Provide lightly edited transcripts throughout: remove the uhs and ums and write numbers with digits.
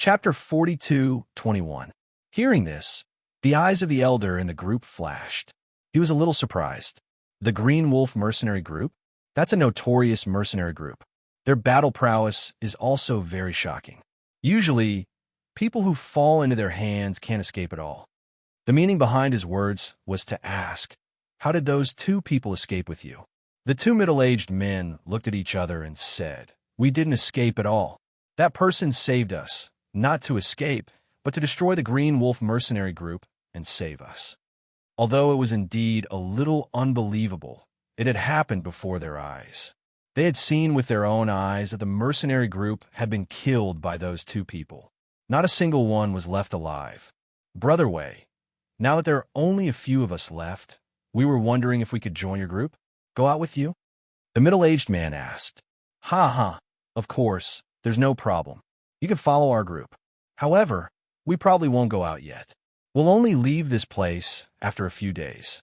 Chapter 42:21. Hearing this, the eyes of the elder in the group flashed. He was a little surprised. The Green Wolf Mercenary Group? That's a notorious mercenary group. Their battle prowess is also very shocking. Usually, people who fall into their hands can't escape at all. The meaning behind his words was to ask, how did those two people escape with you? The two middle-aged men looked at each other and said, we didn't escape at all. That person saved us, not to escape, but to destroy the Green Wolf Mercenary Group and save us. Although it was indeed a little unbelievable, it had happened before their eyes. They had seen with their own eyes that the mercenary group had been killed by those two people. Not a single one was left alive. Brother Wei, now that there are only a few of us left, we were wondering if we could join your group? Go out with you? The middle-aged man asked. Ha ha, of course, there's no problem. You can follow our group. However, we probably won't go out yet. We'll only leave this place after a few days.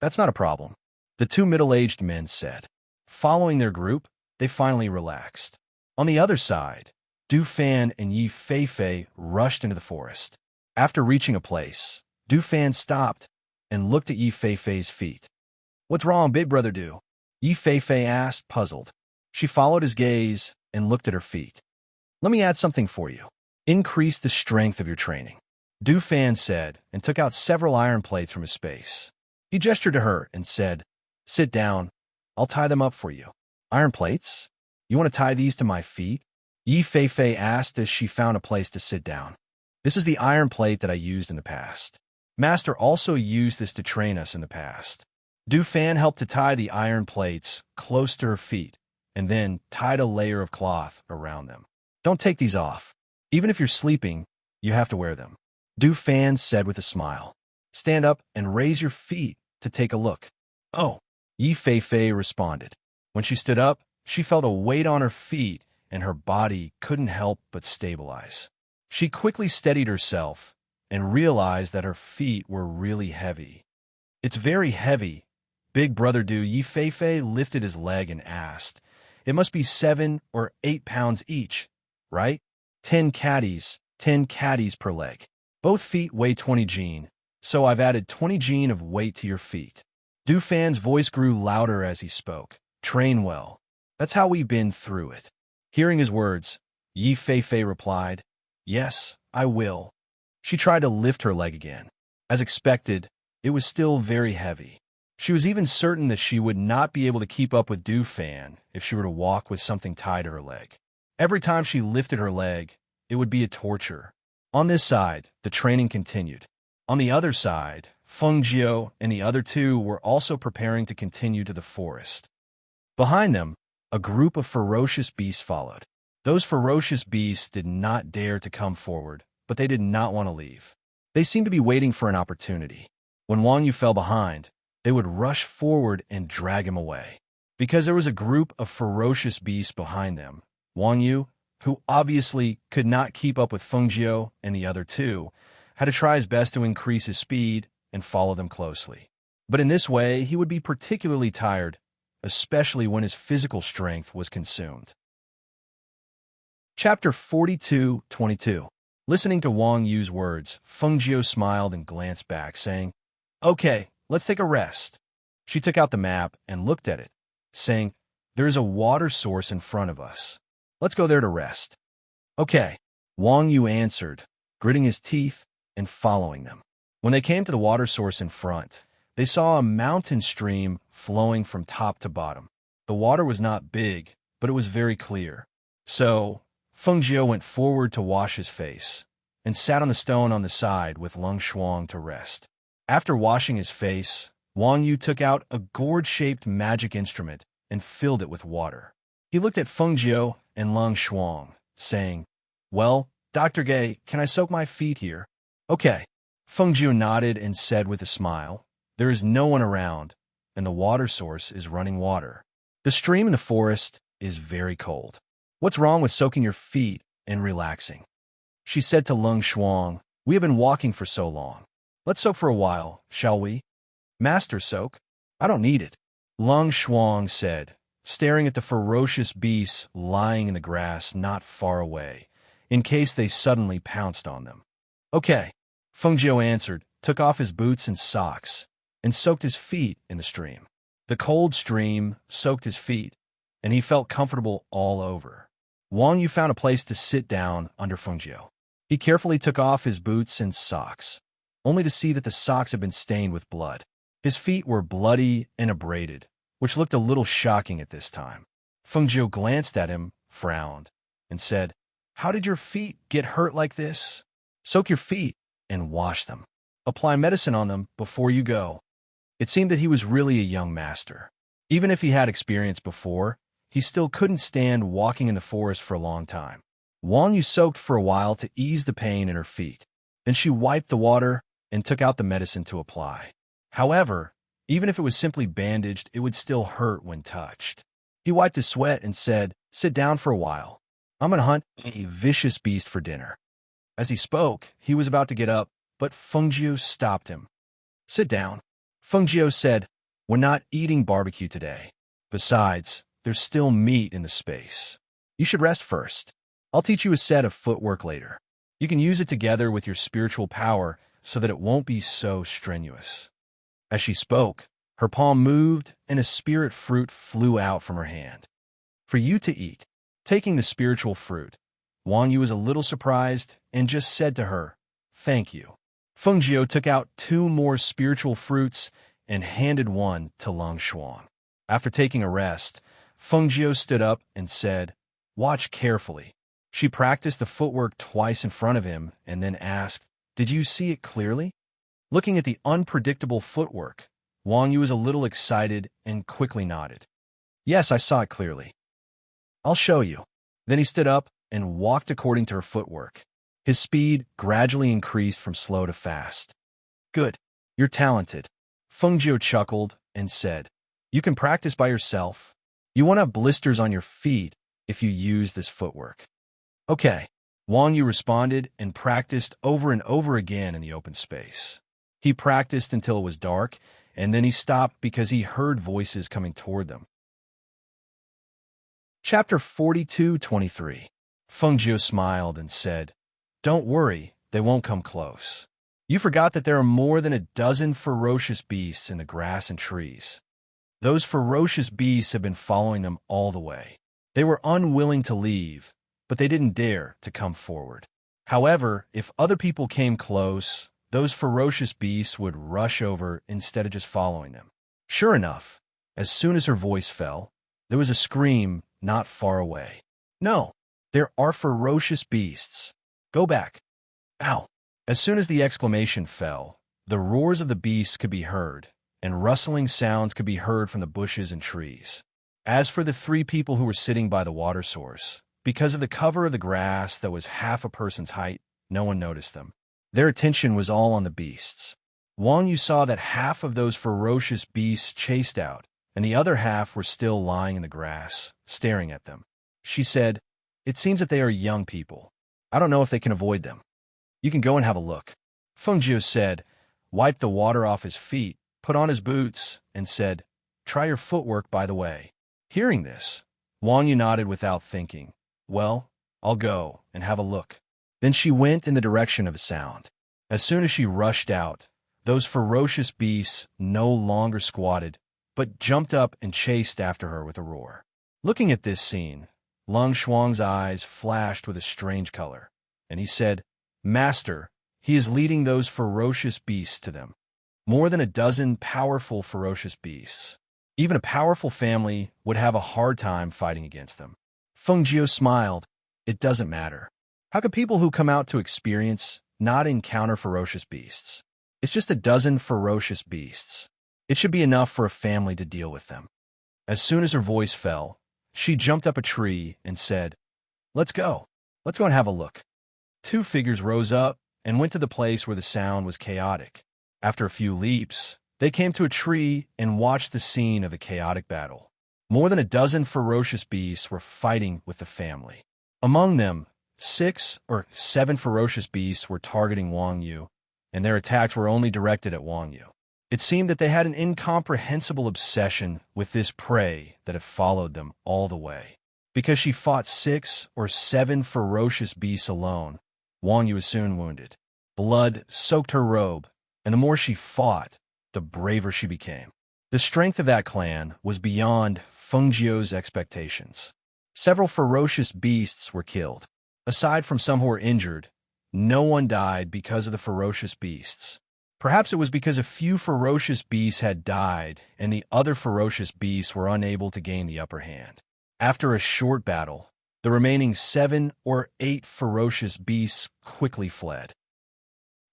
That's not a problem, the two middle-aged men said. Following their group, they finally relaxed. On the other side, Du Fan and Yi Feifei rushed into the forest. After reaching a place, Du Fan stopped and looked at Yi Feifei's feet. What's wrong, big brother Du? Yi Feifei asked, puzzled. She followed his gaze and looked at her feet. Let me add something for you. Increase the strength of your training, Du Fan said, and took out several iron plates from his space. He gestured to her and said, sit down. I'll tie them up for you. Iron plates? You want to tie these to my feet? Yi Feifei asked as she found a place to sit down. This is the iron plate that I used in the past. Master also used this to train us in the past. Du Fan helped to tie the iron plates close to her feet and then tied a layer of cloth around them. Don't take these off. Even if you're sleeping, you have to wear them. Du Fan said with a smile. Stand up and raise your feet to take a look. Oh, Yi Feifei responded. When she stood up, she felt a weight on her feet and her body couldn't help but stabilize. She quickly steadied herself and realized that her feet were really heavy. It's very heavy, big brother Du. Yi Feifei lifted his leg and asked. It must be 7 or 8 pounds each, right? 10 caddies per leg. Both feet weigh 20 jin, so I've added 20 jin of weight to your feet. Du Fan's voice grew louder as he spoke. Train well. That's how we've been through it. Hearing his words, Yi Feifei replied, yes, I will. She tried to lift her leg again. As expected, it was still very heavy. She was even certain that she would not be able to keep up with Du Fan if she were to walk with something tied to her leg. Every time she lifted her leg, it would be a torture. On this side, the training continued. On the other side, Feng Jiao and the other two were also preparing to continue to the forest. Behind them, a group of ferocious beasts followed. Those ferocious beasts did not dare to come forward, but they did not want to leave. They seemed to be waiting for an opportunity. When Wang Yu fell behind, they would rush forward and drag him away. Because there was a group of ferocious beasts behind them, Wang Yu, who obviously could not keep up with Feng Jiao and the other two, had to try his best to increase his speed and follow them closely. But in this way, he would be particularly tired, especially when his physical strength was consumed. Chapter 42:22. Listening to Wang Yu's words, Feng Jiao smiled and glanced back, saying, okay, let's take a rest. She took out the map and looked at it, saying, there is a water source in front of us. Let's go there to rest. Okay, Wang Yu answered, gritting his teeth and following them. When they came to the water source in front, they saw a mountain stream flowing from top to bottom. The water was not big, but it was very clear. So, Feng Jiao went forward to wash his face and sat on the stone on the side with Leng Shuang to rest. After washing his face, Wang Yu took out a gourd-shaped magic instrument and filled it with water. He looked at Feng Jiao and Leng Shuang, saying, well, Dr. Gay, can I soak my feet here? Okay. Feng Jiao nodded and said with a smile, there is no one around, and the water source is running water. The stream in the forest is very cold. What's wrong with soaking your feet and relaxing? She said to Leng Shuang, we have been walking for so long. Let's soak for a while, shall we? Master soak? I don't need it. Leng Shuang said, staring at the ferocious beasts lying in the grass not far away, in case they suddenly pounced on them. Okay, Feng Jiu answered, took off his boots and socks, and soaked his feet in the stream. The cold stream soaked his feet, and he felt comfortable all over. Wang Yu found a place to sit down under Feng Jiu. He carefully took off his boots and socks, only to see that the socks had been stained with blood. His feet were bloody and abraded, which looked a little shocking at this time. Feng Jiu glanced at him, frowned, and said, "How did your feet get hurt like this? Soak your feet and wash them. Apply medicine on them before you go." It seemed that he was really a young master. Even if he had experience before, he still couldn't stand walking in the forest for a long time. Wang Yu soaked for a while to ease the pain in her feet. Then she wiped the water and took out the medicine to apply. However, even if it was simply bandaged, it would still hurt when touched. He wiped his sweat and said, "Sit down for a while. I'm going to hunt a vicious beast for dinner." As he spoke, he was about to get up, but Feng Jiu stopped him. "Sit down." Feng Jiu said, "We're not eating barbecue today. Besides, there's still meat in the space. You should rest first. I'll teach you a set of footwork later. You can use it together with your spiritual power so that it won't be so strenuous." As she spoke, her palm moved and a spirit fruit flew out from her hand. "For you to eat." Taking the spiritual fruit, Wang Yu was a little surprised and just said to her, "Thank you." Feng Jiu took out 2 more spiritual fruits and handed one to Lang Xuan. After taking a rest, Feng Jiu stood up and said, "Watch carefully." She practiced the footwork twice in front of him and then asked, "Did you see it clearly?" Looking at the unpredictable footwork, Wang Yu was a little excited and quickly nodded. "Yes, I saw it clearly. I'll show you." Then he stood up and walked according to her footwork. His speed gradually increased from slow to fast. "Good. You're talented." Feng Jiu chuckled and said, "You can practice by yourself. You won't have blisters on your feet if you use this footwork." "Okay." Wang Yu responded and practiced over and over again in the open space. He practiced until it was dark, and then he stopped because he heard voices coming toward them. Chapter 42:23. Feng Jiu smiled and said, "Don't worry, they won't come close. You forgot that there are more than a dozen ferocious beasts in the grass and trees. Those ferocious beasts have been following them all the way. They were unwilling to leave, but they didn't dare to come forward. However, if other people came close, those ferocious beasts would rush over instead of just following them." Sure enough, as soon as her voice fell, there was a scream not far away. "No, there are ferocious beasts. Go back." Ow! As soon as the exclamation fell, the roars of the beasts could be heard, and rustling sounds could be heard from the bushes and trees. As for the 3 people who were sitting by the water source, because of the cover of the grass that was half a person's height, no one noticed them. Their attention was all on the beasts. Wang Yu saw that half of those ferocious beasts chased out, and the other half were still lying in the grass, staring at them. She said, "It seems that they are young people. I don't know if they can avoid them. You can go and have a look." Feng Jiu said, wiped the water off his feet, put on his boots, and said, "Try your footwork by the way." Hearing this, Wang Yu nodded without thinking. "Well, I'll go and have a look." Then she went in the direction of the sound. As soon as she rushed out, those ferocious beasts no longer squatted, but jumped up and chased after her with a roar. Looking at this scene, Lang Xuan's eyes flashed with a strange color, and he said, "Master, he is leading those ferocious beasts to them. More than a dozen powerful ferocious beasts. Even a powerful family would have a hard time fighting against them." Feng Jiu smiled. "It doesn't matter. How could people who come out to experience not encounter ferocious beasts? It's just a dozen ferocious beasts. It should be enough for a family to deal with them." As soon as her voice fell, she jumped up a tree and said, "Let's go. Let's go and have a look." 2 figures rose up and went to the place where the sound was chaotic. After a few leaps, they came to a tree and watched the scene of the chaotic battle. More than a dozen ferocious beasts were fighting with the family. Among them, 6 or 7 ferocious beasts were targeting Wang Yu, and their attacks were only directed at Wang Yu. It seemed that they had an incomprehensible obsession with this prey that had followed them all the way. Because she fought 6 or 7 ferocious beasts alone, Wang Yu was soon wounded. Blood soaked her robe, and the more she fought, the braver she became. The strength of that clan was beyond Feng Jiu's expectations. Several ferocious beasts were killed. Aside from some who were injured, no one died because of the ferocious beasts. Perhaps it was because a few ferocious beasts had died and the other ferocious beasts were unable to gain the upper hand. After a short battle, the remaining 7 or 8 ferocious beasts quickly fled.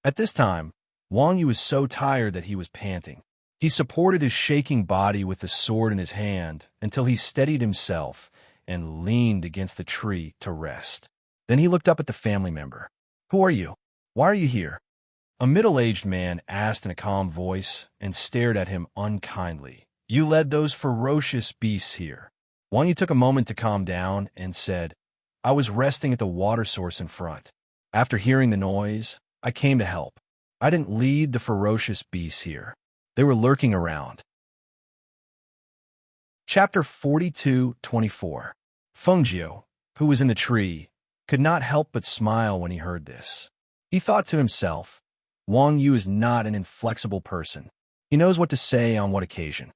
At this time, Wang Yu was so tired that he was panting. He supported his shaking body with the sword in his hand until he steadied himself and leaned against the tree to rest. Then he looked up at the family member. "Who are you? Why are you here?" A middle-aged man asked in a calm voice and stared at him unkindly. "You led those ferocious beasts here." Wang Yu took a moment to calm down and said, "I was resting at the water source in front. After hearing the noise, I came to help. I didn't lead the ferocious beasts here. They were lurking around." Chapter 42:24. Feng Jiu, who was in the tree, could not help but smile when he heard this. He thought to himself, Wang Yu is not an inflexible person. He knows what to say on what occasion.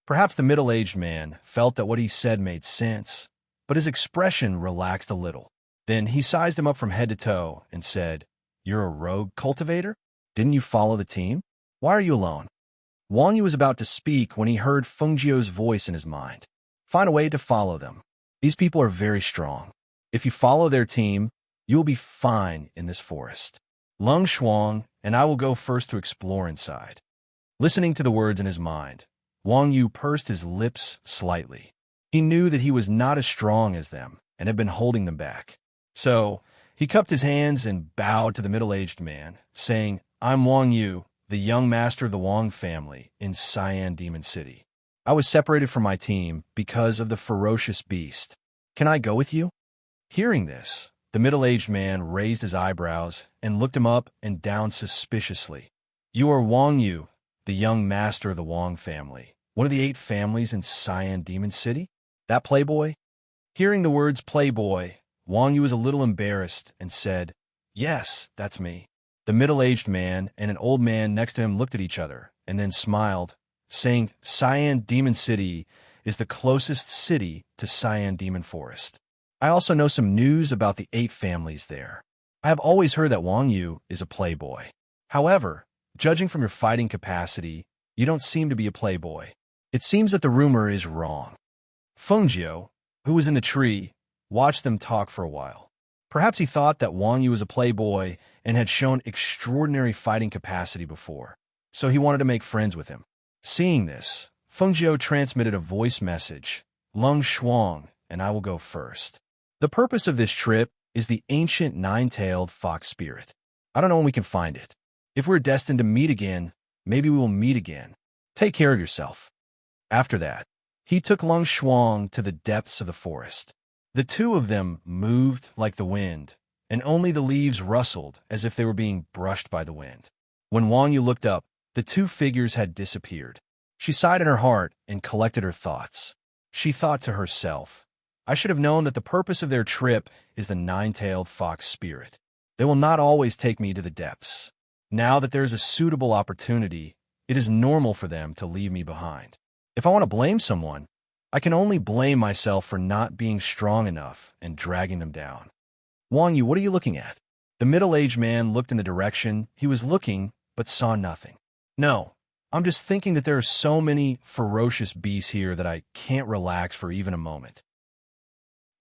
Perhaps the middle-aged man felt that what he said made sense, but his expression relaxed a little. Then he sized him up from head to toe and said, "You're a rogue cultivator? Didn't you follow the team? Why are you alone?" Wang Yu was about to speak when he heard Feng Jiu's voice in his mind. "Find a way to follow them. These people are very strong. If you follow their team, you will be fine in this forest. Lung Shuang and I will go first to explore inside." Listening to the words in his mind, Wang Yu pursed his lips slightly. He knew that he was not as strong as them and had been holding them back. So he cupped his hands and bowed to the middle-aged man, saying, "I'm Wang Yu, the young master of the Wang family in Cyan Demon City. I was separated from my team because of the ferocious beast. Can I go with you?" Hearing this, the middle-aged man raised his eyebrows and looked him up and down suspiciously. "You are Wang Yu, the young master of the Wang family, one of the 8 families in Cyan Demon City? That playboy?" Hearing the words playboy, Wang Yu was a little embarrassed and said, "Yes, that's me." The middle-aged man and an old man next to him looked at each other and then smiled, saying, "Cyan Demon City is the closest city to Cyan Demon Forest. I also know some news about the 8 families there. I have always heard that Wang Yu is a playboy. However, judging from your fighting capacity, you don't seem to be a playboy. It seems that the rumor is wrong." Feng Jiu, who was in the tree, watched them talk for a while. Perhaps he thought that Wang Yu was a playboy and had shown extraordinary fighting capacity before, so he wanted to make friends with him. Seeing this, Feng Jiu transmitted a voice message, "Lung Shuang and I will go first. The purpose of this trip is the ancient 9-tailed fox spirit. I don't know when we can find it. If we're destined to meet again, maybe we will meet again. Take care of yourself." After that, he took Lung Shuang to the depths of the forest. The two of them moved like the wind, and only the leaves rustled as if they were being brushed by the wind. When Wang Yu looked up, the 2 figures had disappeared. She sighed in her heart and collected her thoughts. She thought to herself, "I should have known that the purpose of their trip is the 9-tailed fox spirit. They will not always take me to the depths. Now that there is a suitable opportunity, it is normal for them to leave me behind. If I want to blame someone, I can only blame myself for not being strong enough and dragging them down." "Wang Yu, what are you looking at?" The middle-aged man looked in the direction he was looking, but saw nothing. "No, I'm just thinking that there are so many ferocious beasts here that I can't relax for even a moment."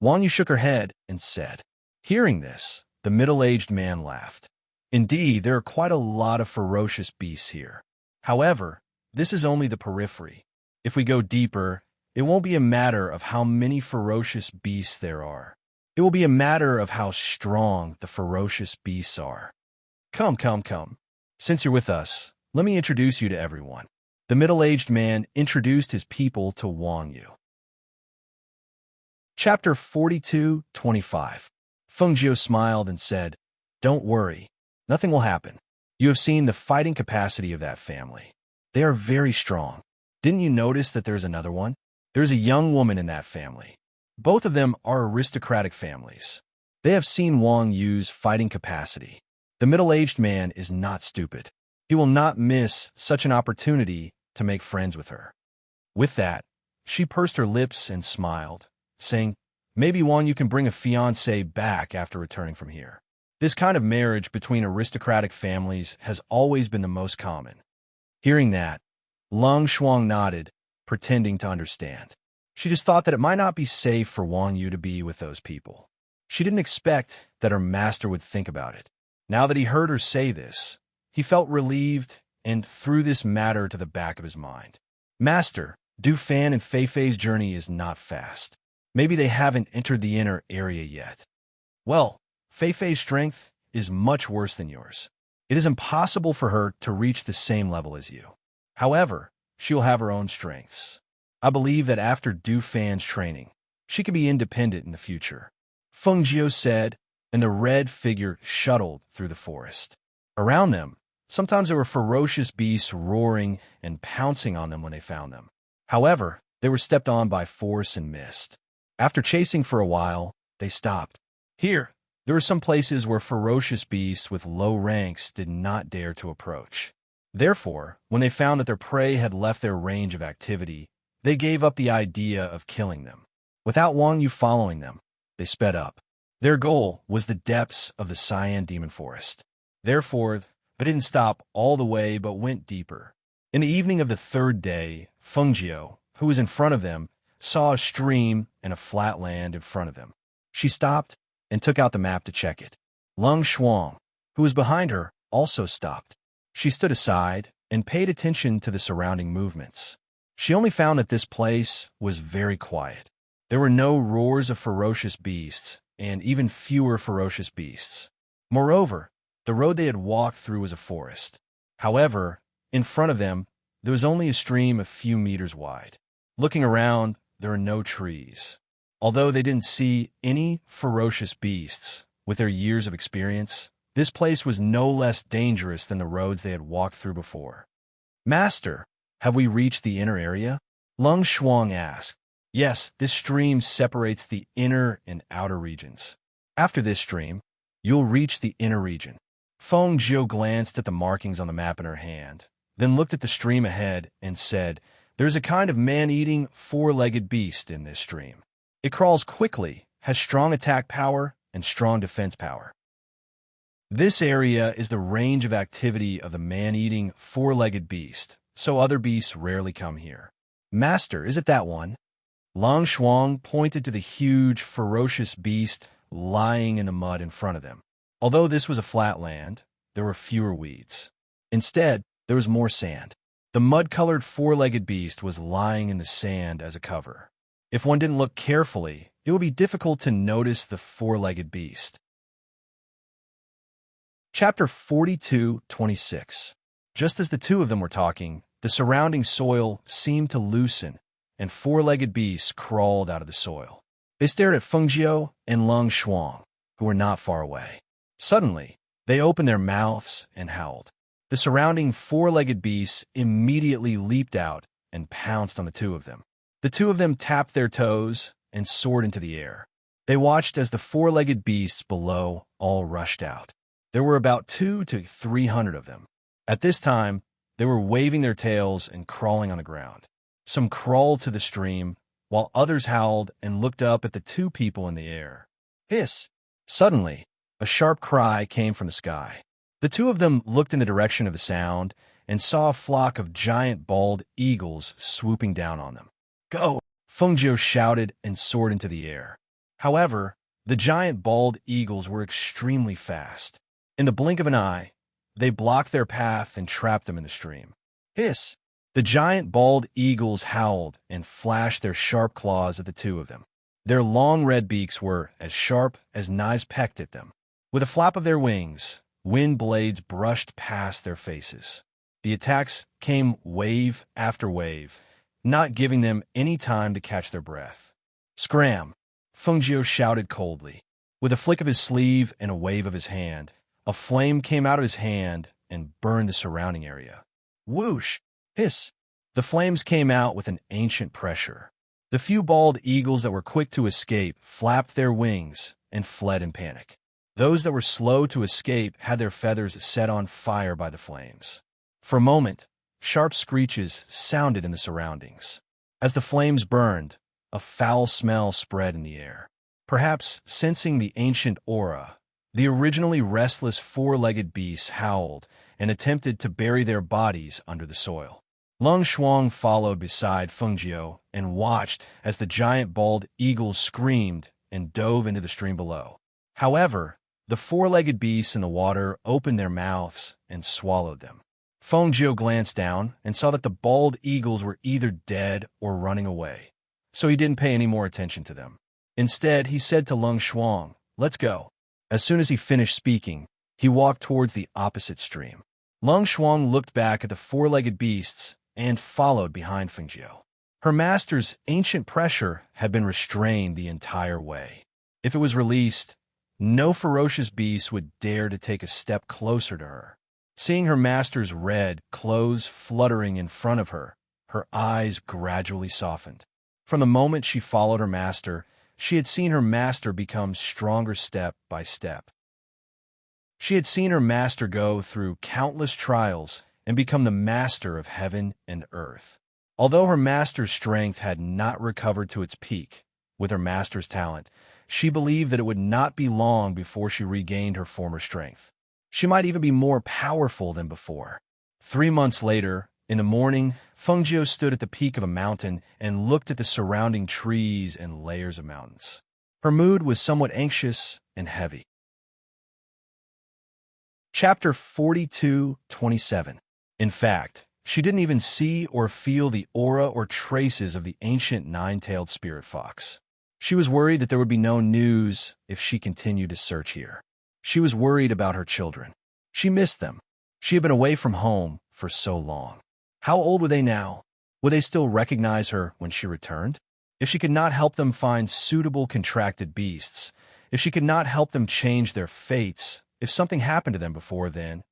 Wang Yu shook her head and said. Hearing this, the middle-aged man laughed. "Indeed, there are quite a lot of ferocious beasts here. However, this is only the periphery. If we go deeper, it won't be a matter of how many ferocious beasts there are. It will be a matter of how strong the ferocious beasts are. Come, come, come. Since you're with us, let me introduce you to everyone." The middle-aged man introduced his people to Wang Yu. Chapter 42:25. Feng Jiu smiled and said, "Don't worry. Nothing will happen. You have seen the fighting capacity of that family. They are very strong. Didn't you notice that there's another one? There's a young woman in that family. Both of them are aristocratic families. They have seen Wang Yu's fighting capacity. The middle-aged man is not stupid. He will not miss such an opportunity to make friends with her. With that, she pursed her lips and smiled, saying, "Maybe Wang Yu can bring a fiancé back after returning from here." This kind of marriage between aristocratic families has always been the most common. Hearing that, Lung Shuang nodded, pretending to understand. She just thought that it might not be safe for Wang Yu to be with those people. She didn't expect that her master would think about it. Now that he heard her say this, he felt relieved and threw this matter to the back of his mind. "Master, Du Fan and Fei Fei's journey is not fast. Maybe they haven't entered the inner area yet." "Well, Fei Fei's strength is much worse than yours. It is impossible for her to reach the same level as you. However, she will have her own strengths. I believe that after Du Fan's training, she can be independent in the future," Feng Jiu said, and the red figure shuttled through the forest. Around them, sometimes there were ferocious beasts roaring and pouncing on them when they found them. However, they were stepped on by force and mist. After chasing for a while, they stopped. Here, there were some places where ferocious beasts with low ranks did not dare to approach. Therefore, when they found that their prey had left their range of activity, they gave up the idea of killing them. Without Wang Yu following them, they sped up. Their goal was the depths of the Cyan Demon Forest. Therefore, they didn't stop all the way but went deeper. In the evening of the third day, Feng Jiu, who was in front of them, saw a stream and a flat land in front of them. She stopped and took out the map to check it. Lung Shuang, who was behind her, also stopped. She stood aside and paid attention to the surrounding movements. She only found that this place was very quiet. There were no roars of ferocious beasts, and even fewer ferocious beasts. Moreover, the road they had walked through was a forest. However, in front of them, there was only a stream a few meters wide. Looking around, there were no trees. Although they didn't see any ferocious beasts, with their years of experience, this place was no less dangerous than the roads they had walked through before. "Master, have we reached the inner area?" Lung Shuang asked. "Yes, this stream separates the inner and outer regions. After this stream, you'll reach the inner region." Feng Jiu glanced at the markings on the map in her hand, then looked at the stream ahead and said, "There's a kind of man-eating, four-legged beast in this stream. It crawls quickly, has strong attack power, and strong defense power. This area is the range of activity of the man-eating, four-legged beast, so other beasts rarely come here." "Master, is it that one?" Lang Shuang pointed to the huge, ferocious beast lying in the mud in front of them. Although this was a flat land, there were fewer weeds. Instead, there was more sand. The mud-colored four-legged beast was lying in the sand as a cover. If one didn't look carefully, it would be difficult to notice the four-legged beast. Chapter 42:26. Just as the two of them were talking, the surrounding soil seemed to loosen, and four-legged beasts crawled out of the soil. They stared at Feng Jiu and Lang Shuang, who were not far away. Suddenly, they opened their mouths and howled. The surrounding four-legged beasts immediately leaped out and pounced on the two of them. The two of them tapped their toes and soared into the air. They watched as the four-legged beasts below all rushed out. There were about 200 to 300 of them. At this time, they were waving their tails and crawling on the ground. Some crawled to the stream, while others howled and looked up at the two people in the air. Hiss! Suddenly, a sharp cry came from the sky. The two of them looked in the direction of the sound and saw a flock of giant bald eagles swooping down on them. "Go!" Feng Jiu shouted and soared into the air. However, the giant bald eagles were extremely fast. In the blink of an eye, they blocked their path and trapped them in the stream. Hiss! The giant bald eagles howled and flashed their sharp claws at the two of them. Their long red beaks were as sharp as knives pecked at them. With a flap of their wings, wind blades brushed past their faces. The attacks came wave after wave, not giving them any time to catch their breath. "Scram!" Feng Jiu shouted coldly. With a flick of his sleeve and a wave of his hand, a flame came out of his hand and burned the surrounding area. Whoosh! Hiss! The flames came out with an ancient pressure. The few bald eagles that were quick to escape flapped their wings and fled in panic. Those that were slow to escape had their feathers set on fire by the flames. For a moment, sharp screeches sounded in the surroundings. As the flames burned, a foul smell spread in the air. Perhaps sensing the ancient aura, the originally restless four-legged beasts howled and attempted to bury their bodies under the soil. Lung Shuang followed beside Fengjiu and watched as the giant bald eagles screamed and dove into the stream below. However, the four-legged beasts in the water opened their mouths and swallowed them. Fengjiu glanced down and saw that the bald eagles were either dead or running away, so he didn't pay any more attention to them. Instead, he said to Lung Shuang, "Let's go." As soon as he finished speaking, he walked towards the opposite stream. Lung Shuang looked back at the four-legged beasts and followed behind Fengjiu. Her master's ancient pressure had been restrained the entire way. If it was released, no ferocious beast would dare to take a step closer to her. Seeing her master's red clothes fluttering in front of her, her eyes gradually softened. From the moment she followed her master, she had seen her master become stronger step by step. She had seen her master go through countless trials and become the master of heaven and earth. Although her master's strength had not recovered to its peak, with her master's talent, she believed that it would not be long before she regained her former strength. She might even be more powerful than before. 3 months later, in the morning, Fengjiu stood at the peak of a mountain and looked at the surrounding trees and layers of mountains. Her mood was somewhat anxious and heavy. Chapter 42:27. In fact, she didn't even see or feel the aura or traces of the ancient nine-tailed spirit fox. She was worried that there would be no news if she continued to search here. She was worried about her children. She missed them. She had been away from home for so long. How old were they now? Would they still recognize her when she returned? If she could not help them find suitable contracted beasts, if she could not help them change their fates, if something happened to them before then,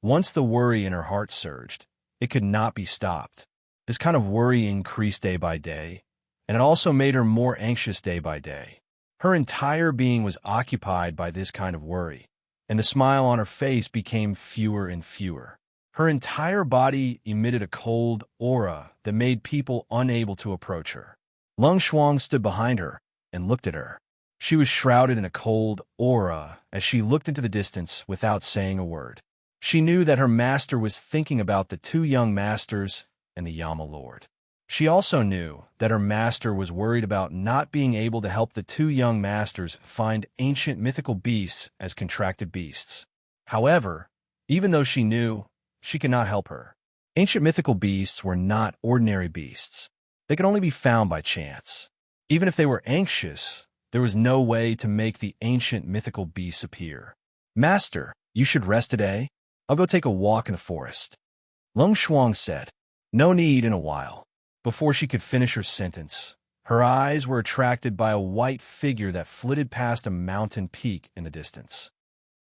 once the worry in her heart surged, it could not be stopped. This kind of worry increased day by day, and it also made her more anxious day by day. Her entire being was occupied by this kind of worry, and the smile on her face became fewer and fewer. Her entire body emitted a cold aura that made people unable to approach her. Lung Shuang stood behind her and looked at her. She was shrouded in a cold aura as she looked into the distance without saying a word. She knew that her master was thinking about the two young masters and the Yama Lord. She also knew that her master was worried about not being able to help the two young masters find ancient mythical beasts as contracted beasts. However, even though she knew, she could not help her. Ancient mythical beasts were not ordinary beasts. They could only be found by chance. Even if they were anxious, there was no way to make the ancient mythical beasts appear. "Master, you should rest today. I'll go take a walk in the forest." Lung Shuang said. "No need in a while." Before she could finish her sentence, her eyes were attracted by a white figure that flitted past a mountain peak in the distance.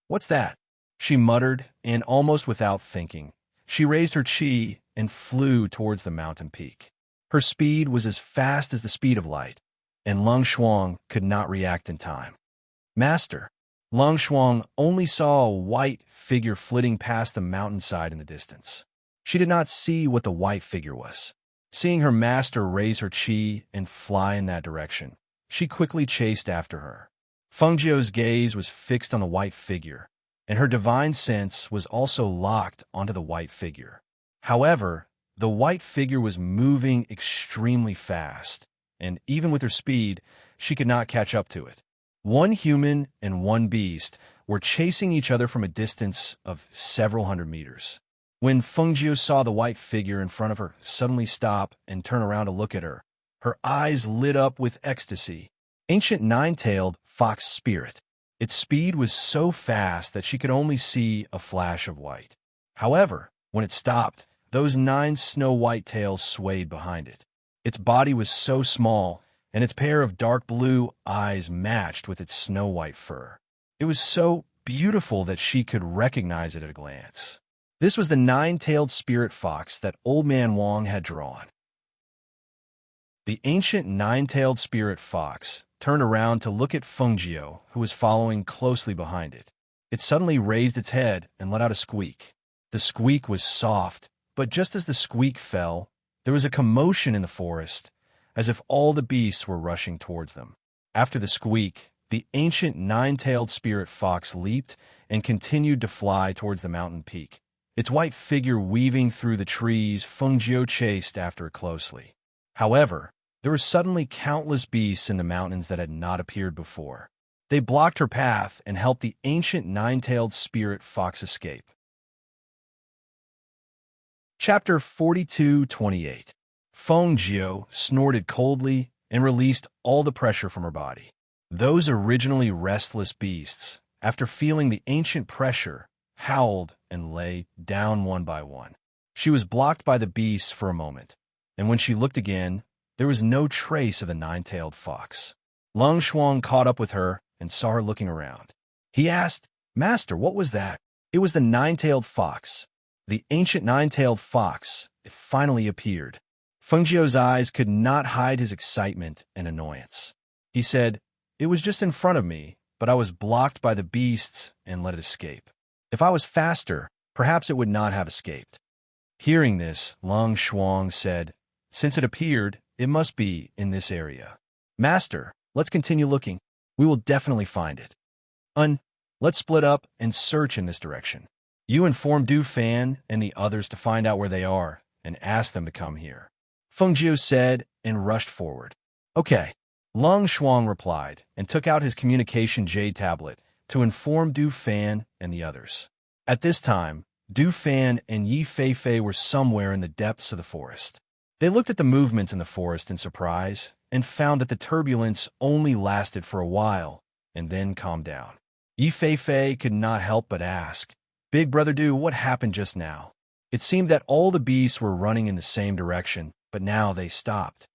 "What's that?" she muttered, and almost without thinking, she raised her chi and flew towards the mountain peak. Her speed was as fast as the speed of light, and Lung Shuang could not react in time. "Master." Lung Shuang only saw a white figure flitting past the mountainside in the distance. She did not see what the white figure was. Seeing her master raise her chi and fly in that direction, she quickly chased after her. Fengjiu's gaze was fixed on the white figure, and her divine sense was also locked onto the white figure. However, the white figure was moving extremely fast, and even with her speed, she could not catch up to it. One human and one beast were chasing each other from a distance of several hundred meters. When Fengjiu saw the white figure in front of her suddenly stop and turn around to look at her, her eyes lit up with ecstasy. Ancient nine-tailed fox spirit. Its speed was so fast that she could only see a flash of white. However, when it stopped, those 9 snow-white tails swayed behind it. Its body was so small, and its pair of dark blue eyes matched with its snow-white fur. It was so beautiful that she could recognize it at a glance. This was the 9-tailed spirit fox that Old Man Wang had drawn. The ancient nine-tailed spirit fox turned around to look at Fengjiu, who was following closely behind it. It suddenly raised its head and let out a squeak. The squeak was soft, but just as the squeak fell, there was a commotion in the forest, as if all the beasts were rushing towards them. After the squeak, the ancient nine-tailed spirit fox leaped and continued to fly towards the mountain peak. Its white figure weaving through the trees, Fengjiu chased after it closely. However, there were suddenly countless beasts in the mountains that had not appeared before. They blocked her path and helped the ancient nine-tailed spirit fox escape. Chapter 42:28. Fengjiu snorted coldly and released all the pressure from her body. Those originally restless beasts, after feeling the ancient pressure, howled and lay down one by one. She was blocked by the beasts for a moment, and when she looked again, there was no trace of the nine-tailed fox. Long Shuang caught up with her and saw her looking around. He asked, "Master, what was that?" It was the nine-tailed fox. The ancient nine-tailed fox. It finally appeared. Fengjiu's eyes could not hide his excitement and annoyance. He said, "It was just in front of me, but I was blocked by the beasts and let it escape. If I was faster, perhaps it would not have escaped." Hearing this, Long Shuang said, "Since it appeared, it must be in this area. Master, let's continue looking. We will definitely find it. Let's split up and search in this direction. You inform Du Fan and the others to find out where they are and ask them to come here." Fengjiu said and rushed forward. "Okay." Long Shuang replied and took out his communication jade tablet to inform Du Fan and the others. At this time, Du Fan and Yi Feifei were somewhere in the depths of the forest. They looked at the movements in the forest in surprise and found that the turbulence only lasted for a while and then calmed down. Yi Feifei could not help but ask, "Big Brother Du, what happened just now?" It seemed that all the beasts were running in the same direction, but now they stopped.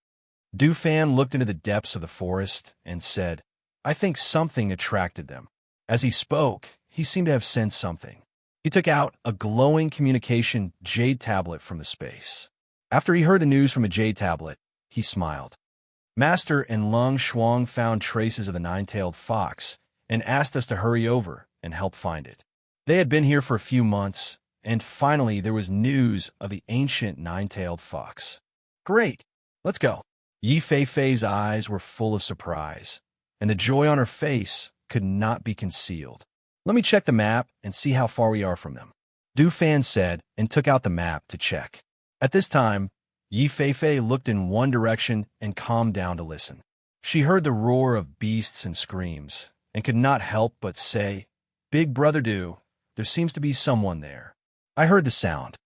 Du Fan looked into the depths of the forest and said, "I think something attracted them." As he spoke, he seemed to have sensed something. He took out a glowing communication jade tablet from the space. After he heard the news from a jade tablet, he smiled. "Master and Long Shuang found traces of the nine-tailed fox and asked us to hurry over and help find it. They had been here for a few months, and finally there was news of the ancient nine-tailed fox." "Great! Let's go." Yi Feifei's eyes were full of surprise, and the joy on her face could not be concealed. "Let me check the map and see how far we are from them," Du Fan said and took out the map to check. At this time, Yi Feifei looked in one direction and calmed down to listen. She heard the roar of beasts and screams, and could not help but say, "Big Brother Du, there seems to be someone there." "I heard the sound."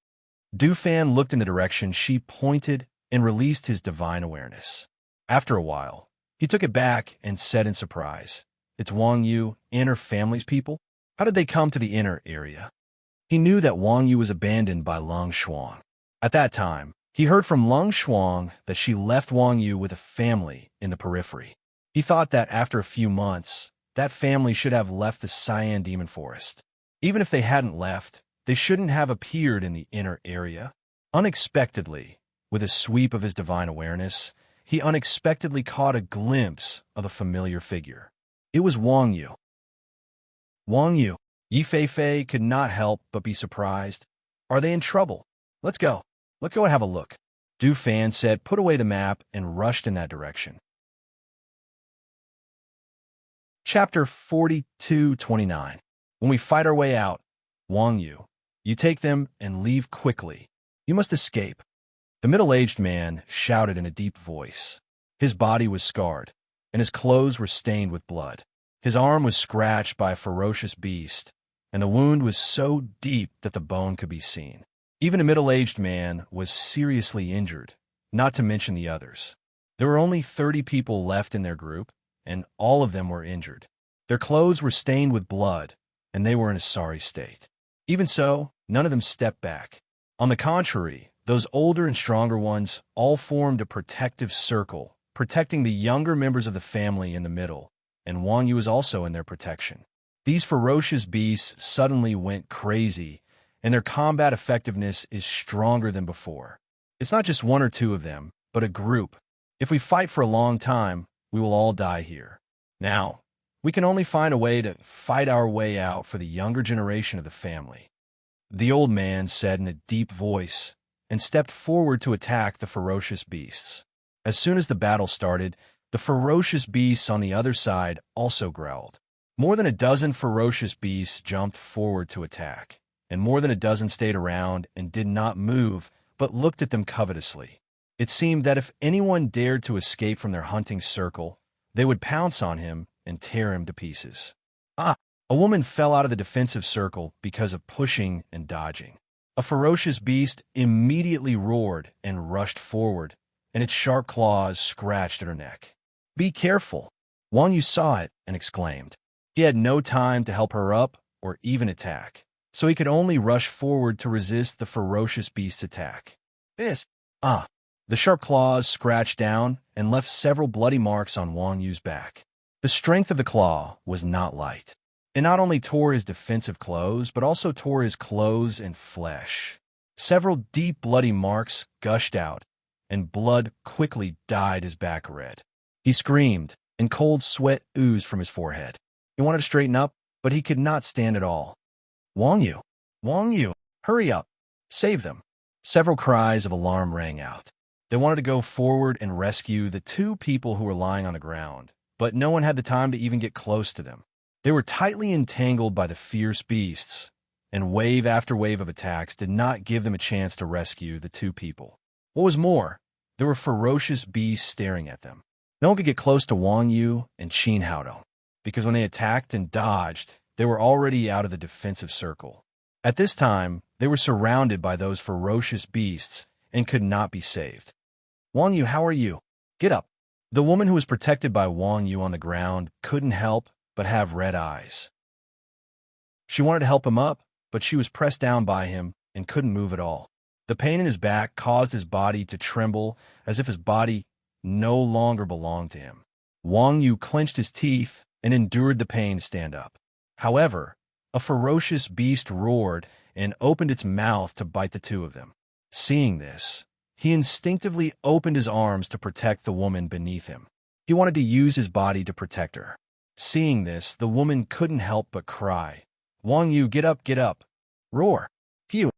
Du Fan looked in the direction she pointed and released his divine awareness. After a while, he took it back and said in surprise, "It's Wang Yu and her family's people? How did they come to the inner area?" He knew that Wang Yu was abandoned by Long Shuang. At that time, he heard from Long Shuang that she left Wang Yu with a family in the periphery. He thought that after a few months, that family should have left the Cyan Demon Forest. Even if they hadn't left, they shouldn't have appeared in the inner area. Unexpectedly, with a sweep of his divine awareness, he unexpectedly caught a glimpse of a familiar figure. It was Wang Yu. "Wang Yu." Yi Feifei could not help but be surprised. "Are they in trouble? Let's go. Let's go and have a look." Du Fan said, put away the map, and rushed in that direction. Chapter 42:29. When we fight our way out, Wang Yu, you take them and leave quickly. You must escape. The middle-aged man shouted in a deep voice. His body was scarred, and his clothes were stained with blood. His arm was scratched by a ferocious beast, and the wound was so deep that the bone could be seen. Even a middle-aged man was seriously injured, not to mention the others. There were only 30 people left in their group, and all of them were injured. Their clothes were stained with blood, and they were in a sorry state. Even so, none of them stepped back. On the contrary, those older and stronger ones all formed a protective circle, protecting the younger members of the family in the middle, and Wang Yu was also in their protection. These ferocious beasts suddenly went crazy, and their combat effectiveness is stronger than before. It's not just one or two of them, but a group. If we fight for a long time, we will all die here. Now, we can only find a way to fight our way out for the younger generation of the family." The old man said in a deep voice and stepped forward to attack the ferocious beasts. As soon as the battle started, the ferocious beasts on the other side also growled. More than a dozen ferocious beasts jumped forward to attack, and more than a dozen stayed around and did not move, but looked at them covetously. It seemed that if anyone dared to escape from their hunting circle, they would pounce on him and tear him to pieces. A woman fell out of the defensive circle because of pushing and dodging. A ferocious beast immediately roared and rushed forward, and its sharp claws scratched at her neck. "Be careful!" Wang Yu saw it and exclaimed. He had no time to help her up or even attack, so he could only rush forward to resist the ferocious beast's attack. The sharp claws scratched down and left several bloody marks on Wang Yu's back. The strength of the claw was not light. It not only tore his defensive clothes, but also tore his clothes and flesh. Several deep bloody marks gushed out, and blood quickly dyed his back red. He screamed, and cold sweat oozed from his forehead. He wanted to straighten up, but he could not stand at all. Wang Yu, hurry up! Save them!" Several cries of alarm rang out. They wanted to go forward and rescue the two people who were lying on the ground, but no one had the time to even get close to them. They were tightly entangled by the fierce beasts, and wave after wave of attacks did not give them a chance to rescue the two people. What was more, there were ferocious beasts staring at them. No one could get close to Wang Yu and Qin Haodong, because when they attacked and dodged, they were already out of the defensive circle. At this time, they were surrounded by those ferocious beasts and could not be saved. "Wang Yu, how are you? Get up." The woman who was protected by Wang Yu on the ground couldn't help but have red eyes. She wanted to help him up, but she was pressed down by him and couldn't move at all. The pain in his back caused his body to tremble as if his body no longer belonged to him. Wang Yu clenched his teeth and endured the pain to stand up. However, a ferocious beast roared and opened its mouth to bite the two of them. Seeing this, he instinctively opened his arms to protect the woman beneath him. He wanted to use his body to protect her. Seeing this, the woman couldn't help but cry. "Wang Yu, get up, get up!" Roar. Phew.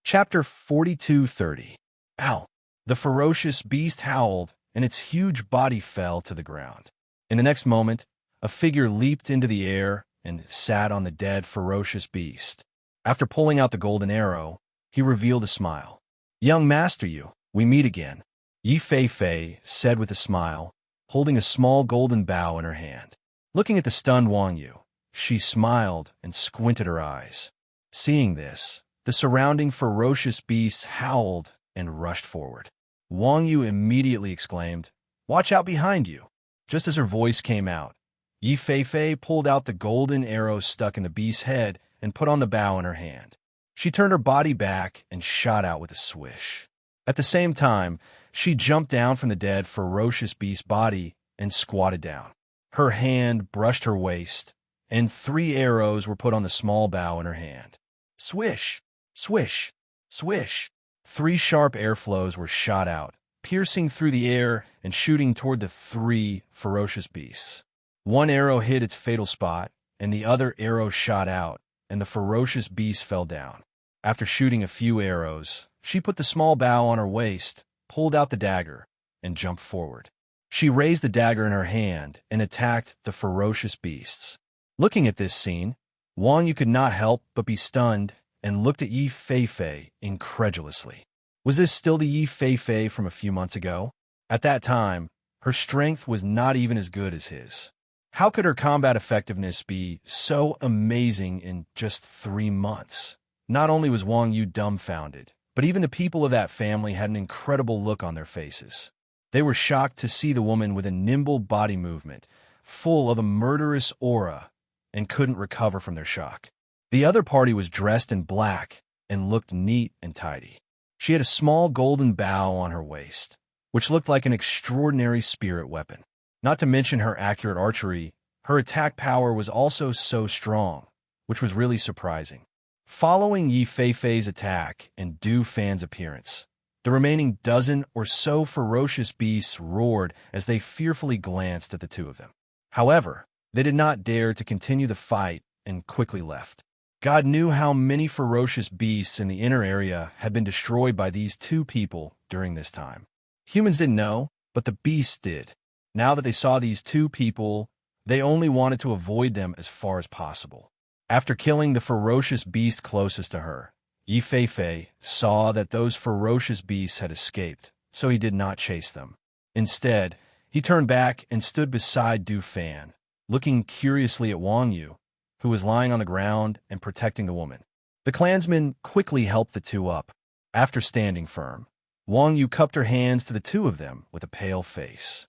Chapter 42:30. Ow! The ferocious beast howled, and its huge body fell to the ground. In the next moment, a figure leaped into the air and sat on the dead ferocious beast. After pulling out the golden arrow, he revealed a smile. "Young Master Yu, we meet again," Yi Fei said with a smile, holding a small golden bow in her hand. Looking at the stunned Wang Yu, she smiled and squinted her eyes. Seeing this, the surrounding ferocious beasts howled and rushed forward. Wang Yu immediately exclaimed, "Watch out behind you!" Just as her voice came out, Yi Fei pulled out the golden arrow stuck in the beast's head and put on the bow in her hand. She turned her body back and shot out with a swish. At the same time, she jumped down from the dead ferocious beast's body and squatted down. Her hand brushed her waist, and 3 arrows were put on the small bow in her hand. Swish, swish, swish. 3 sharp airflows were shot out, piercing through the air and shooting toward the 3 ferocious beasts. 1 arrow hit its fatal spot, and the other arrow shot out, and the ferocious beast fell down. After shooting a few arrows, she put the small bow on her waist, pulled out the dagger, and jumped forward. She raised the dagger in her hand and attacked the ferocious beasts. Looking at this scene, Wang Yu could not help but be stunned and looked at Yi Fei incredulously. Was this still the Yi Fei from a few months ago? At that time, her strength was not even as good as his. How could her combat effectiveness be so amazing in just 3 months? Not only was Wang Yu dumbfounded, but even the people of that family had an incredible look on their faces. They were shocked to see the woman with a nimble body movement, full of a murderous aura, and couldn't recover from their shock. The other party was dressed in black and looked neat and tidy. She had a small golden bow on her waist, which looked like an extraordinary spirit weapon. Not to mention her accurate archery, her attack power was also so strong, which was really surprising. Following Yi Fei's attack and Du Fan's appearance, The remaining dozen or so ferocious beasts roared as they fearfully glanced at the two of them. However, they did not dare to continue the fight and quickly left. God knew how many ferocious beasts in the inner area had been destroyed by these two people during this time. Humans didn't know, but the beasts did. Now that they saw these two people, they only wanted to avoid them as far as possible. After killing the ferocious beast closest to her, Yi Fei saw that those ferocious beasts had escaped, so he did not chase them. Instead, he turned back and stood beside Du Fan, looking curiously at Wang Yu, who was lying on the ground and protecting the woman. The clansman quickly helped the two up. After standing firm, Wang Yu cupped her hands to the two of them with a pale face.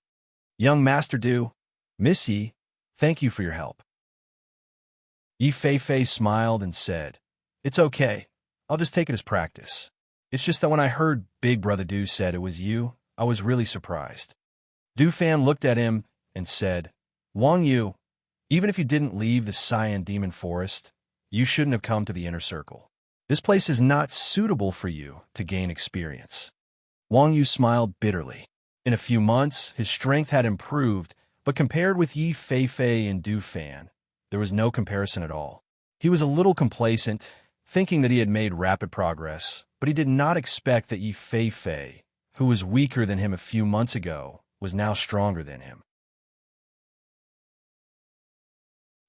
"Young Master Du, Miss Yi, thank you for your help." Yi Fei smiled and said, "It's okay. I'll just take it as practice. It's just that when I heard Big Brother Du said it was you, I was really surprised." Du Fan looked at him and said, "Wang Yu, even if you didn't leave the Cyan Demon Forest, you shouldn't have come to the Inner Circle. This place is not suitable for you to gain experience." Wang Yu smiled bitterly. In a few months, his strength had improved, but compared with Yi Fei and Du Fan, there was no comparison at all. He was a little complacent, thinking that he had made rapid progress, but he did not expect that Yi Fei, who was weaker than him a few months ago, was now stronger than him.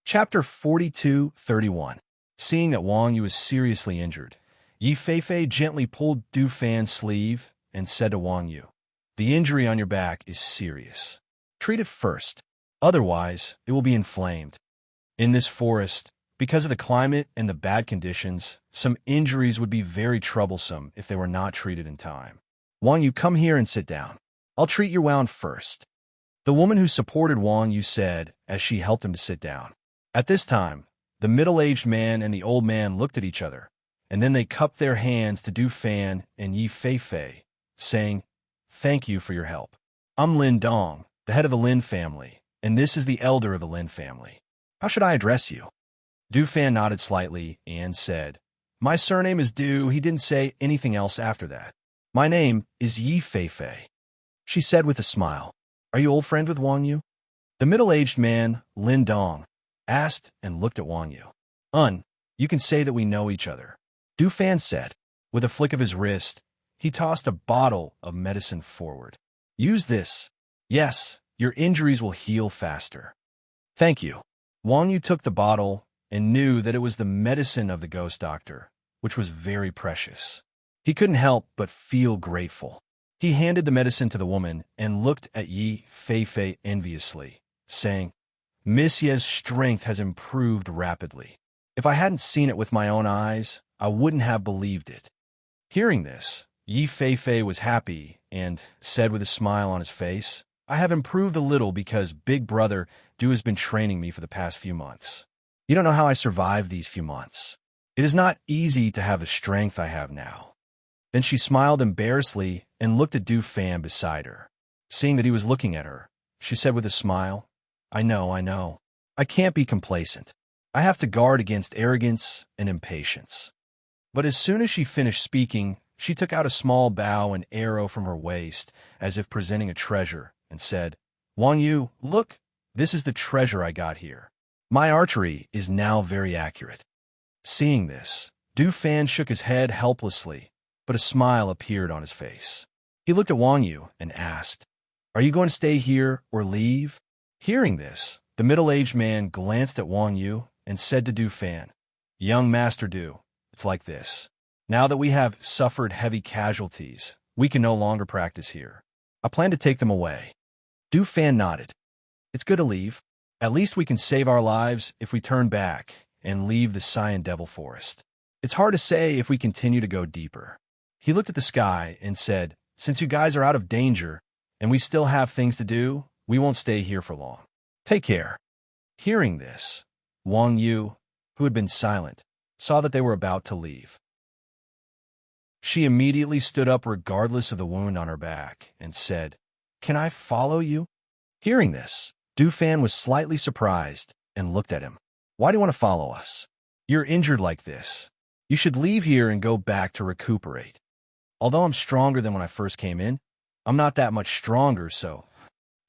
Chapter 42:31. Seeing that Wang Yu was seriously injured, Yi Fei gently pulled Du Fan's sleeve and said to Wang Yu, "The injury on your back is serious. Treat it first, otherwise it will be inflamed. In this forest, because of the climate and the bad conditions, some injuries would be very troublesome if they were not treated in time. Wang Yu, come here and sit down. I'll treat your wound first." The woman who supported Wang Yu said as she helped him to sit down. At this time, the middle-aged man and the old man looked at each other, and then they cupped their hands to Du Fan and Yi Fei, saying, "Thank you for your help. I'm Lin Dong, the head of the Lin family, and this is the elder of the Lin family. How should I address you?" Du Fan nodded slightly and said, "My surname is Du." He didn't say anything else after that. "My name is Yi Fei," she said with a smile. "Are you old friend with Wang Yu?" The middle-aged man, Lin Dong, asked and looked at Wang Yu. You can say that we know each other," Du Fan said. With a flick of his wrist, he tossed a bottle of medicine forward. "Use this. Yes, your injuries will heal faster." "Thank you." Wang Yu took the bottle and knew that it was the medicine of the ghost doctor, which was very precious. He couldn't help but feel grateful. He handed the medicine to the woman and looked at Yi Fei enviously, saying, "Miss Ye's strength has improved rapidly. If I hadn't seen it with my own eyes, I wouldn't have believed it." Hearing this, Yi Fei was happy and said with a smile on his face, "I have improved a little because Big Brother Du has been training me for the past few months. You don't know how I survived these few months. It is not easy to have the strength I have now." Then she smiled embarrassedly and looked at Du Fan beside her. Seeing that he was looking at her, she said with a smile, I know. I can't be complacent. I have to guard against arrogance and impatience." But as soon as she finished speaking, she took out a small bow and arrow from her waist, as if presenting a treasure, and said, "Wang Yu, look, this is the treasure I got here. My archery is now very accurate." Seeing this, Du Fan shook his head helplessly, but a smile appeared on his face. He looked at Wang Yu and asked, "Are you going to stay here or leave?" Hearing this, the middle-aged man glanced at Wang Yu and said to Du Fan, "Young Master Du, it's like this. Now that we have suffered heavy casualties, we can no longer practice here. I plan to take them away." Du Fan nodded. "It's good to leave. At least we can save our lives if we turn back and leave the Cyan Devil Forest. It's hard to say if we continue to go deeper." He looked at the sky and said, "Since you guys are out of danger and we still have things to do, we won't stay here for long. Take care." Hearing this, Wang Yu, who had been silent, saw that they were about to leave. She immediately stood up regardless of the wound on her back and said, "Can I follow you?" Hearing this, Du Fan was slightly surprised and looked at him. "Why do you want to follow us? You're injured like this. You should leave here and go back to recuperate." Although I'm stronger than when I first came in, I'm not that much stronger, so...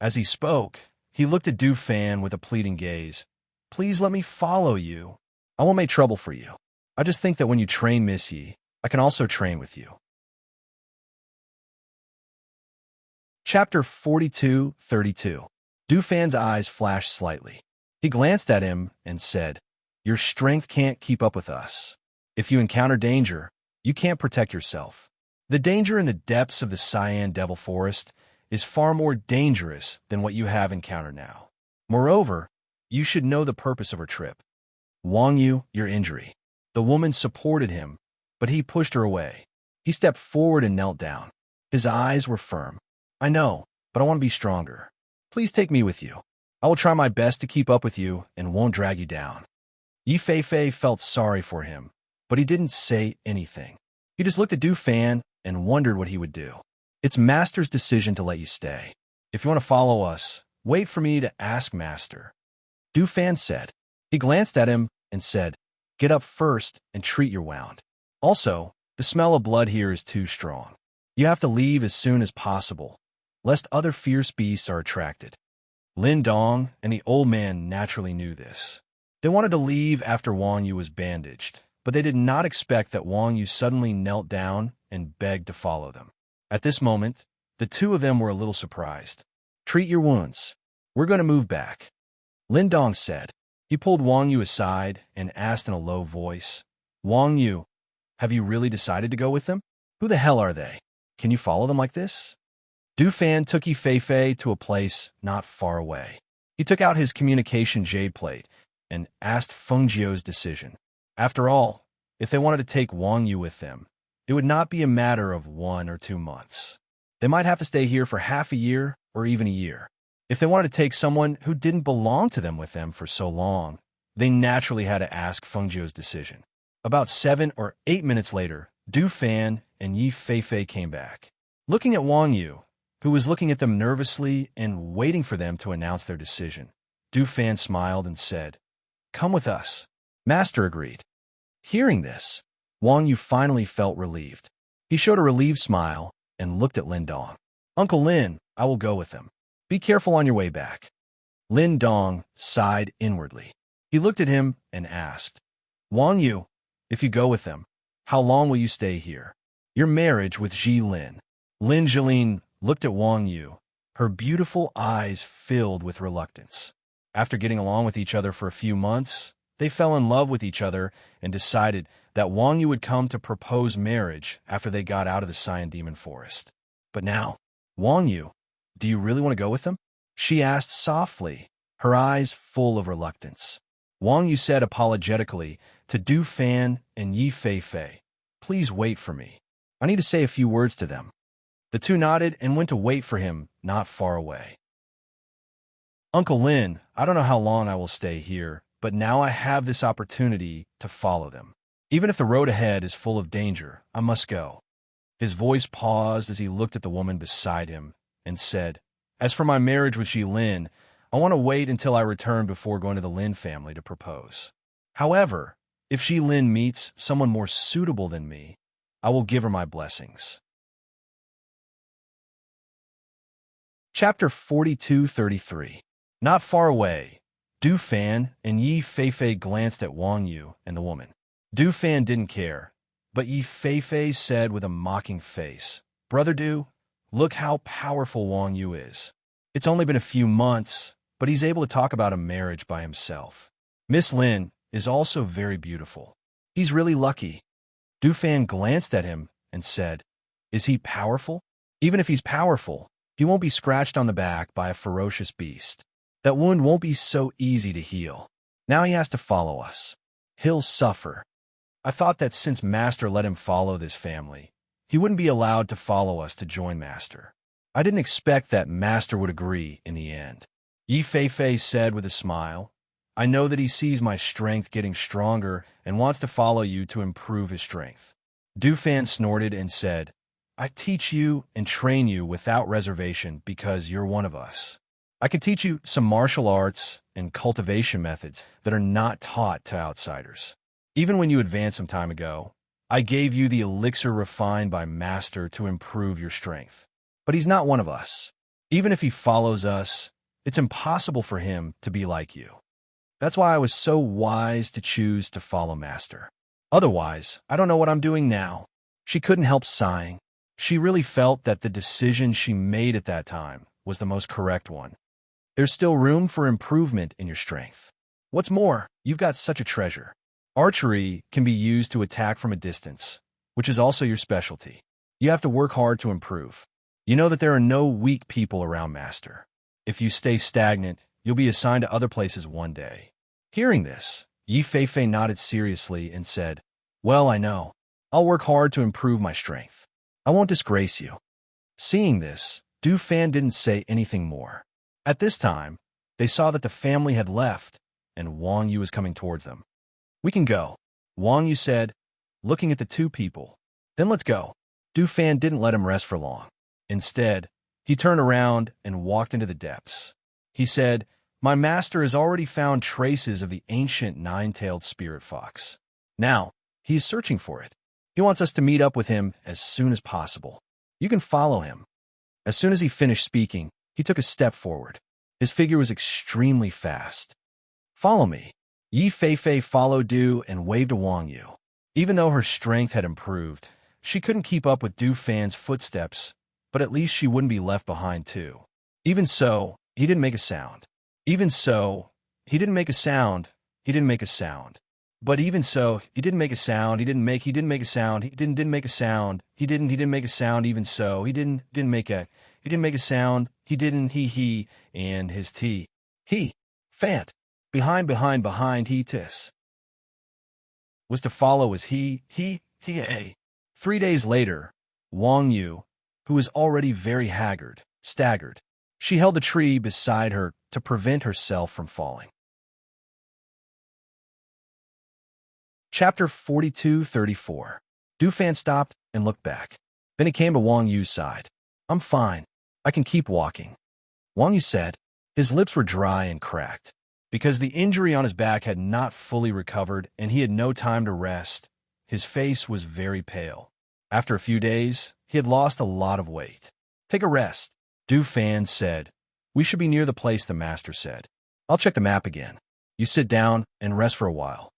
As he spoke, he looked at Du Fan with a pleading gaze. Please let me follow you. I won't make trouble for you. I just think that when you train Miss Yi, I can also train with you. Chapter 42-32. Du Fan's eyes flashed slightly. He glanced at him and said, Your strength can't keep up with us. If you encounter danger, you can't protect yourself. The danger in the depths of the Cyan Devil Forest is far more dangerous than what you have encountered now. Moreover, you should know the purpose of her trip. Wang Yu, your injury. The woman supported him, but he pushed her away. He stepped forward and knelt down. His eyes were firm. I know, but I want to be stronger. Please take me with you. I will try my best to keep up with you and won't drag you down. Yi Feifei felt sorry for him, but he didn't say anything. He just looked at Du Fan and wondered what he would do. It's Master's decision to let you stay. If you want to follow us, wait for me to ask Master. Du Fan said. He glanced at him and said, Get up first and treat your wound. Also, the smell of blood here is too strong. You have to leave as soon as possible, lest other fierce beasts are attracted. Lin Dong and the old man naturally knew this. They wanted to leave after Wang Yu was bandaged, but they did not expect that Wang Yu suddenly knelt down and begged to follow them. At this moment, the two of them were a little surprised. Treat your wounds. We're going to move back. Lin Dong said. He pulled Wang Yu aside and asked in a low voice, Wang Yu, have you really decided to go with them? Who the hell are they? Can you follow them like this? Du Fan took Yi Feifei to a place not far away. He took out his communication jade plate and asked Feng Jiu's decision. After all, if they wanted to take Wang Yu with them, it would not be a matter of 1 or 2 months. They might have to stay here for half a year or even a year. If they wanted to take someone who didn't belong to them with them for so long, they naturally had to ask Feng Jiu's decision. About 7 or 8 minutes later, Du Fan and Yi Feifei came back. Looking at Wang Yu, who was looking at them nervously and waiting for them to announce their decision, Du Fan smiled and said, Come with us. Master agreed. Hearing this, Wang Yu finally felt relieved. He showed a relieved smile and looked at Lin Dong. Uncle Lin, I will go with them. Be careful on your way back. Lin Dong sighed inwardly. He looked at him and asked, Wang Yu, if you go with them, how long will you stay here? Your marriage with Ji Lin. Lin Jilin looked at Wang Yu, her beautiful eyes filled with reluctance. After getting along with each other for a few months, they fell in love with each other and decided that Wang Yu would come to propose marriage after they got out of the Cyan Demon Forest. But now, Wang Yu, do you really want to go with them? She asked softly, her eyes full of reluctance. Wang Yu said apologetically to Du Fan and Yi Feifei, Please wait for me. I need to say a few words to them. The two nodded and went to wait for him not far away. Uncle Lin, I don't know how long I will stay here, but now I have this opportunity to follow them. Even if the road ahead is full of danger, I must go. His voice paused as he looked at the woman beside him and said, As for my marriage with Ji Lin, I want to wait until I return before going to the Lin family to propose. However, if Ji Lin meets someone more suitable than me, I will give her my blessings. Chapter 42-33. Not far away, Du Fan and Yi Feifei glanced at Wang Yu and the woman. Du Fan didn't care, but Yi Feifei said with a mocking face, Brother Du, look how powerful Wang Yu is. It's only been a few months, but he's able to talk about a marriage by himself. Miss Lin is also very beautiful. He's really lucky. Du Fan glanced at him and said, Is he powerful? Even if he's powerful, he won't be scratched on the back by a ferocious beast. That wound won't be so easy to heal. Now he has to follow us. He'll suffer. I thought that since Master let him follow this family, he wouldn't be allowed to follow us to join Master. I didn't expect that Master would agree in the end. Yi Feifei said with a smile, I know that he sees my strength getting stronger and wants to follow you to improve his strength. Du Fan snorted and said, I teach you and train you without reservation because you're one of us. I can teach you some martial arts and cultivation methods that are not taught to outsiders. Even when you advanced some time ago, I gave you the elixir refined by Master to improve your strength. But he's not one of us. Even if he follows us, it's impossible for him to be like you. That's why I was so wise to choose to follow Master. Otherwise, I don't know what I'm doing now." She couldn't help sighing. She really felt that the decision she made at that time was the most correct one. There's still room for improvement in your strength. What's more, you've got such a treasure. Archery can be used to attack from a distance, which is also your specialty. You have to work hard to improve. You know that there are no weak people around Master. If you stay stagnant, you'll be assigned to other places one day. Hearing this, Yi Fei nodded seriously and said, "Well, I know. I'll work hard to improve my strength. I won't disgrace you." Seeing this, Du Fan didn't say anything more. At this time, they saw that the family had left, and Wang Yu was coming towards them. "We can go," Wang Yu said, looking at the two people. "Then let's go." Du Fan didn't let him rest for long. Instead, he turned around and walked into the depths. He said, "My master has already found traces of the ancient nine-tailed spirit fox. Now, he is searching for it. He wants us to meet up with him as soon as possible. You can follow him." As soon as he finished speaking, he took a step forward. His figure was extremely fast. "Follow me." Yi Fei followed Du and waved to Wang Yu. Even though her strength had improved, she couldn't keep up with Du Fan's footsteps, but at least she wouldn't be left behind too. Even so, he didn't make a sound. Even so, he didn't make a sound. He didn't make a sound. But even so, he didn't make a sound. He didn't make a sound. He didn't make a sound. He didn't make a sound. Even so, he didn't make a sound. He didn't he and his he Fant behind he tis was to follow as he a. 3 days later, Wang Yu, who was already very haggard, staggered. She held the tree beside her to prevent herself from falling. Chapter 42-34. Du Fan stopped and looked back. Then he came to Wang Yu's side. "I'm fine. I can keep walking," Wang Yu said. His lips were dry and cracked. Because the injury on his back had not fully recovered and he had no time to rest, his face was very pale. After a few days, he had lost a lot of weight. "Take a rest," Du Fan said. "We should be near the place the master said. I'll check the map again. You sit down and rest for a while."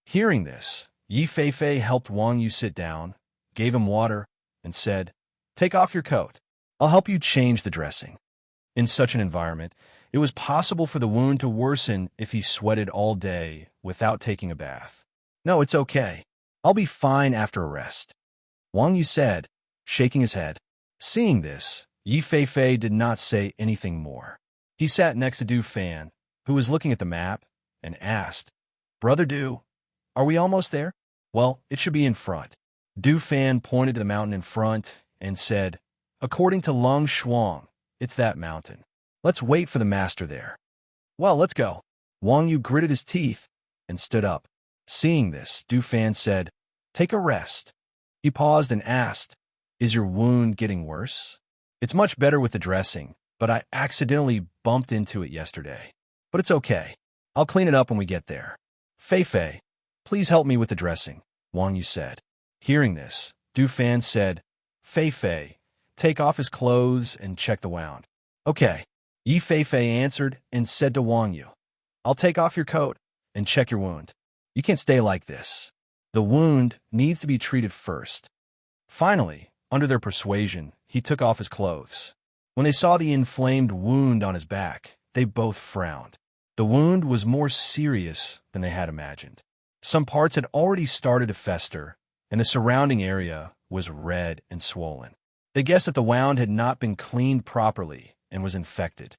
Hearing this, Yi Fei helped Wang Yu sit down, gave him water, and said, "Take off your coat. I'll help you change the dressing." In such an environment, it was possible for the wound to worsen if he sweated all day without taking a bath. "No, it's okay. I'll be fine after a rest," Wang Yu said, shaking his head. Seeing this, Yi Fei did not say anything more. He sat next to Du Fan, who was looking at the map, and asked, "Brother Du, are we almost there?" "Well, it should be in front." Du Fan pointed to the mountain in front and said, "According to Lung Shuang, it's that mountain. Let's wait for the master there." "Well, let's go." Wang Yu gritted his teeth and stood up. Seeing this, Du Fan said, "Take a rest." He paused and asked, "Is your wound getting worse?" "It's much better with the dressing, but I accidentally bumped into it yesterday. But it's okay. I'll clean it up when we get there." Fei, please help me with the dressing," Wang Yu said. Hearing this, Du Fan said, "Fei, take off his clothes and check the wound." "Okay." Yi Fei answered and said to Wang Yu, "I'll take off your coat and check your wound. You can't stay like this. The wound needs to be treated first." Finally, under their persuasion, he took off his clothes. When they saw the inflamed wound on his back, they both frowned. The wound was more serious than they had imagined. Some parts had already started to fester, and the surrounding area was red and swollen. They guessed that the wound had not been cleaned properly and was infected.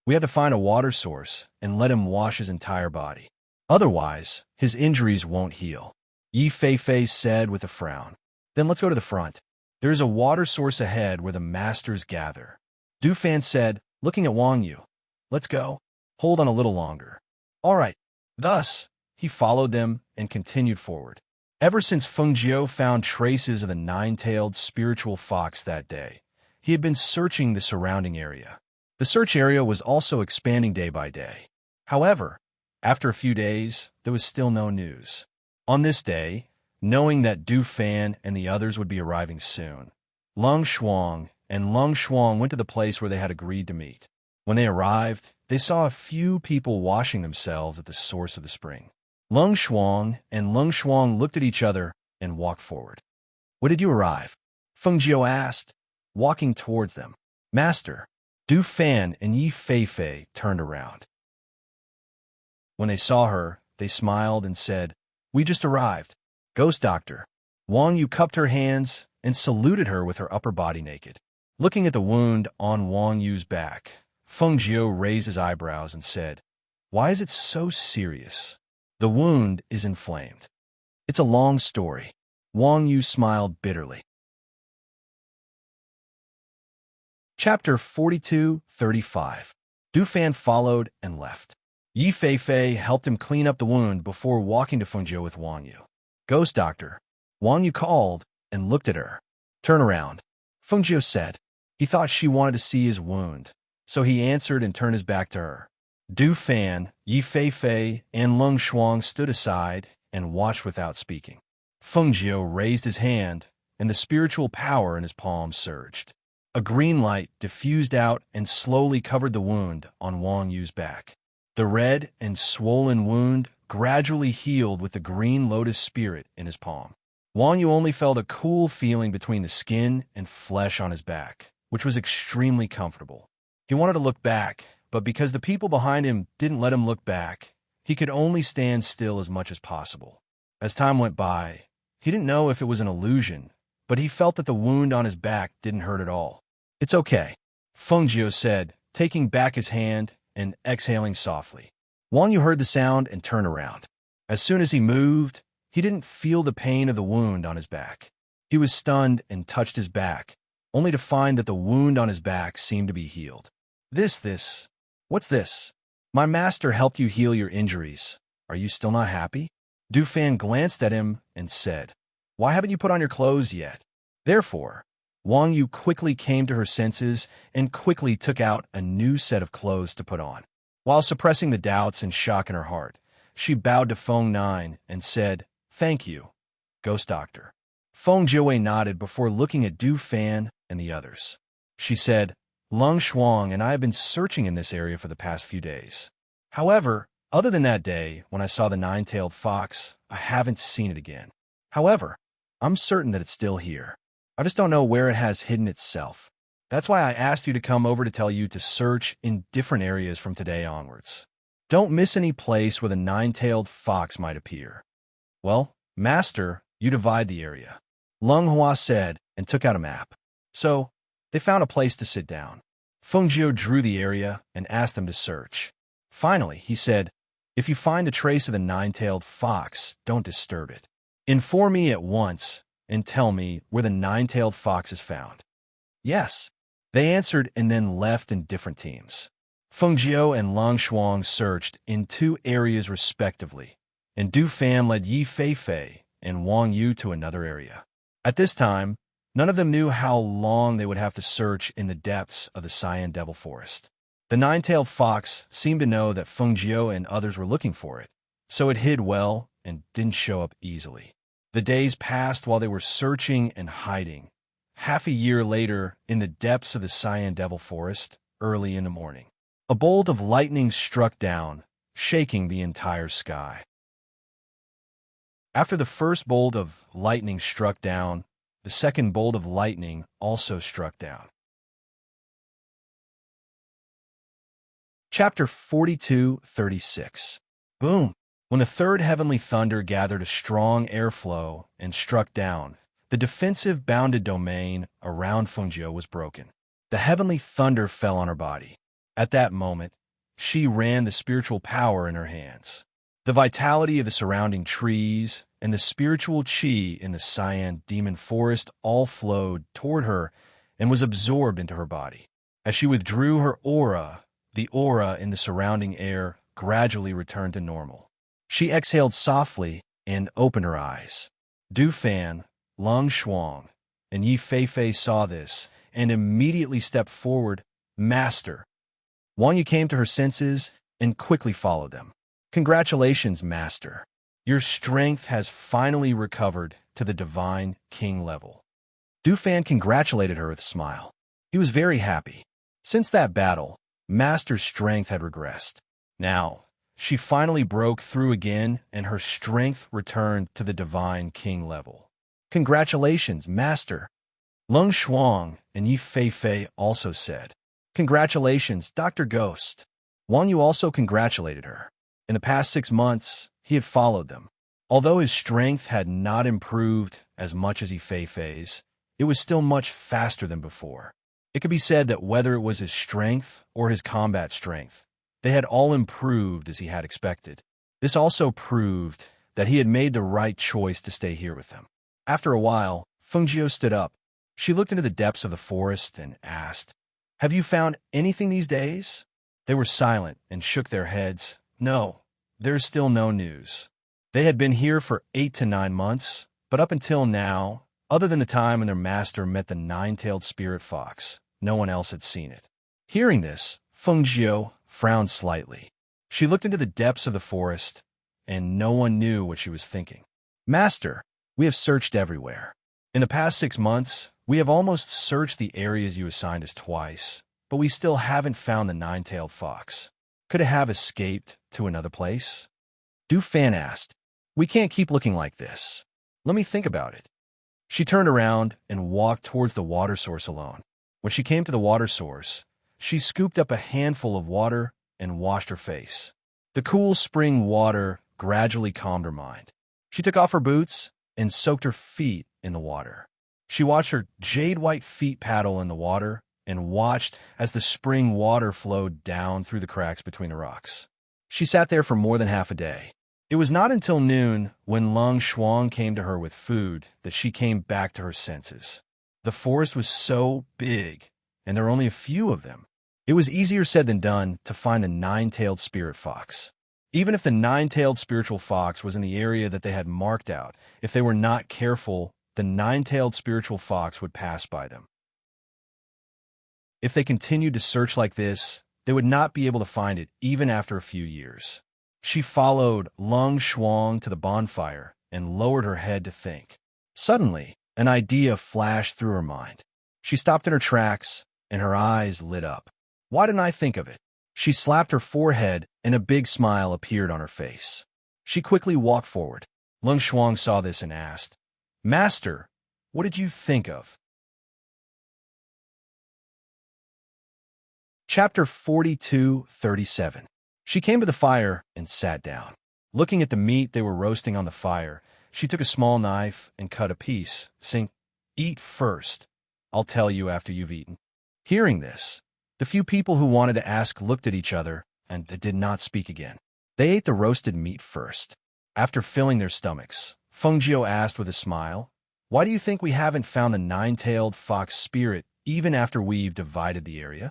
"We have to find a water source and let him wash his entire body. Otherwise, his injuries won't heal," Yi Fei said with a frown. "Then let's go to the front. There is a water source ahead where the masters gather," Du Fan said, looking at Wang Yu. "Let's go. Hold on a little longer." "All right." Thus, he followed them and continued forward. Ever since Feng Jiu found traces of the nine-tailed spiritual fox that day, he had been searching the surrounding area. The search area was also expanding day by day. However, after a few days, there was still no news. On this day, knowing that Du Fan and the others would be arriving soon. Lung Shuang and Lung Shuang went to the place where they had agreed to meet. When they arrived, they saw a few people washing themselves at the source of the spring. Lung Shuang and Lung Shuang looked at each other and walked forward. "When did you arrive?" Feng Jiu asked, walking towards them. "Master." Du Fan and Yi Feifei turned around. When they saw her, they smiled and said, "We just arrived." Ghost Doctor. Wang Yu cupped her hands and saluted her with her upper body naked. Looking at the wound on Wang Yu's back, Feng Jiu raised his eyebrows and said, "Why is it so serious?" "The wound is inflamed." "It's a long story." Wang Yu smiled bitterly. Chapter 42-35. Du Fan followed and left. Yi Feifei helped him clean up the wound before walking to Feng Jiu with Wang Yu. "Ghost Doctor." Wang Yu called and looked at her. "Turn around," Feng Jiu said. He thought she wanted to see his wound, so he answered and turned his back to her. Du Fan, Yi Feifei, and Lung Shuang stood aside and watched without speaking. Feng Jiu raised his hand, and the spiritual power in his palm surged. A green light diffused out and slowly covered the wound on Wang Yu's back. The red and swollen wound gradually healed with the green lotus spirit in his palm. Wang Yu only felt a cool feeling between the skin and flesh on his back, which was extremely comfortable. He wanted to look back, but because the people behind him didn't let him look back, he could only stand still as much as possible. As time went by, he didn't know if it was an illusion, but he felt that the wound on his back didn't hurt at all. "It's okay," Feng Jiu said, taking back his hand and exhaling softly. Wang Yu heard the sound and turned around. As soon as he moved, he didn't feel the pain of the wound on his back. He was stunned and touched his back, only to find that the wound on his back seemed to be healed. What's this? My master helped you heal your injuries. Are you still not happy?" Du Fan glanced at him and said, "Why haven't you put on your clothes yet?" Therefore, Wang Yu quickly came to her senses and quickly took out a new set of clothes to put on. While suppressing the doubts and shock in her heart, she bowed to Feng Nine and said, "Thank you, Ghost Doctor." Feng Jiu nodded before looking at Du Fan and the others. She said, "Lung Shuang and I have been searching in this area for the past few days. However, other than that day when I saw the nine-tailed fox, I haven't seen it again. However, I'm certain that it's still here. I just don't know where it has hidden itself. That's why I asked you to come over to tell you to search in different areas from today onwards. Don't miss any place where the nine-tailed fox might appear." "Well, Master, you divide the area," Lung Hua said and took out a map. So, they found a place to sit down. Feng Jiu drew the area and asked them to search. Finally, he said, "If you find a trace of the nine-tailed fox, don't disturb it. Inform me at once and tell me where the nine-tailed fox is found." "Yes," they answered and then left in different teams. Feng Jiu and Lung Shuang searched in 2 areas respectively, and Du Fan led Yi Feifei and Wang Yu to another area. At this time, none of them knew how long they would have to search in the depths of the Cyan Devil Forest. The nine-tailed fox seemed to know that Feng Jiu and others were looking for it, so it hid well and didn't show up easily. The days passed while they were searching and hiding. Half a year later, in the depths of the Cyan Devil Forest, early in the morning, a bolt of lightning struck down, shaking the entire sky. After the first bolt of lightning struck down, the second bolt of lightning also struck down. Chapter 42-36. Boom! When the third heavenly thunder gathered a strong airflow and struck down, the defensive bounded domain around Feng Jiu was broken. The heavenly thunder fell on her body. At that moment, she ran the spiritual power in her hands. The vitality of the surrounding trees and the spiritual qi in the Cyan Demon Forest all flowed toward her and was absorbed into her body. As she withdrew her aura, the aura in the surrounding air gradually returned to normal. She exhaled softly and opened her eyes. Du Fan, Lung Shuang, and Yi Feifei saw this and immediately stepped forward. "Master." Wang Yu came to her senses and quickly followed them. "Congratulations, Master." Your strength has finally recovered to the divine king level. Dufan congratulated her with a smile. He was very happy. Since that battle, Master's strength had regressed. Now, she finally broke through again, and her strength returned to the divine king level. Congratulations, Master! Lung Shuang and Yi Fei also said. Congratulations, Dr. Ghost. Wang Yu also congratulated her. In the past 6 months, he had followed them. Although his strength had not improved as much as Yi Fei's, it was still much faster than before. It could be said that whether it was his strength or his combat strength, they had all improved as he had expected. This also proved that he had made the right choice to stay here with them. After a while, Fengjiu stood up. She looked into the depths of the forest and asked, "Have you found anything these days?" They were silent and shook their heads. No, there's still no news. They had been here for 8 to 9 months, but up until now, other than the time when their master met the nine-tailed spirit fox, no one else had seen it. Hearing this, Fengjiu frowned slightly. She looked into the depths of the forest, and no one knew what she was thinking. Master, we have searched everywhere. In the past 6 months, we have almost searched the areas you assigned us twice, but we still haven't found the nine-tailed fox. Could it have escaped to another place? Du Fan asked. We can't keep looking like this. Let me think about it. She turned around and walked towards the water source alone. When she came to the water source, she scooped up a handful of water and washed her face. The cool spring water gradually calmed her mind. She took off her boots and soaked her feet in the water. She watched her jade-white feet paddle in the water and watched as the spring water flowed down through the cracks between the rocks. She sat there for more than half a day. It was not until noon, when Lung Shuang came to her with food, that she came back to her senses. The forest was so big, and there were only a few of them. It was easier said than done to find the nine-tailed spirit fox. Even if the nine-tailed spiritual fox was in the area that they had marked out, if they were not careful, the nine-tailed spiritual fox would pass by them. If they continued to search like this, they would not be able to find it even after a few years. She followed Lung Shuang to the bonfire and lowered her head to think. Suddenly, an idea flashed through her mind. She stopped in her tracks, and her eyes lit up. Why didn't I think of it? She slapped her forehead, and a big smile appeared on her face. She quickly walked forward. Lung Shuang saw this and asked, Master, what did you think of? Chapter 42:37. She came to the fire and sat down. Looking at the meat they were roasting on the fire, she took a small knife and cut a piece, saying, Eat first. I'll tell you after you've eaten. Hearing this, the few people who wanted to ask looked at each other and did not speak again. They ate the roasted meat first. After filling their stomachs, Fengjiu asked with a smile, Why do you think we haven't found the nine-tailed fox spirit even after we've divided the area?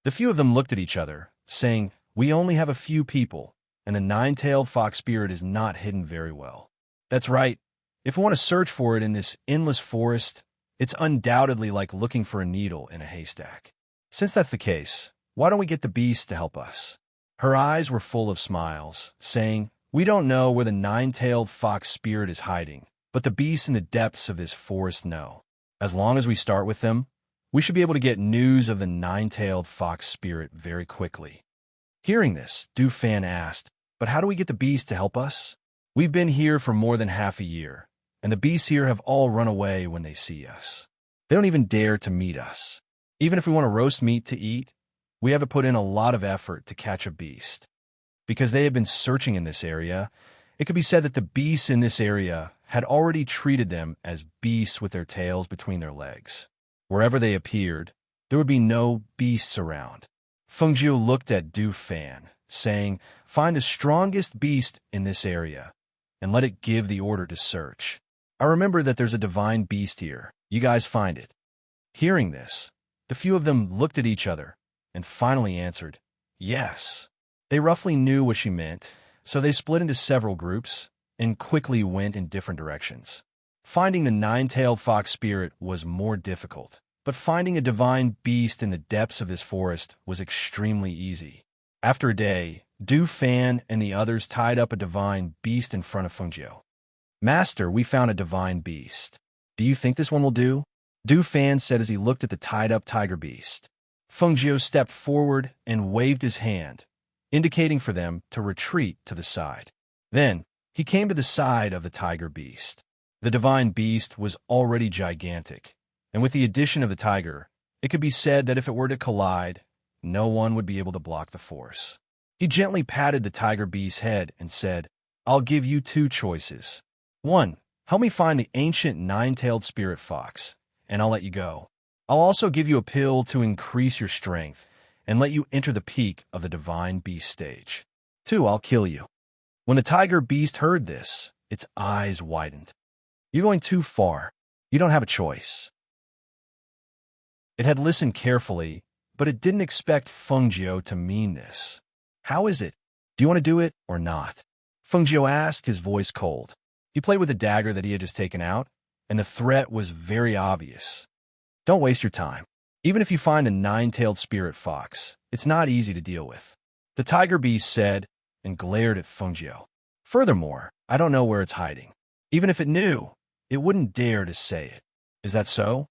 The few of them looked at each other, saying, We only have a few people, and the nine-tailed fox spirit is not hidden very well. That's right. If we want to search for it in this endless forest, it's undoubtedly like looking for a needle in a haystack. Since that's the case, why don't we get the beast to help us? Her eyes were full of smiles, saying, We don't know where the nine-tailed fox spirit is hiding, but the beasts in the depths of this forest know. As long as we start with them, we should be able to get news of the nine-tailed fox spirit very quickly. Hearing this, Du Fan asked, But how do we get the beast to help us? We've been here for more than half a year, and the beasts here have all run away when they see us. They don't even dare to meet us. Even if we want a roast meat to eat, we have to put in a lot of effort to catch a beast. Because they have been searching in this area, it could be said that the beasts in this area had already treated them as beasts with their tails between their legs. Wherever they appeared, there would be no beasts around. Fengjiu looked at Du Fan, saying, Find the strongest beast in this area, and let it give the order to search. I remember that there's a divine beast here. You guys find it. Hearing this, the few of them looked at each other, and finally answered, Yes. They roughly knew what she meant, so they split into several groups, and quickly went in different directions. Finding the nine-tailed fox spirit was more difficult, but finding a divine beast in the depths of this forest was extremely easy. After a day, Du Fan and the others tied up a divine beast in front of Fengjiu. Master, we found a divine beast. Do you think this one will do? Du Fan said as he looked at the tied-up tiger beast. Fengjiu stepped forward and waved his hand, indicating for them to retreat to the side. Then, he came to the side of the tiger beast. The divine beast was already gigantic, and with the addition of the tiger, it could be said that if it were to collide, no one would be able to block the force. He gently patted the tiger beast's head and said, I'll give you two choices. 1. Help me find the ancient nine-tailed spirit fox, and I'll let you go. I'll also give you a pill to increase your strength and let you enter the peak of the divine beast stage. 2. I'll kill you. When the tiger beast heard this, its eyes widened. You're going too far. You don't have a choice. It had listened carefully, but it didn't expect Fengjiu to mean this. How is it? Do you want to do it or not? Fengjiu asked, his voice cold. He played with a dagger that he had just taken out, and the threat was very obvious. Don't waste your time. Even if you find a nine-tailed spirit fox, it's not easy to deal with. The tiger beast said, and glared at Fengjiu. Furthermore, I don't know where it's hiding. Even if it knew, it wouldn't dare to say it. Is that so?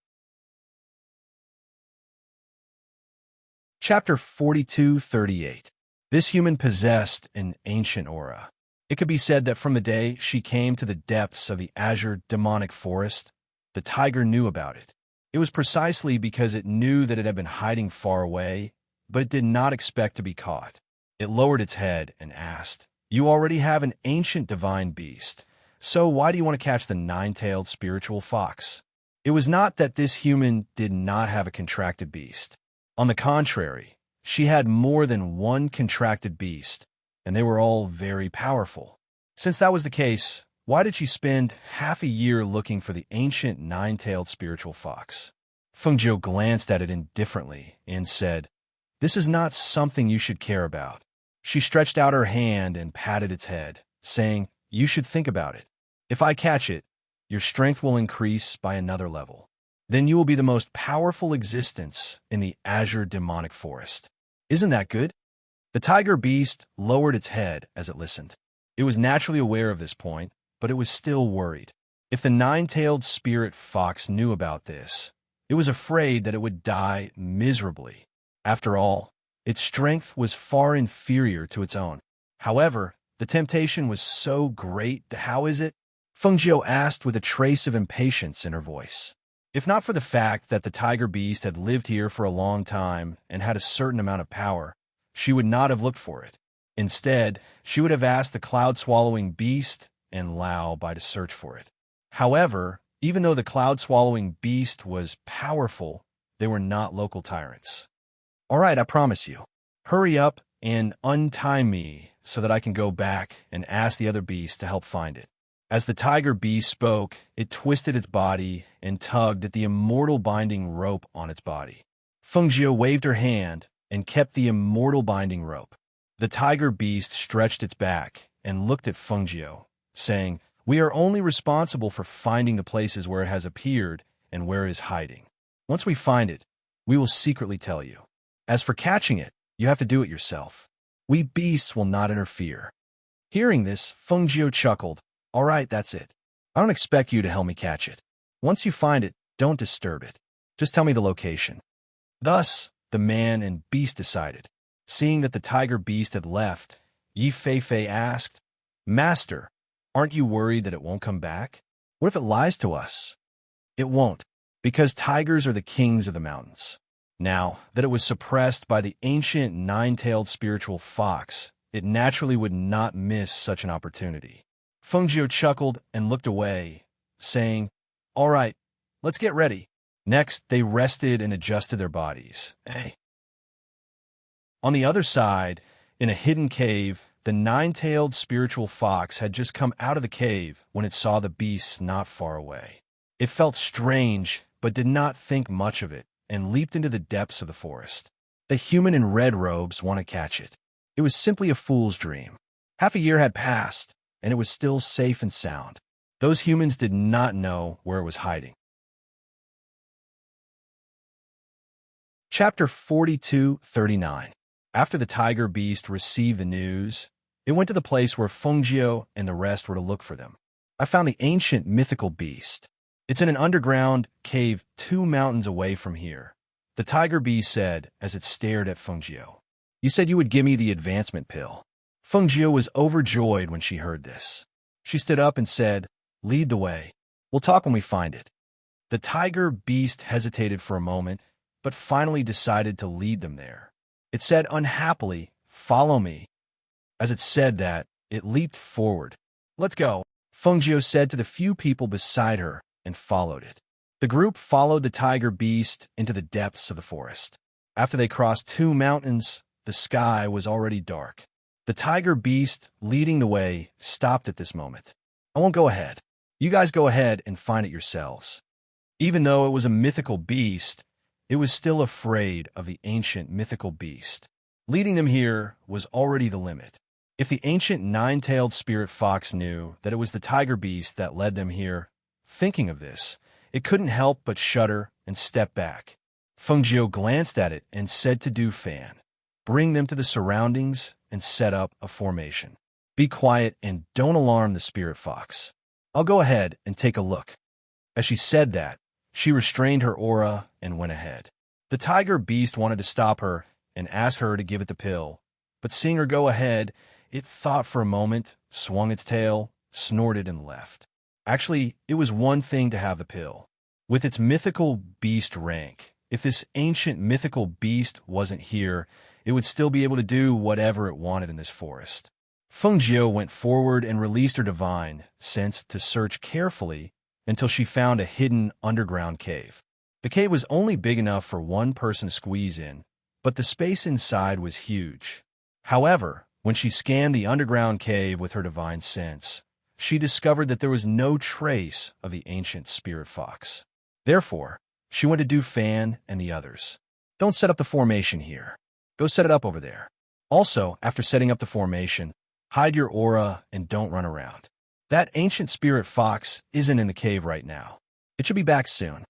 Chapter 42:38. This human possessed an ancient aura. It could be said that from the day she came to the depths of the azure demonic forest, the tiger knew about it. It was precisely because it knew that it had been hiding far away, but it did not expect to be caught. It lowered its head and asked, You already have an ancient divine beast, so why do you want to catch the nine-tailed spiritual fox? It was not that this human did not have a contracted beast. On the contrary, she had more than one contracted beast, and they were all very powerful. Since that was the case, why did she spend half a year looking for the ancient nine-tailed spiritual fox? Fengjiu glanced at it indifferently and said, This is not something you should care about. She stretched out her hand and patted its head, saying, You should think about it. If I catch it, your strength will increase by another level. Then you will be the most powerful existence in the azure demonic forest. Isn't that good? The tiger beast lowered its head as it listened. It was naturally aware of this point, but it was still worried. If the nine-tailed spirit fox knew about this, it was afraid that it would die miserably. After all, its strength was far inferior to its own. However, the temptation was so great that how is it? Fengjiu asked with a trace of impatience in her voice. If not for the fact that the tiger beast had lived here for a long time and had a certain amount of power, she would not have looked for it. Instead, she would have asked the cloud-swallowing beast and Lao Bai to search for it. However, even though the cloud-swallowing beast was powerful, they were not local tyrants. All right, I promise you. Hurry up and untie me so that I can go back and ask the other beasts to help find it. As the tiger beast spoke, it twisted its body and tugged at the immortal binding rope on its body. Fengjiu waved her hand and kept the immortal binding rope. The tiger beast stretched its back and looked at Fengjiu, saying, We are only responsible for finding the places where it has appeared and where it is hiding. Once we find it, we will secretly tell you. As for catching it, you have to do it yourself. We beasts will not interfere. Hearing this, Fengjiu chuckled. All right, that's it. I don't expect you to help me catch it. Once you find it, don't disturb it. Just tell me the location. Thus, the man and beast decided. Seeing that the tiger beast had left, Yi Feifei asked, Master, aren't you worried that it won't come back? What if it lies to us? It won't, because tigers are the kings of the mountains. Now that it was suppressed by the ancient nine-tailed spiritual fox, it naturally would not miss such an opportunity. Fengjiu chuckled and looked away, saying, All right, let's get ready. Next, they rested and adjusted their bodies. Hey. On the other side, in a hidden cave, the nine-tailed spiritual fox had just come out of the cave when it saw the beasts not far away. It felt strange, but did not think much of it, and leaped into the depths of the forest. The human in red robes want to catch it. It was simply a fool's dream. Half a year had passed, and it was still safe and sound. Those humans did not know where it was hiding. Chapter 42:39. After the tiger beast received the news, it went to the place where Fengjiu and the rest were to look for them. I found the ancient mythical beast. It's in an underground cave 2 mountains away from here. The tiger beast said as it stared at Fengjiu. You said you would give me the advancement pill. Fengjiu was overjoyed when she heard this. She stood up and said, lead the way. We'll talk when we find it. The tiger beast hesitated for a moment, but finally decided to lead them there. It said unhappily, follow me. As it said that, it leaped forward. Let's go, Fengjiu said to the few people beside her and followed it. The group followed the tiger beast into the depths of the forest. After they crossed 2 mountains, the sky was already dark. The tiger beast, leading the way, stopped at this moment. I won't go ahead. You guys go ahead and find it yourselves. Even though it was a mythical beast, it was still afraid of the ancient mythical beast. Leading them here was already the limit. If the ancient 9-tailed spirit fox knew that it was the tiger beast that led them here, thinking of this, it couldn't help but shudder and step back. Fengjiu glanced at it and said to Du Fan, bring them to the surroundings and set up a formation. Be quiet and don't alarm the spirit fox. I'll go ahead and take a look. As she said that, she restrained her aura and went ahead. The tiger beast wanted to stop her and ask her to give it the pill, but seeing her go ahead, it thought for a moment, swung its tail, snorted, and left. Actually, it was one thing to have the pill. With its mythical beast rank, if this ancient mythical beast wasn't here, it would still be able to do whatever it wanted in this forest. Fengjiu went forward and released her divine sense to search carefully until she found a hidden underground cave. The cave was only big enough for one person to squeeze in, but the space inside was huge. However, when she scanned the underground cave with her divine sense, she discovered that there was no trace of the ancient spirit fox. Therefore, she went to Du Fan and the others. Don't set up the formation here. Go set it up over there. Also, after setting up the formation, hide your aura and don't run around. That ancient spirit fox isn't in the cave right now. It should be back soon.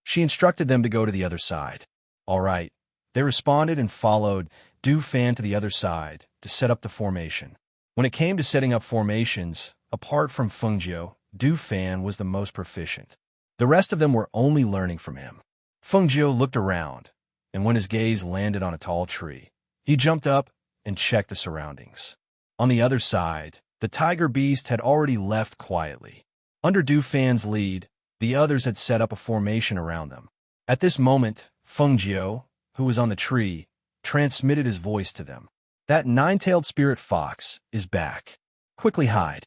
She instructed them to go to the other side. All right. They responded and followed Du Fan to the other side to set up the formation. When it came to setting up formations, apart from Fengjiu, Du Fan was the most proficient. The rest of them were only learning from him. Fengjiu looked around, and when his gaze landed on a tall tree, he jumped up and checked the surroundings. On the other side, the tiger beast had already left quietly. Under Du Fan's lead, the others had set up a formation around them. At this moment, Fengjiu, who was on the tree, transmitted his voice to them. That 9-tailed spirit fox is back. Quickly hide.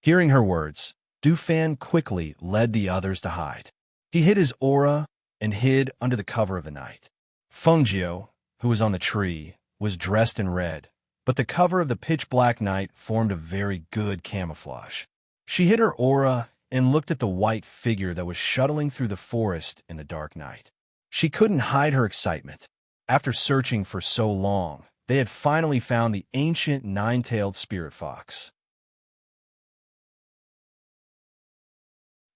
Hearing her words, Du Fan quickly led the others to hide. He hid his aura and hid under the cover of the night. Fengjiu, who was on the tree, was dressed in red, but the cover of the pitch-black night formed a very good camouflage. She hid her aura and looked at the white figure that was shuttling through the forest in the dark night. She couldn't hide her excitement. After searching for so long, they had finally found the ancient 9-tailed spirit fox.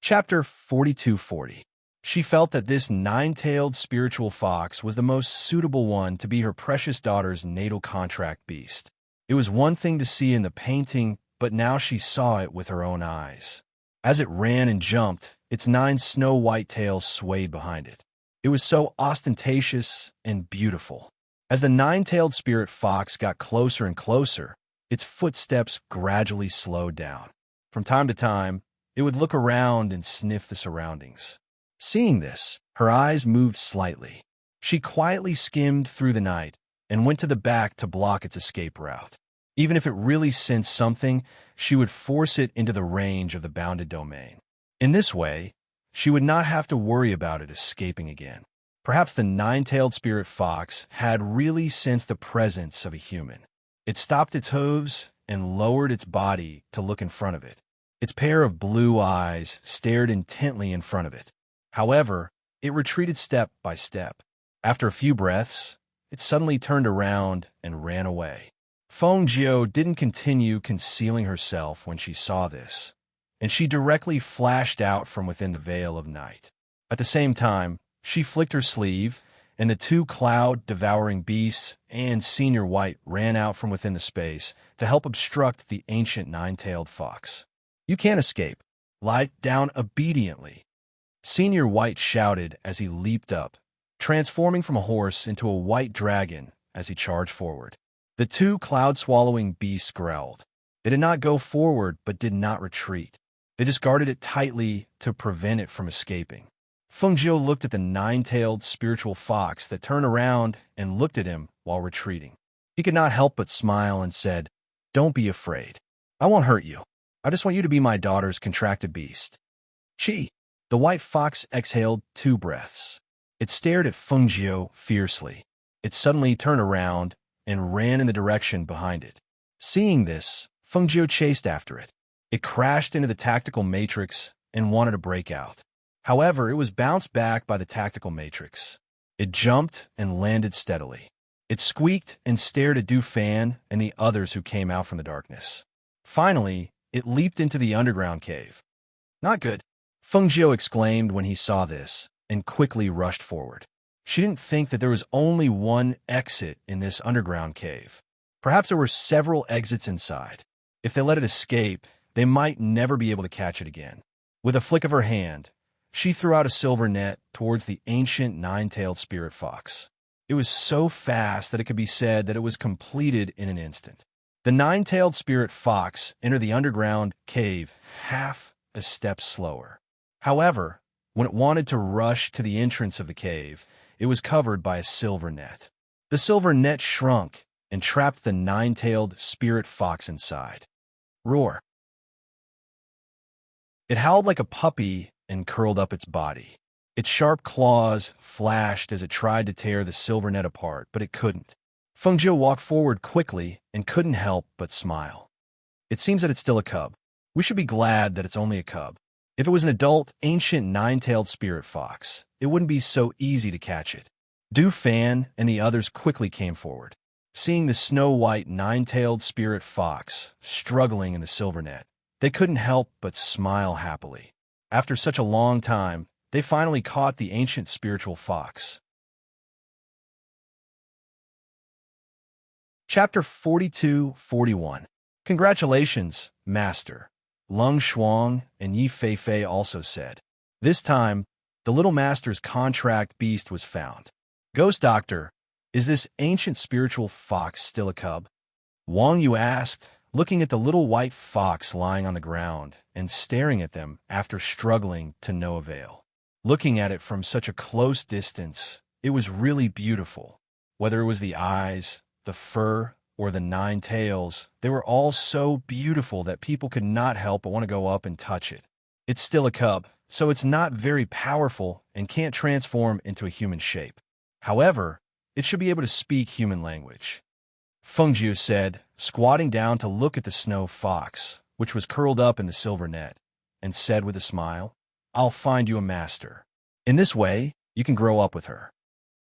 Chapter 4240. She felt that this 9-tailed spiritual fox was the most suitable one to be her precious daughter's natal contract beast. It was one thing to see in the painting, but now she saw it with her own eyes. As it ran and jumped, its 9 snow-white tails swayed behind it. It was so ostentatious and beautiful. As the 9-tailed spirit fox got closer and closer, its footsteps gradually slowed down. From time to time, it would look around and sniff the surroundings. Seeing this, her eyes moved slightly. She quietly skimmed through the night and went to the back to block its escape route. Even if it really sensed something, she would force it into the range of the bounded domain. In this way, she would not have to worry about it escaping again. Perhaps the 9-tailed spirit fox had really sensed the presence of a human. It stopped its hooves and lowered its body to look in front of it. Its pair of blue eyes stared intently in front of it. However, it retreated step by step. After a few breaths, it suddenly turned around and ran away. Fengjiu didn't continue concealing herself when she saw this, and she directly flashed out from within the veil of night. At the same time, she flicked her sleeve and the two cloud-devouring beasts and Senior White ran out from within the space to help obstruct the ancient nine-tailed fox. "You can't escape. Lie down obediently," Senior White shouted as he leaped up, transforming from a horse into a white dragon as he charged forward. The two cloud-swallowing beasts growled. They did not go forward but did not retreat. They just guarded it tightly to prevent it from escaping. Fengjiu looked at the nine-tailed spiritual fox that turned around and looked at him while retreating. He could not help but smile and said, "Don't be afraid. I won't hurt you. I just want you to be my daughter's contracted beast." "Chi." The white fox exhaled 2 breaths. It stared at Fengjiu fiercely. It suddenly turned around and ran in the direction behind it. Seeing this, Fengjiu chased after it. It crashed into the tactical matrix and wanted to break out. However, it was bounced back by the tactical matrix. It jumped and landed steadily. It squeaked and stared at Du Fan and the others who came out from the darkness. Finally, it leaped into the underground cave. "Not good," Fengjiu exclaimed when he saw this, and quickly rushed forward. She didn't think that there was only one exit in this underground cave. Perhaps there were several exits inside. If they let it escape, they might never be able to catch it again. With a flick of her hand, she threw out a silver net towards the ancient nine-tailed spirit fox. It was so fast that it could be said that it was completed in an instant. The nine-tailed spirit fox entered the underground cave half a step slower. However, when it wanted to rush to the entrance of the cave, it was covered by a silver net. The silver net shrunk and trapped the nine-tailed spirit fox inside. Roar. It howled like a puppy and curled up its body. Its sharp claws flashed as it tried to tear the silver net apart, but it couldn't. Fengjiu walked forward quickly and couldn't help but smile. "It seems that it's still a cub. We should be glad that it's only a cub. If it was an adult, ancient nine-tailed spirit fox, it wouldn't be so easy to catch it." Du Fan and the others quickly came forward. Seeing the snow-white nine-tailed spirit fox struggling in the silver net, they couldn't help but smile happily. After such a long time, they finally caught the ancient spiritual fox. Chapter 42-41. "Congratulations, Master," Lung Shuang and Yi Feifei also said. This time, the little master's contract beast was found. "Ghost Doctor, is this ancient spiritual fox still a cub?" Wang Yu asked, looking at the little white fox lying on the ground and staring at them after struggling to no avail. Looking at it from such a close distance, it was really beautiful. Whether it was the eyes, the fur, or the 9 tails, they were all so beautiful that people could not help but want to go up and touch it. It's still a cub, so it's not very powerful and can't transform into a human shape. However, it should be able to speak human language. Fengjiu said, squatting down to look at the snow fox, which was curled up in the silver net, and said with a smile, "I'll find you a master. In this way, you can grow up with her."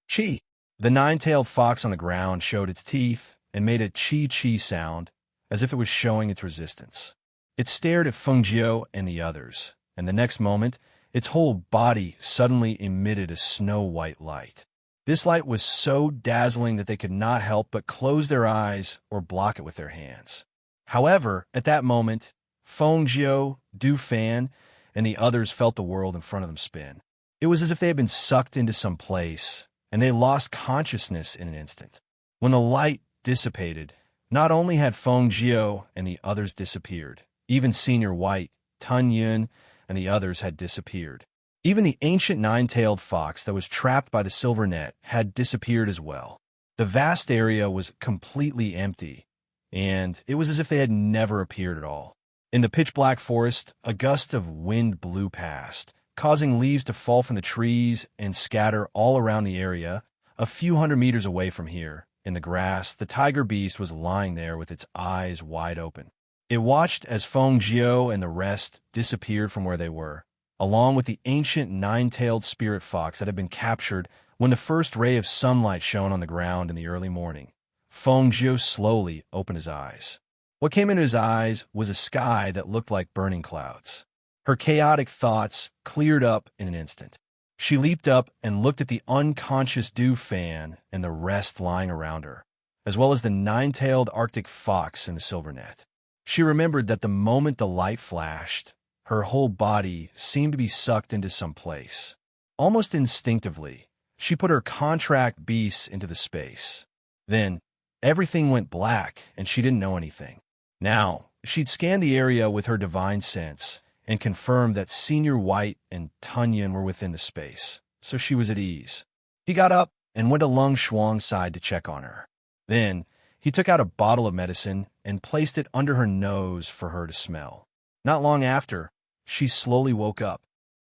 "Chi." The 9-tailed fox on the ground showed its teeth and made a chi-chi sound, as if it was showing its resistance. It stared at Fengjiu and the others, and the next moment, its whole body suddenly emitted a snow-white light. This light was so dazzling that they could not help but close their eyes or block it with their hands. However, at that moment, Fengjiu, Du Fan, and the others felt the world in front of them spin. It was as if they had been sucked into some place, and they lost consciousness in an instant. When the light dissipated, not only had Fengjiu and the others disappeared, even Senior White, Tun Yun, and the others had disappeared. Even the ancient 9-tailed fox that was trapped by the silver net had disappeared as well. The vast area was completely empty, and it was as if they had never appeared at all. In the pitch-black forest, a gust of wind blew past, causing leaves to fall from the trees and scatter all around the area. A few hundred meters away from here, in the grass, the tiger beast was lying there with its eyes wide open. It watched as Fengjiu and the rest disappeared from where they were, along with the ancient 9-tailed spirit fox that had been captured when the first ray of sunlight shone on the ground in the early morning. Fengjiu slowly opened his eyes. What came into his eyes was a sky that looked like burning clouds. Her chaotic thoughts cleared up in an instant. She leaped up and looked at the unconscious Du Fan and the rest lying around her, as well as the nine-tailed Arctic fox in the silver net. She remembered that the moment the light flashed, her whole body seemed to be sucked into some place. Almost instinctively, she put her contract beasts into the space. Then, everything went black and she didn't know anything. Now, she'd scanned the area with her divine sense and confirmed that Senior White and Tunyon were within the space, so she was at ease. He got up and went to Lung Shuang's side to check on her. Then, he took out a bottle of medicine and placed it under her nose for her to smell. Not long after, she slowly woke up.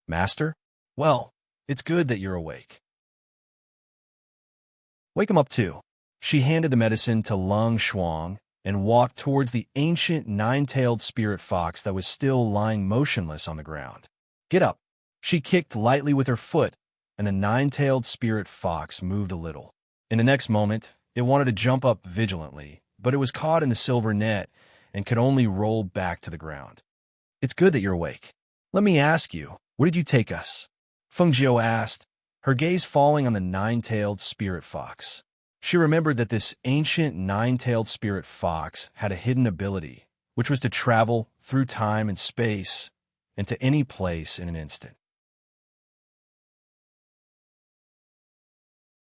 "Master? Well, it's good that you're awake." "Wake him up too." She handed the medicine to Lung Shuang and walked towards the ancient nine-tailed spirit fox that was still lying motionless on the ground. "Get up." She kicked lightly with her foot, and the nine-tailed spirit fox moved a little. In the next moment, it wanted to jump up vigilantly, but it was caught in the silver net and could only roll back to the ground. "It's good that you're awake. Let me ask you, where did you take us?" Feng Jiu asked, her gaze falling on the nine-tailed spirit fox. She remembered that this ancient nine-tailed spirit fox had a hidden ability, which was to travel through time and space and to any place in an instant.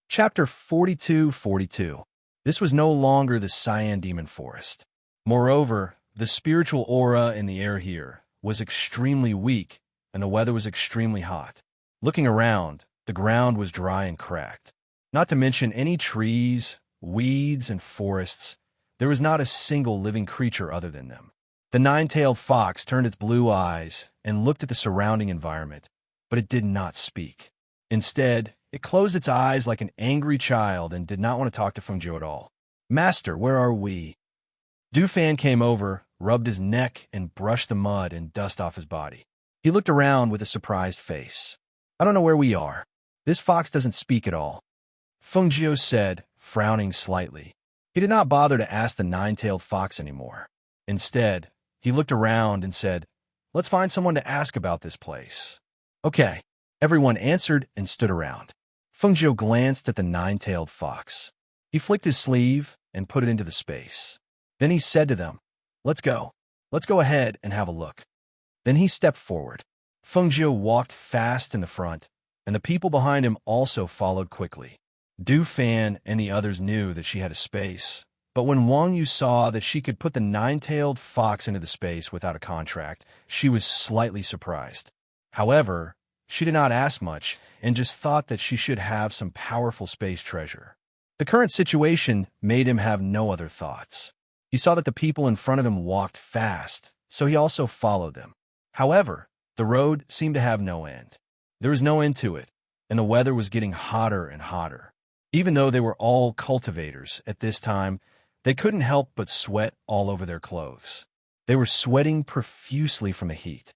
Chapter 42-42. This was no longer the Cyan Demon Forest. Moreover, the spiritual aura in the air here was extremely weak, and the weather was extremely hot. Looking around, the ground was dry and cracked. Not to mention any trees, weeds, and forests, there was not a single living creature other than them. The nine-tailed fox turned its blue eyes and looked at the surrounding environment, but it did not speak. Instead, it closed its eyes like an angry child and did not want to talk to Feng Jiu at all. "Master, where are we?" Du Fan came over, rubbed his neck, and brushed the mud and dust off his body. He looked around with a surprised face. "I don't know where we are. This fox doesn't speak at all," Feng Jiu said, frowning slightly. He did not bother to ask the nine-tailed fox anymore. Instead, he looked around and said, "Let's find someone to ask about this place." "Okay." Everyone answered and stood around. Feng Jiu glanced at the nine-tailed fox. He flicked his sleeve and put it into the space. Then he said to them, "Let's go. Let's go ahead and have a look." Then he stepped forward. Feng Jiu walked fast in the front, and the people behind him also followed quickly. Du Fan and the others knew that she had a space, but when Wang Yu saw that she could put the nine-tailed fox into the space without a contract, she was slightly surprised. However, she did not ask much and just thought that she should have some powerful space treasure. The current situation made him have no other thoughts. He saw that the people in front of him walked fast, so he also followed them. However, the road seemed to have no end. There was no end to it, and the weather was getting hotter and hotter. Even though they were all cultivators at this time, they couldn't help but sweat all over their clothes. They were sweating profusely from the heat.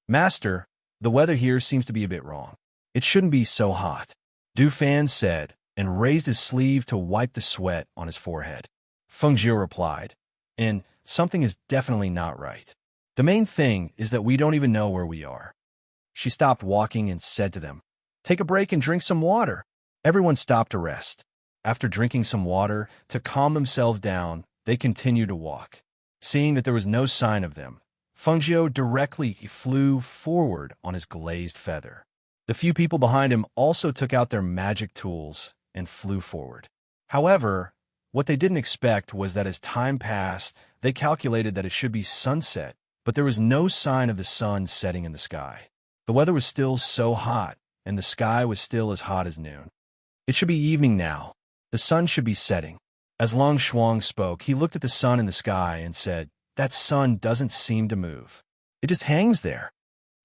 "Master, the weather here seems to be a bit wrong. It shouldn't be so hot," Du Fan said, and raised his sleeve to wipe the sweat on his forehead. Feng Jiu replied, "And something is definitely not right. The main thing is that we don't even know where we are." She stopped walking and said to them, "Take a break and drink some water." Everyone stopped to rest. After drinking some water to calm themselves down, they continued to walk. Seeing that there was no sign of them, Feng Jiu directly flew forward on his glazed feather. The few people behind him also took out their magic tools and flew forward. However, what they didn't expect was that as time passed, they calculated that it should be sunset, but there was no sign of the sun setting in the sky. The weather was still so hot, and the sky was still as hot as noon. It should be evening now. The sun should be setting. As Long Shuang spoke, he looked at the sun in the sky and said, "That sun doesn't seem to move. It just hangs there.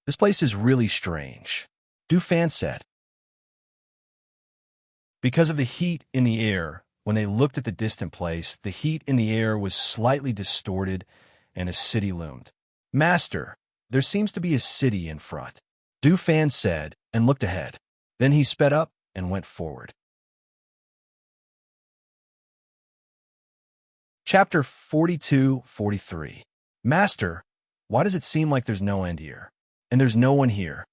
This place is really strange," Du Fan said. Because of the heat in the air, when they looked at the distant place, the heat in the air was slightly distorted and a city loomed. "Master, there seems to be a city in front," Du Fan said and looked ahead. Then he sped up and went forward. Chapter 42-43. "Master, why does it seem like there's no end here? And there's no one here?"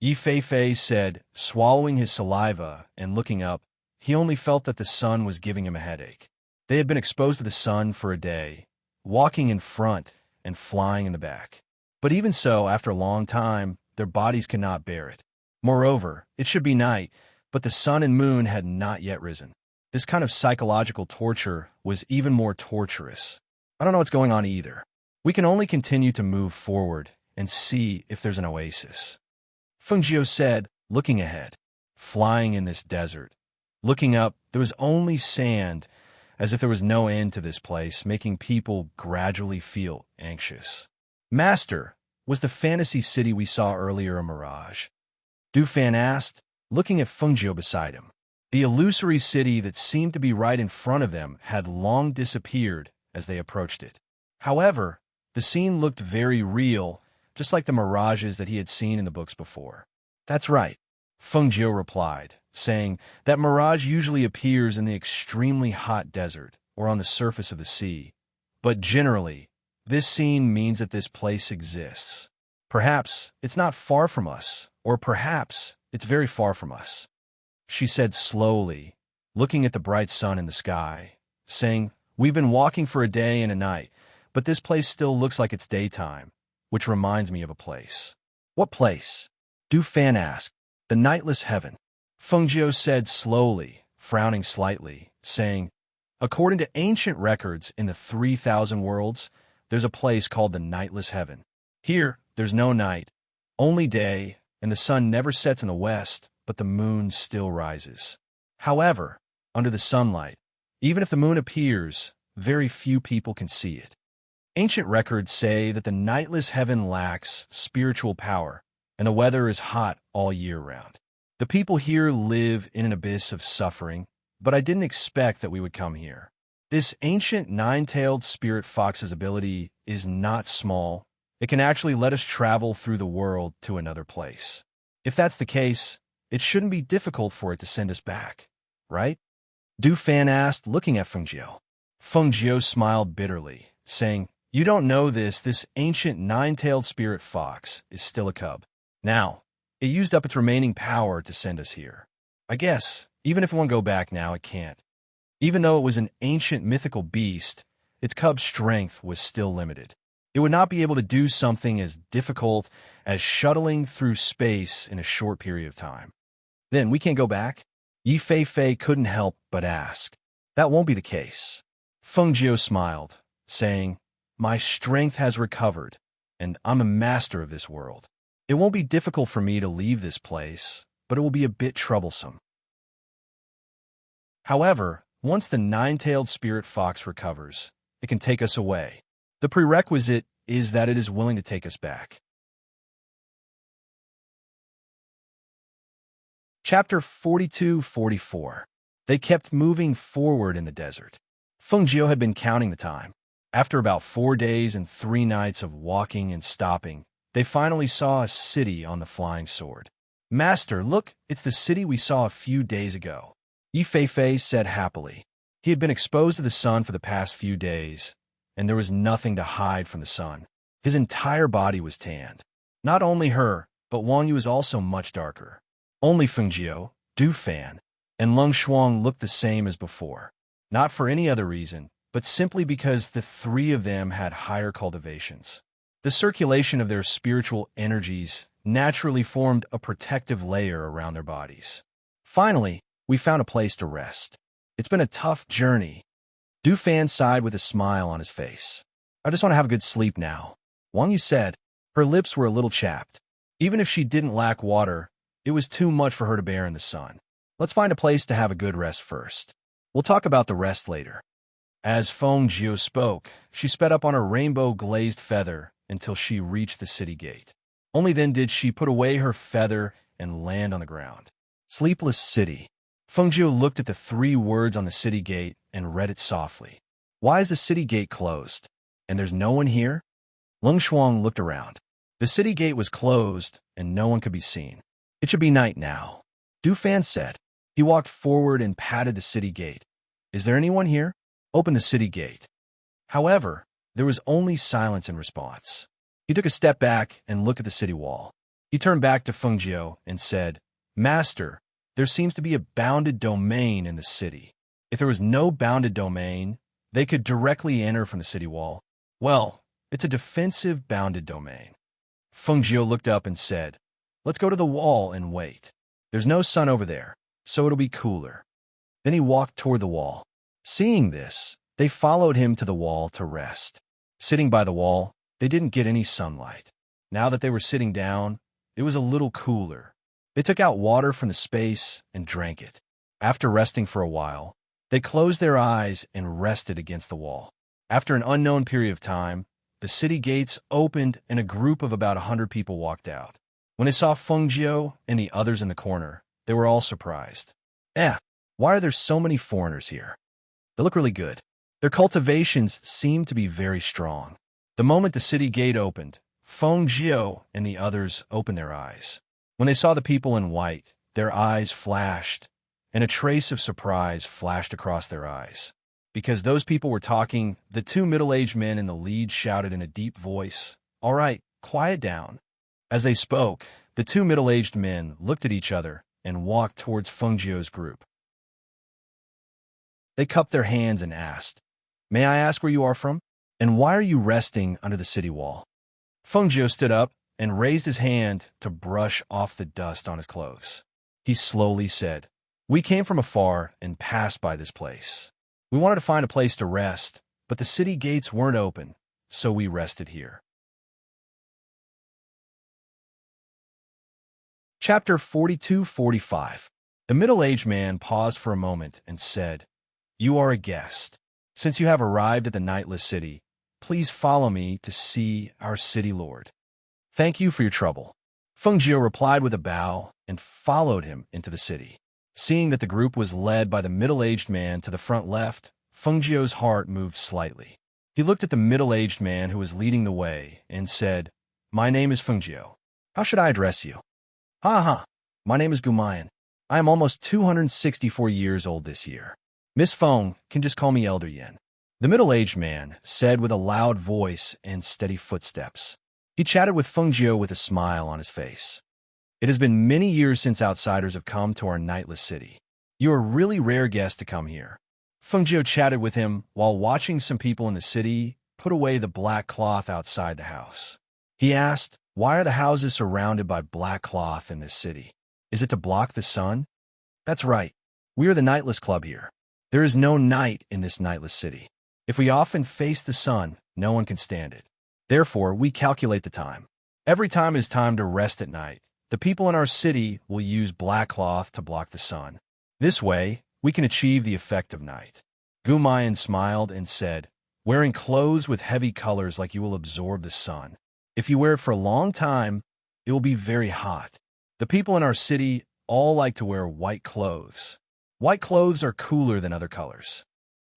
Yi Fei said, swallowing his saliva and looking up. He only felt that the sun was giving him a headache. They had been exposed to the sun for a day, walking in front and flying in the back. But even so, after a long time, their bodies could not bear it. Moreover, it should be night, but the sun and moon had not yet risen. This kind of psychological torture was even more torturous. I don't know what's going on either. We can only continue to move forward and see if there's an oasis. Fengjiu said, looking ahead. Flying in this desert. Looking up, there was only sand, as if there was no end to this place, making people gradually feel anxious. Master, was the fantasy city we saw earlier a mirage? Du Fan asked, looking at Fengjiu beside him. The illusory city that seemed to be right in front of them had long disappeared as they approached it. However, the scene looked very real, just like the mirages that he had seen in the books before. That's right, Fengjiu replied, saying that mirage usually appears in the extremely hot desert or on the surface of the sea. But generally, this scene means that this place exists. Perhaps it's not far from us, or perhaps it's very far from us. She said slowly, looking at the bright sun in the sky, saying, we've been walking for a day and a night, but this place still looks like it's daytime, which reminds me of a place. What place? Du Fan asked. The nightless heaven. Fengjiu said slowly, frowning slightly, saying, according to ancient records in the 3,000 worlds, there's a place called the nightless heaven. Here, there's no night, only day, and the sun never sets in the west, but the moon still rises. However, under the sunlight, even if the moon appears, very few people can see it. Ancient records say that the nightless heaven lacks spiritual power, and the weather is hot all year round. The people here live in an abyss of suffering, but I didn't expect that we would come here. This ancient nine-tailed spirit fox's ability is not small. It can actually let us travel through the world to another place. If that's the case, it shouldn't be difficult for it to send us back, right? Du Fan asked, looking at Fengjiu. Fengjiu smiled bitterly, saying, you don't know this ancient nine-tailed spirit fox is still a cub. Now, it used up its remaining power to send us here. I guess, even if it won't go back now, it can't. Even though it was an ancient mythical beast, its cub's strength was still limited. It would not be able to do something as difficult as shuttling through space in a short period of time. Then we can't go back? Yi Fei couldn't help but ask. That won't be the case. Fengjiu smiled, saying, my strength has recovered, and I'm a master of this world. It won't be difficult for me to leave this place, but it will be a bit troublesome. However, once the nine-tailed spirit fox recovers, it can take us away. The prerequisite is that it is willing to take us back. Chapter 42-44. They kept moving forward in the desert. Fengjiu had been counting the time. After about 4 days and 3 nights of walking and stopping, they finally saw a city on the flying sword. Master, look, it's the city we saw a few days ago. Yi Fei said happily. He had been exposed to the sun for the past few days, and there was nothing to hide from the sun. His entire body was tanned. Not only her, but Wang Yu was also much darker. Only Fengjiu, Du Fan, and Lung Shuang looked the same as before. Not for any other reason, but simply because the 3 of them had higher cultivations. The circulation of their spiritual energies naturally formed a protective layer around their bodies. Finally, we found a place to rest. It's been a tough journey. Du Fan sighed with a smile on his face. I just want to have a good sleep now. Wang Yu said. Her lips were a little chapped. Even if she didn't lack water, it was too much for her to bear in the sun. Let's find a place to have a good rest first. We'll talk about the rest later. As Fengjiu spoke, she sped up on her rainbow-glazed feather until she reached the city gate. Only then did she put away her feather and land on the ground. Sleepless City. Fengjiu looked at the 3 words on the city gate and read it softly. Why is the city gate closed? And there's no one here? Lung Shuang looked around. The city gate was closed, and no one could be seen. It should be night now. Du Fan said. He walked forward and patted the city gate. Is there anyone here? Open the city gate. However, there was only silence in response. He took a step back and looked at the city wall. He turned back to Feng Jiu and said, Master, there seems to be a bounded domain in the city. If there was no bounded domain, they could directly enter from the city wall. Well, it's a defensive bounded domain. Feng Jiu looked up and said, Let's go to the wall and wait. There's no sun over there, so it'll be cooler. Then he walked toward the wall. Seeing this, they followed him to the wall to rest. Sitting by the wall, they didn't get any sunlight. Now that they were sitting down, it was a little cooler. They took out water from the space and drank it. After resting for a while, they closed their eyes and rested against the wall. After an unknown period of time, the city gates opened and a group of about 100 people walked out. When they saw Feng Jiu and the others in the corner, they were all surprised. Why are there so many foreigners here? They look really good. Their cultivations seem to be very strong. The moment the city gate opened, Feng Jiu and the others opened their eyes. When they saw the people in white, their eyes flashed, and a trace of surprise flashed across their eyes. Because those people were talking, the two middle-aged men in the lead shouted in a deep voice, All right, quiet down. As they spoke, the two middle-aged men looked at each other and walked towards Feng Jiu's group. They cupped their hands and asked, May I ask where you are from? And why are you resting under the city wall? Feng Jiu stood up and raised his hand to brush off the dust on his clothes. He slowly said, We came from afar and passed by this place. We wanted to find a place to rest, but the city gates weren't open, so we rested here. Chapter 42-45. The middle-aged man paused for a moment and said, You are a guest. Since you have arrived at the nightless city, please follow me to see our city lord. Thank you for your trouble. Feng Jiu replied with a bow and followed him into the city. Seeing that the group was led by the middle-aged man to the front left, Feng Jiu's heart moved slightly. He looked at the middle-aged man who was leading the way and said, My name is Feng Jiu. How should I address you? My name is Gumayan. I am almost 264 years old this year. Miss Feng can just call me Elder Yin. The middle-aged man said with a loud voice and steady footsteps. He chatted with Feng Jiu with a smile on his face. It has been many years since outsiders have come to our nightless city. You are a really rare guest to come here. Feng Jiu chatted with him while watching some people in the city put away the black cloth outside the house. He asked, Why are the houses surrounded by black cloth in this city? Is it to block the sun? That's right. We are the Nightless Club here. There is no night in this nightless city. If we often face the sun, no one can stand it. Therefore, we calculate the time. Every time it is time to rest at night, the people in our city will use black cloth to block the sun. This way, we can achieve the effect of night. Gumayan smiled and said, Wearing clothes with heavy colors like you will absorb the sun. If you wear it for a long time, it will be very hot. The people in our city all like to wear white clothes. White clothes are cooler than other colors.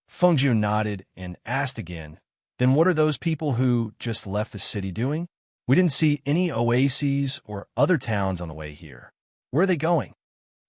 Feng Jiu nodded and asked again, Then what are those people who just left the city doing? We didn't see any oases or other towns on the way here. Where are they going?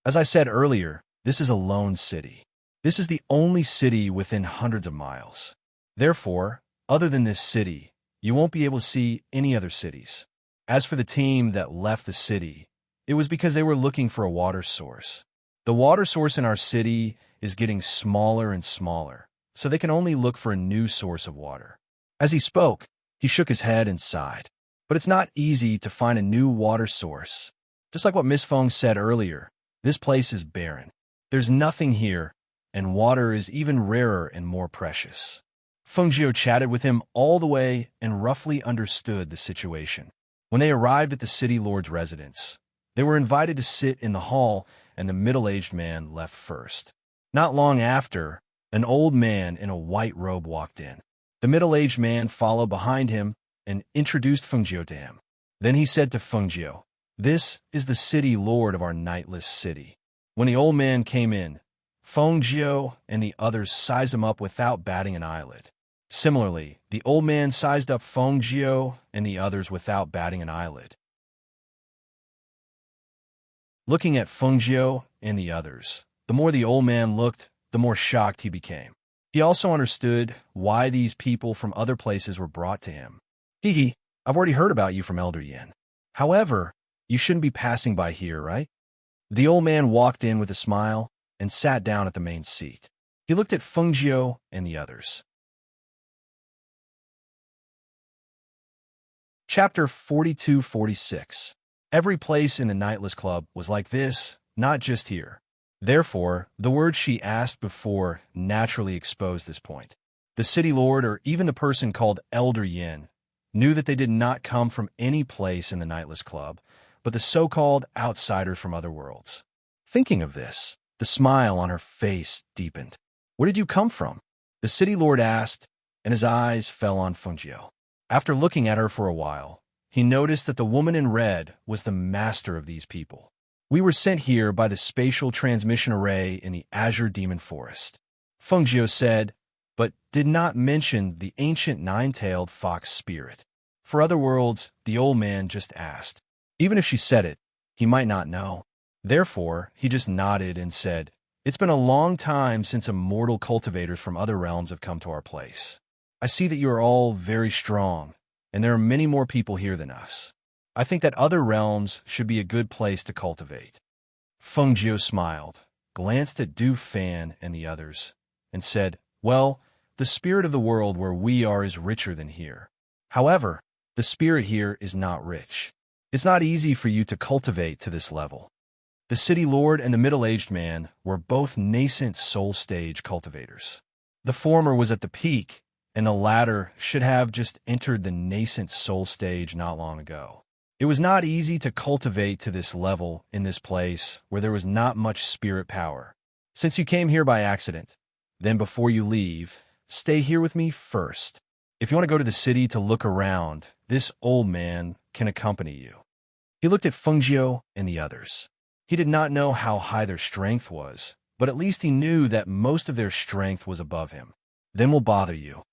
As I said earlier, this is a lone city. This is the only city within hundreds of miles. Therefore, other than this city, you won't be able to see any other cities. As for the team that left the city, it was because they were looking for a water source. The water source in our city is getting smaller and smaller, so they can only look for a new source of water. As he spoke, he shook his head and sighed. But it's not easy to find a new water source. Just like what Miss Feng said earlier, this place is barren. There's nothing here, and water is even rarer and more precious. Feng Jiu chatted with him all the way and roughly understood the situation. When they arrived at the city lord's residence, they were invited to sit in the hall, and the middle-aged man left first. Not long after, an old man in a white robe walked in. The middle-aged man followed behind him and introduced Feng Jiu to him. Then he said to Feng Jiu, This is the city lord of our nightless city. When the old man came in, Feng Jiu and the others sized him up without batting an eyelid. Similarly, the old man sized up Feng Jiu and the others without batting an eyelid. Looking at Feng Jiu and the others, the more the old man looked, the more shocked he became. He also understood why these people from other places were brought to him. I've already heard about you from Elder Yin. However, You shouldn't be passing by here, right? The old man walked in with a smile and sat down at the main seat. He looked at Fengjiu and the others. Chapter 42-46. Every place in the Nightless Club was like this, not just here. Therefore, the words she asked before naturally exposed this point. The city lord, or even the person called Elder Yin, knew that they did not come from any place in the Nightless Club, but the so-called outsiders from other worlds. Thinking of this, the smile on her face deepened. Where did you come from? The city lord asked, and his eyes fell on Fengjiu. After looking at her for a while, he noticed that the woman in red was the master of these people. We were sent here by the spatial transmission array in the Azure Demon Forest, Fengjiu said, but did not mention the ancient nine-tailed fox spirit. For other worlds, the old man just asked. Even if she said it, he might not know. Therefore, he just nodded and said, "It's been a long time since immortal cultivators from other realms have come to our place. I see that you are all very strong, and there are many more people here than us. I think that other realms should be a good place to cultivate." Fengjiu smiled, glanced at Du Fan and the others, and said, "Well, the spirit of the world where we are is richer than here. However, the spirit here is not rich. It's not easy for you to cultivate to this level." The city lord and the middle-aged man were both nascent soul stage cultivators. The former was at the peak, and the latter should have just entered the nascent soul stage not long ago. It was not easy to cultivate to this level in this place where there was not much spirit power. Since you came here by accident, then before you leave, stay here with me first. If you want to go to the city to look around, this old man can accompany you. He looked at Fengjiu and the others. He did not know how high their strength was, but at least he knew that most of their strength was above him. "Then we'll bother you."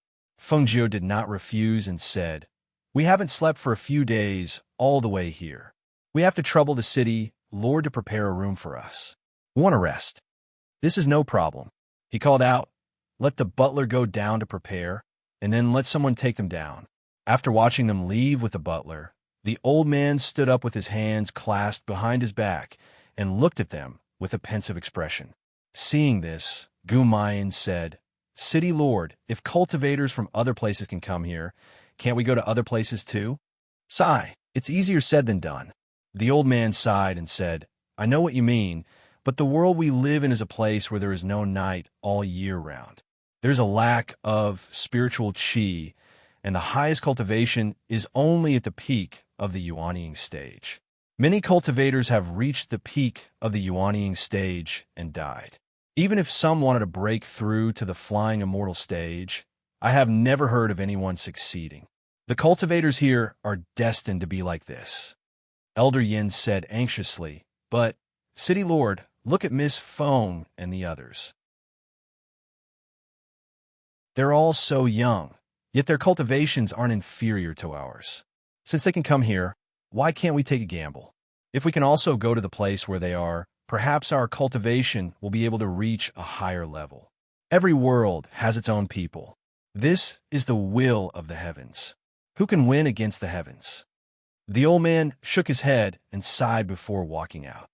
Fengjiu did not refuse and said, "We haven't slept for a few days all the way here. We have to trouble the city lord to prepare a room for us. We want to rest." "This is no problem," he called out. "Let the butler go down to prepare, and then let someone take them down." After watching them leave with the butler, the old man stood up with his hands clasped behind his back and looked at them with a pensive expression. Seeing this, Gumayan said, "City lord, if cultivators from other places can come here, can't we go to other places too?" "Sigh, it's easier said than done." The old man sighed and said, "I know what you mean, but the world we live in is a place where there is no night all year round. There's a lack of spiritual qi, and the highest cultivation is only at the peak of the Yuanying stage. Many cultivators have reached the peak of the Yuanying stage and died. Even if some wanted to break through to the flying immortal stage, I have never heard of anyone succeeding. The cultivators here are destined to be like this." Elder Yin said anxiously, "But, City Lord, look at Miss Feng and the others. They're all so young, yet their cultivations aren't inferior to ours. Since they can come here, why can't we take a gamble? If we can also go to the place where they are, perhaps our cultivation will be able to reach a higher level. Every world has its own people. This is the will of the heavens. Who can win against the heavens?" The old man shook his head and sighed before walking out.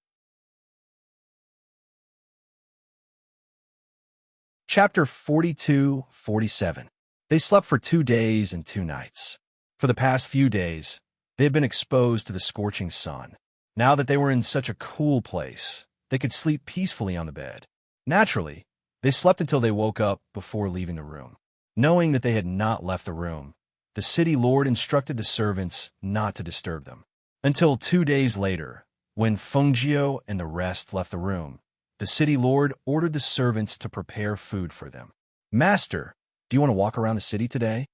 Chapter 42-47. They slept for 2 days and 2 nights. For the past few days, they had been exposed to the scorching sun. Now that they were in such a cool place, they could sleep peacefully on the bed. Naturally, they slept until they woke up before leaving the room. Knowing that they had not left the room, the city lord instructed the servants not to disturb them. Until 2 days later, when Fengjiu and the rest left the room, the city lord ordered the servants to prepare food for them. "Master, do you want to walk around the city today?"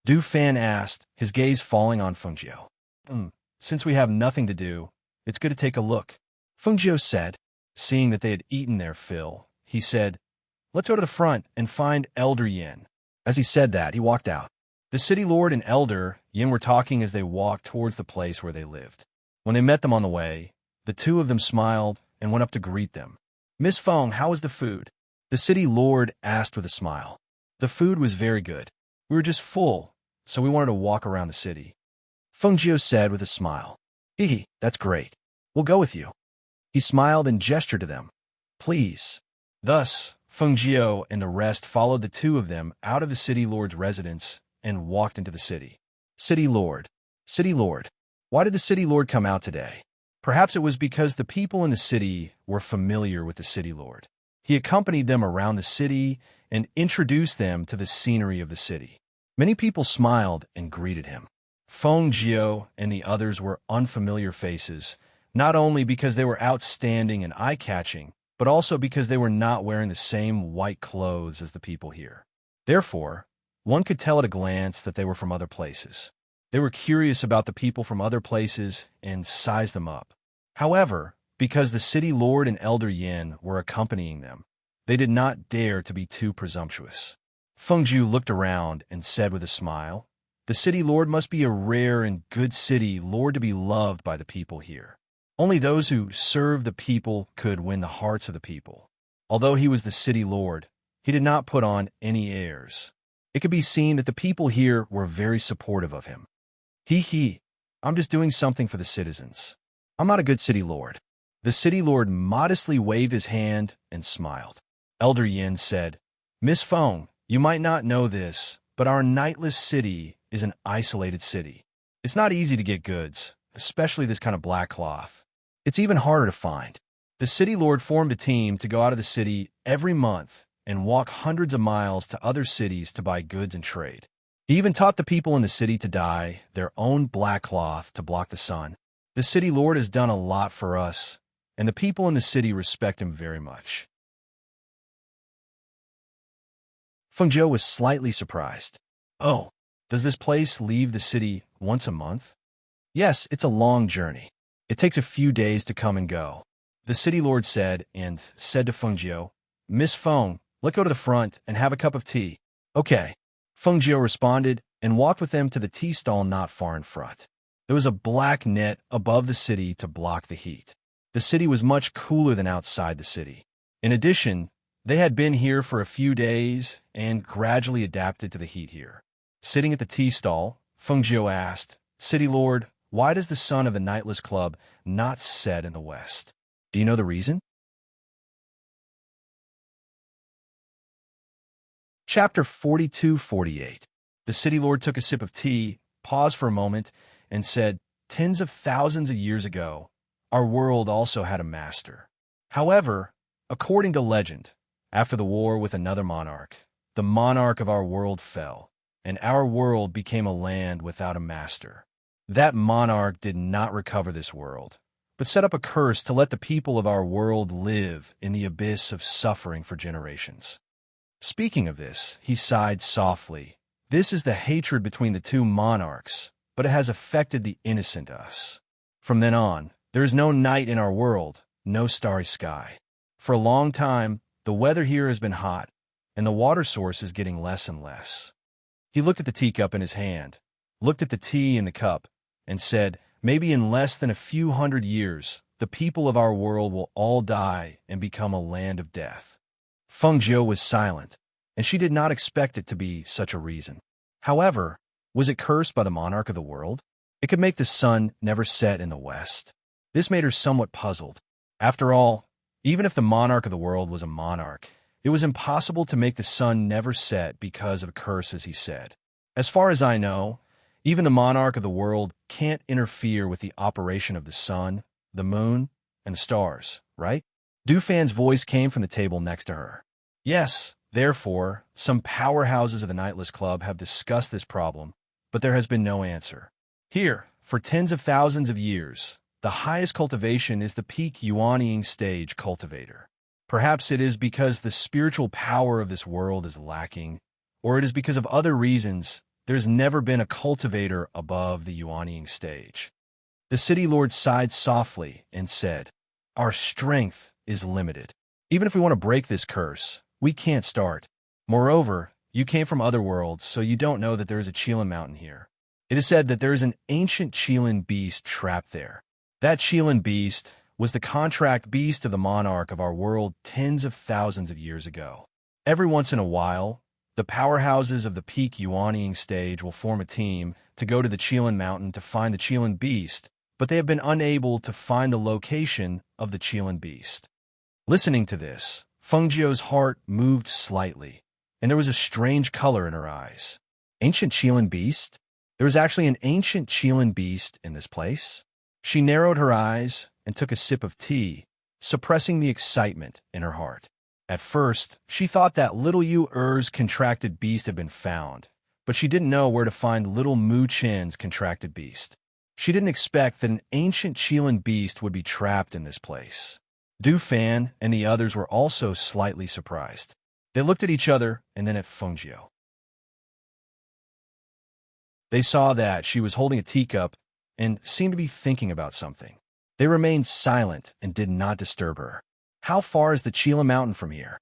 Du Fan asked, his gaze falling on Fengjiu. Since we have nothing to do, it's good to take a look," Fengjiu said. Seeing that they had eaten their fill, he said, "Let's go to the front and find Elder Yin." As he said that, he walked out. The city lord and Elder Yin were talking as they walked towards the place where they lived. When they met them on the way, the two of them smiled and went up to greet them. "Miss Feng, how was the food?" the city lord asked with a smile. "The food was very good. We were just full, so we wanted to walk around the city," Fengjiu said with a smile. Hee, that's great. We'll go with you. He smiled and gestured to them. Please. Thus, Feng Jiao and the rest followed the two of them out of the city lord's residence and walked into the city. City lord. City lord. Why did the city lord come out today? Perhaps it was because the people in the city were familiar with the city lord. He accompanied them around the city and introduced them to the scenery of the city. Many people smiled and greeted him. Feng Jiao and the others were unfamiliar faces, not only because they were outstanding and eye-catching, but also because they were not wearing the same white clothes as the people here. Therefore, one could tell at a glance that they were from other places. They were curious about the people from other places and sized them up. However, because the city lord and elder Yin were accompanying them, they did not dare to be too presumptuous. Feng Jiao looked around and said with a smile, "The city lord must be a rare and good city lord to be loved by the people here. Only those who serve the people could win the hearts of the people." Although he was the city lord, he did not put on any airs. It could be seen that the people here were very supportive of him. I'm just doing something for the citizens. I'm not a good city lord. The city lord modestly waved his hand and smiled. Elder Yin said, "Miss Feng, you might not know this, but our nightless city is an isolated city. It's not easy to get goods, especially this kind of black cloth. It's even harder to find." The city lord formed a team to go out of the city every month and walk hundreds of miles to other cities to buy goods and trade. He even taught the people in the city to dye their own black cloth to block the sun. The city lord has done a lot for us, and the people in the city respect him very much. Feng Jiao was slightly surprised. "Oh, does this place leave the city once a month?" "Yes, it's a long journey. It takes a few days to come and go," the city lord said, and said to Feng Jiao, "Miss Feng, let's go to the front and have a cup of tea." "Okay." Feng Jiao responded and walked with them to the tea stall not far in front. There was a black net above the city to block the heat. The city was much cooler than outside the city. In addition, they had been here for a few days and gradually adapted to the heat here. Sitting at the tea stall, Feng Jiao asked, "City Lord, why does the sun of the Nightless Club not set in the west? Do you know the reason?" Chapter 42-48. The city lord took a sip of tea, paused for a moment, and said, "Tens of thousands of years ago, our world also had a master. However, according to legend, after the war with another monarch, the monarch of our world fell, and our world became a land without a master. That monarch did not recover this world, but set up a curse to let the people of our world live in the abyss of suffering for generations." Speaking of this, he sighed softly. "This is the hatred between the two monarchs, but it has affected the innocent us. From then on, there is no night in our world, no starry sky. For a long time, the weather here has been hot, and the water source is getting less and less." He looked at the teacup in his hand, looked at the tea in the cup, and said, "Maybe in less than a few hundred years, the people of our world will all die and become a land of death." Feng Jiao was silent, and she did not expect it to be such a reason. However, was it cursed by the monarch of the world? It could make the sun never set in the west. This made her somewhat puzzled. After all, even if the monarch of the world was a monarch, it was impossible to make the sun never set because of a curse, as he said. As far as I know, even the monarch of the world can't interfere with the operation of the sun, the moon, and the stars, right? Dufan's voice came from the table next to her. "Yes, therefore, some powerhouses of the Nightless Club have discussed this problem, but there has been no answer. Here, for tens of thousands of years, the highest cultivation is the peak yuanying stage cultivator. Perhaps it is because the spiritual power of this world is lacking, or it is because of other reasons there's never been a cultivator above the yuanying stage." The city lord sighed softly and said, "Our strength is limited. Even if we want to break this curse, we can't start. Moreover, you came from other worlds, so you don't know that there is a Qilin mountain here. It is said that there is an ancient Qilin beast trapped there. That Qilin beast was the contract beast of the monarch of our world tens of thousands of years ago. Every once in a while, the powerhouses of the peak yuanying stage will form a team to go to the Qilin mountain to find the Qilin beast, but they have been unable to find the location of the Qilin beast. Listening to this, Fengjiu's heart moved slightly, and there was a strange color in her eyes. Ancient Qilin beast? There was actually an ancient Qilin beast in this place? She narrowed her eyes and took a sip of tea, suppressing the excitement in her heart. At first, she thought that little Yu Er's contracted beast had been found, but she didn't know where to find little Mu Chen's contracted beast. She didn't expect that an ancient Qilin beast would be trapped in this place. Du Fan and the others were also slightly surprised. They looked at each other and then at Fengjiu. They saw that she was holding a teacup and seemed to be thinking about something. They remained silent and did not disturb her. How far is the Qilin mountain from here?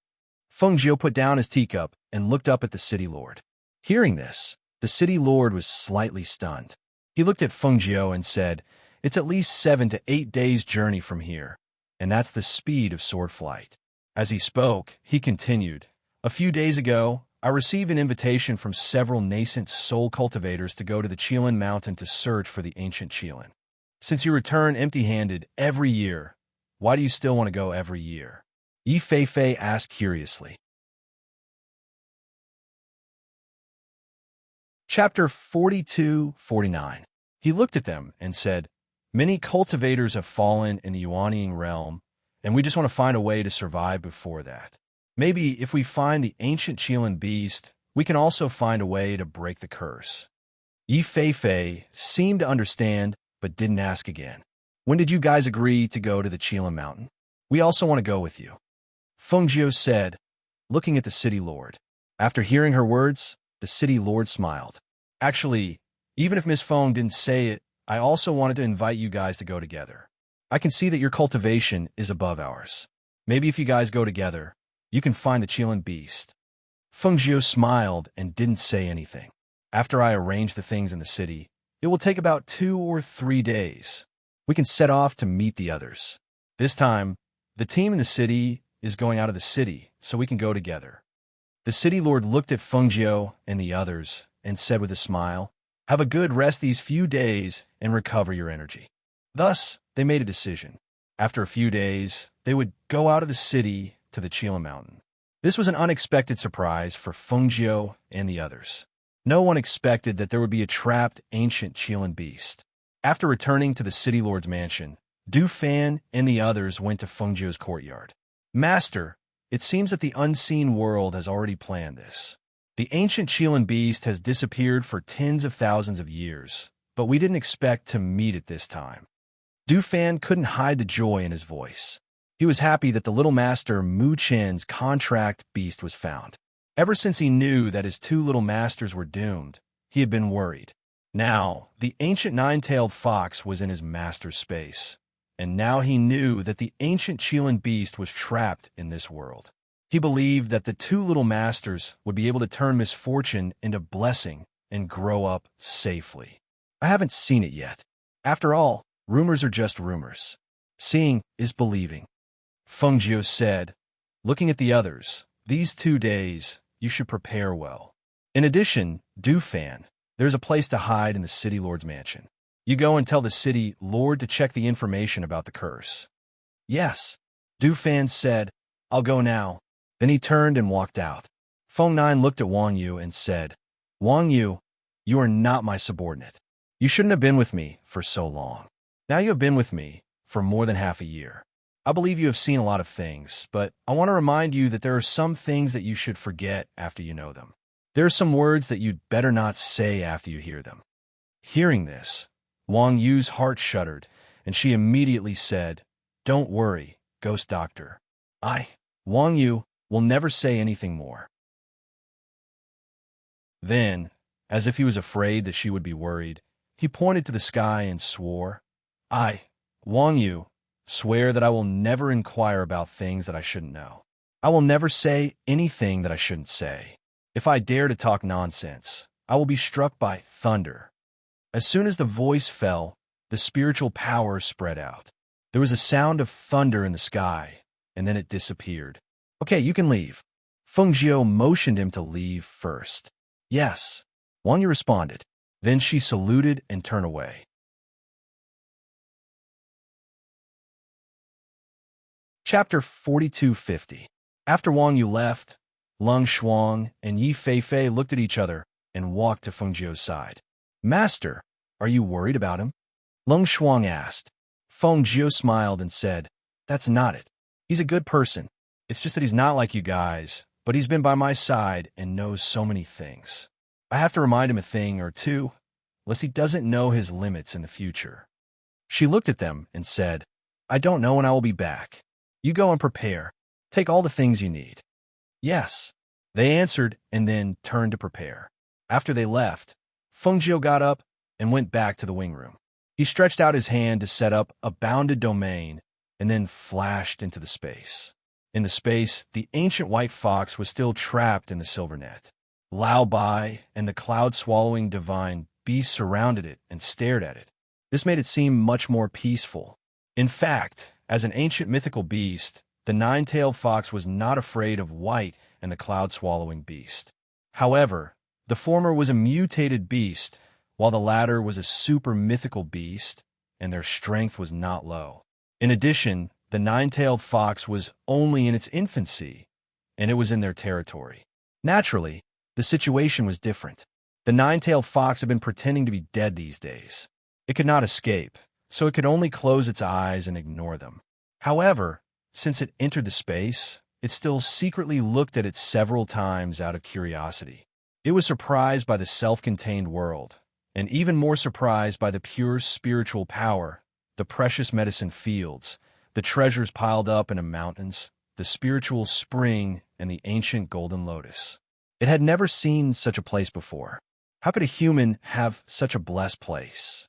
Fengjiu put down his teacup and looked up at the city lord. Hearing this, the city lord was slightly stunned. He looked at Fengjiu and said, "It's at least 7 to 8 days' journey from here, and that's the speed of sword flight." As he spoke, he continued, "A few days ago, I received an invitation from several nascent soul cultivators to go to the Qilin mountain to search for the ancient Qilin. Since you return empty-handed every year, why do you still want to go every year?" Yi Feifei asked curiously. Chapter 42-49. He looked at them and said, "Many cultivators have fallen in the Yuanying realm, and we just want to find a way to survive before that. Maybe if we find the ancient Qilin beast, we can also find a way to break the curse." Yi Feifei seemed to understand, but didn't ask again. "When did you guys agree to go to the Qilin mountain? We also want to go with you," Fengjiu said, looking at the city lord. After hearing her words, the city lord smiled. "Actually, even if Miss Feng didn't say it, I also wanted to invite you guys to go together. I can see that your cultivation is above ours. Maybe if you guys go together, you can find the Qilin beast." Fengjiu smiled and didn't say anything. "After I arrange the things in the city, it will take about 2 or 3 days. We can set off to meet the others. This time, the team in the city is going out of the city, so we can go together." The city lord looked at Fengjiu and the others and said with a smile, "Have a good rest these few days and recover your energy." Thus, they made a decision. After a few days, they would go out of the city to the Qilin mountain. This was an unexpected surprise for Fengjiu and the others. No one expected that there would be a trapped ancient Qilin beast. After returning to the city lord's mansion, Du Fan and the others went to Fengjiu's courtyard. "Master, it seems that the unseen world has already planned this. The ancient Qilin beast has disappeared for tens of thousands of years, but we didn't expect to meet it this time." Du Fan couldn't hide the joy in his voice. He was happy that the little master Mu Chen's contract beast was found. Ever since he knew that his 2 little masters were doomed, he had been worried. Now, the ancient nine-tailed fox was in his master's space, and now he knew that the ancient Qilin beast was trapped in this world. He believed that the 2 little masters would be able to turn misfortune into blessing and grow up safely. "I haven't seen it yet. After all, rumors are just rumors. Seeing is believing," Fengjiu said. Looking at the others, "These 2 days, you should prepare well. In addition, Du Fan, there's a place to hide in the city lord's mansion. You go and tell the city lord to check the information about the curse." "Yes," Du Fan said, "I'll go now." Then he turned and walked out. Feng Nine looked at Wang Yu and said, "Wang Yu, you are not my subordinate. You shouldn't have been with me for so long. Now you have been with me for more than half a year. I believe you have seen a lot of things, but I want to remind you that there are some things that you should forget after you know them. There are some words that you'd better not say after you hear them." Hearing this, Wang Yu's heart shuddered, and she immediately said, "Don't worry, Ghost Doctor. Wang Yu, will never say anything more." Then, as if he was afraid that she would be worried, he pointed to the sky and swore, Wang Yu, swear that I will never inquire about things that I shouldn't know. I will never say anything that I shouldn't say. If I dare to talk nonsense, I will be struck by thunder." As soon as the voice fell, the spiritual power spread out. There was a sound of thunder in the sky, and then it disappeared. "Okay, you can leave." Fengjiu motioned him to leave first. "Yes," Wang Yu responded. Then she saluted and turned away. Chapter 4250. After Wang Yu left, Lung Shuang and Yi Feifei looked at each other and walked to Feng Jiu's side. Master, are you worried about him? Lung Shuang asked. Feng Jiu smiled and said, That's not it. He's a good person. It's just that he's not like you guys, but he's been by my side and knows so many things. I have to remind him a thing or two, lest he doesn't know his limits in the future. She looked at them and said, I don't know when I will be back. You go and prepare. Take all the things you need. Yes. They answered and then turned to prepare. After they left, Feng Jiu got up and went back to the wing room. He stretched out his hand to set up a bounded domain and then flashed into the space. In the space, the ancient white fox was still trapped in the silver net. Lao Bai and the cloud-swallowing divine beast surrounded it and stared at it. This made it seem much more peaceful. In fact, as an ancient mythical beast, the nine-tailed fox was not afraid of white and the cloud-swallowing beast. However, the former was a mutated beast, while the latter was a super-mythical beast, and their strength was not low. In addition, the nine-tailed fox was only in its infancy, and it was in their territory. Naturally, the situation was different. The nine-tailed fox had been pretending to be dead these days. It could not escape, so it could only close its eyes and ignore them. However, since it entered the space, it still secretly looked at it several times out of curiosity. It was surprised by the self-contained world, and even more surprised by the pure spiritual power, the precious medicine fields, the treasures piled up in the mountains, the spiritual spring, and the ancient golden lotus. It had never seen such a place before. How could a human have such a blessed place?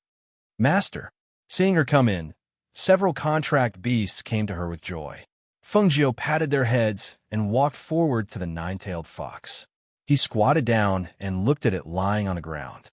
Master. Seeing her come in, several contract beasts came to her with joy. Feng Jiu patted their heads and walked forward to the nine-tailed fox. He squatted down and looked at it lying on the ground.